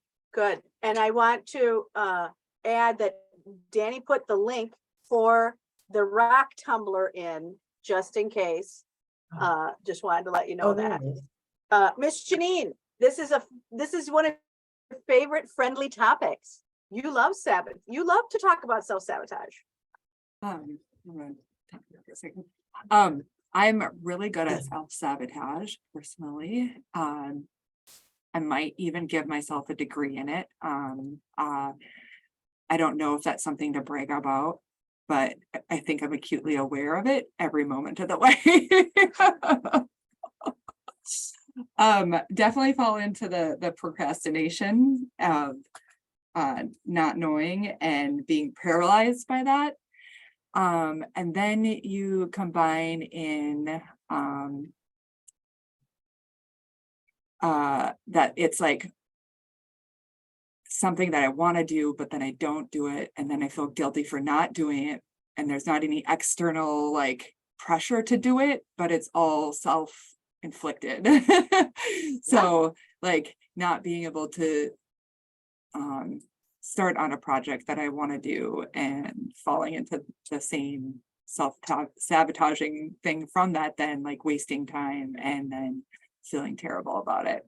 And I want to add that Danny put the link for the rock tumbler in, just in case. Just wanted to let you know that. Miss Janine, this is one of your favorite friendly topics. You love you love to talk about self-sabotage. I'm really good at self-sabotage personally. I might even give myself a degree in it. I don't know if that's something to brag about, but I think I'm acutely aware of it every moment of the way. Definitely fall into the procrastination of not knowing and being paralyzed by that. And then you combine in that it's like something that I want to do, but then I don't do it. And then I feel guilty for not doing it. And there's not any external like pressure to do it, but it's all self-inflicted. So like not being able to start on a project that I want to do and falling into the same self-sabotaging thing from that, then like wasting time and then feeling terrible about it.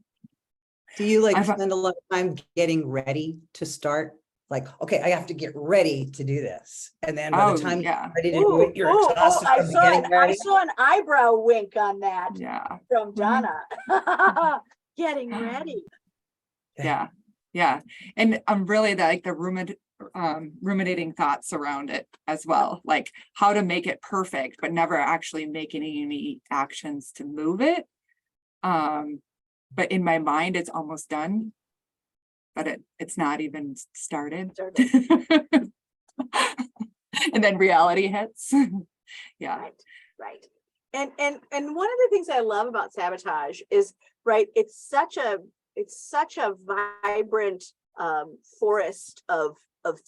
Do you like spend a lot of time getting ready to start Like, okay, I have to get ready to do this. And then by Oh, the time you're yeah. ready to do it, you're exhausted from getting I ready. saw an eyebrow wink on that Yeah. from Mhm. Donna. Getting ready. Yeah. Yeah. And I'm really like the ruminating thoughts around it as well, like how to make it perfect, but never actually make any actions to move it. But in my mind, it's almost done, but it's not even started. And then reality hits. Yeah. Right, right. And one of the things I love about sabotage is, right, it's such a vibrant forest of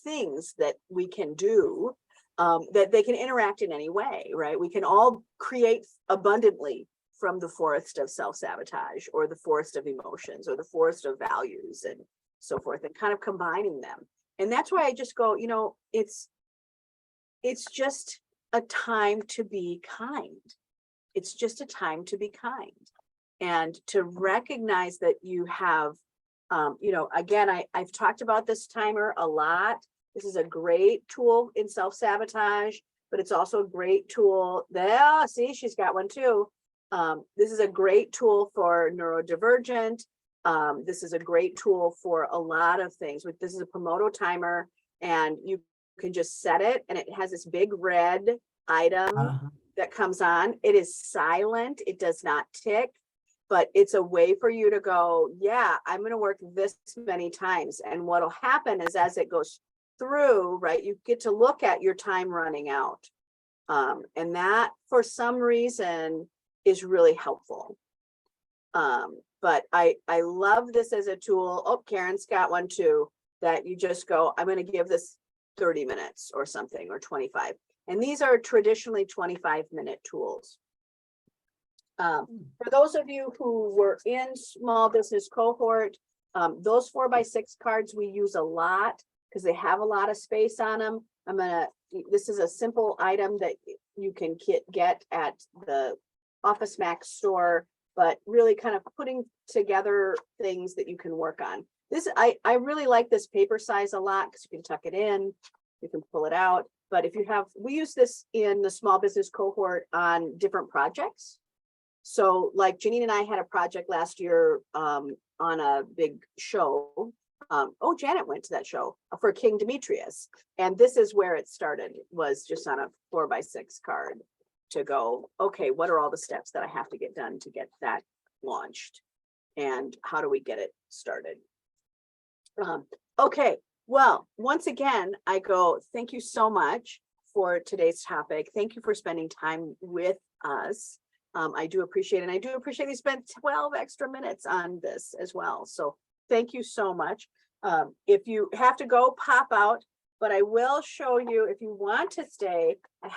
things that we can do, that they can interact in any way, right? We can all create abundantly from the forest of self-sabotage, or the forest of emotions, or the forest of values, and so forth, and kind of combining them. And that's why I just go, it's just a time to be kind. It's just a time to be kind, and to recognize that you have, again, I've talked about this timer a lot. This is a great tool in self-sabotage, but it's also a great tool there. See, she's got one too. This is a great tool for neurodivergent. This is a great tool for a lot of things. This is a Pomoto timer, and you can just set it, and it has this big red item that comes on. It is silent. It does not tick, but it's a way for you to go, yeah, I'm going to work this many times. And what'll happen is, as it goes through, right, you get to look at your time running out. And that, for some reason, is really helpful. But I love this as a tool. Oh, Karen's got one too, that you just go, I'm going to give this 30 minutes or something, or 25. And these are traditionally 25-minute tools. For those of you who were in small business cohort, those 4x6 cards we use a lot because they have a lot of space on them. This is a simple item that you can get at the Office Max store, but really kind of putting together things that you can work on. I really like this paper size a lot because you can tuck it in, you can pull it out. But if you have, we use this in the small business cohort on different projects. So like Janine and I had a project last year on a big show. Janet went to that show for King Demetrius. And this is where it started, was just on a 4x6 card to go, okay, what are all the steps that I have to get done to get that launched? And how do we get it started? Okay, well, once again, I go, thank you so much for today's topic. Thank you for spending time with us. I do appreciate it. And I do appreciate you spent 12 extra minutes on this as well. So thank you so much. If you have to go, pop out, but I will show you, if you want to stay, I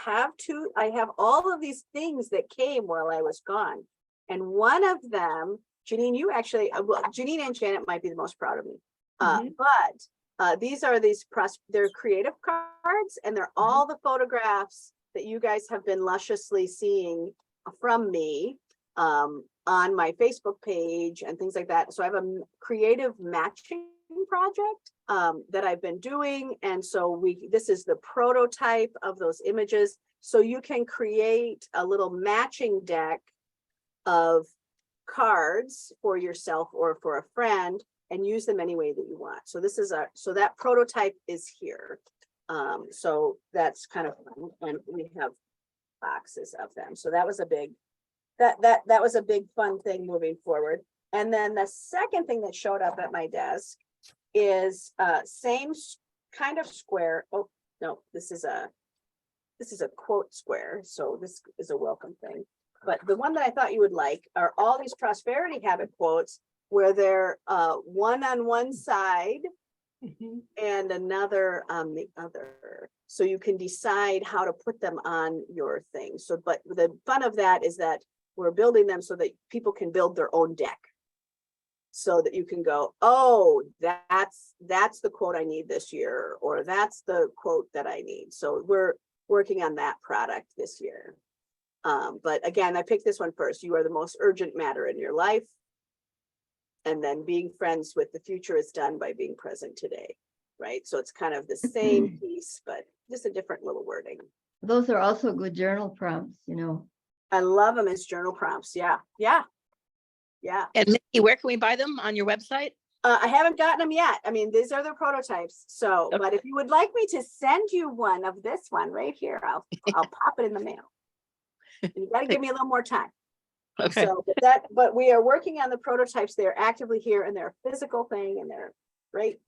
have all of these things that came while I was gone. And one of them, Janine, Janine and Janet might be the most proud of me. But these are they're creative cards, and they're all the photographs that you guys have been lusciously seeing from me on my Facebook page and things like that. So I have a creative matching project that I've been doing. And so this is the prototype of those images. So you can create a little matching deck of cards for yourself or for a friend and use them any way that you want. So so that prototype is here. So that's kind of fun. And we have boxes of them. So that was a big, that was a big fun thing moving forward. And then the second thing that showed up at my desk is same kind of square. Oh no, this is a quote square. So this is a welcome thing. But the one that I thought you would like are all these prosperity habit quotes, where they're one on one side and another on the other. So you can decide how to put them on your thing. So, but the fun of that is that we're building them so that people can build their own deck. So that you can go, oh, that's the quote I need this year, or that's the quote that I need. So we're working on that product this year. But again, I picked this one first. You are the most urgent matter in your life. And then being friends with the future is done by being present today. right? So it's kind of the same piece, but just a different little wording. Those are also good journal prompts, you know. I love them as journal prompts. Yeah. And Nikki, where can we buy them? On your website? I haven't gotten them yet. I mean, these are the prototypes. So, Okay. but if you would like me to send you one of this one right here, I'll pop it in the mail. You got to give me a little more time. Okay. So but we are working on the prototypes. They're actively here and they're a physical thing and they're right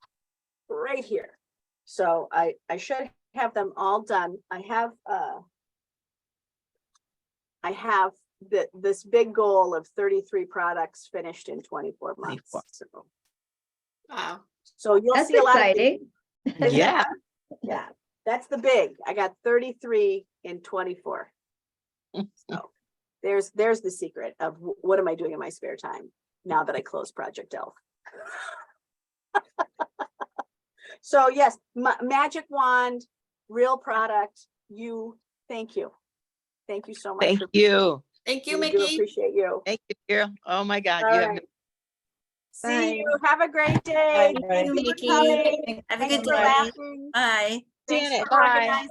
here. So I should have them all done. I have this big goal of 33 products finished in 24 months. 24. So, Wow. so you'll That's see a lot of things. exciting. Yeah. Yeah, that's the big. I got 33 in 24. So there's the secret of what am I doing in my spare time now that I closed Project Elf. So yes, magic wand, real product. Thank you. Thank you so much. Thank you. Thank you, We do Mickey. appreciate you. Thank you, Carol. Oh my God. All You have right. Bye. See you. Have a great day. Bye. Thank you, Thank you for Mickey. coming. Have a Thanks good for day. laughing. Bye. Thanks Janet, for bye. organizing.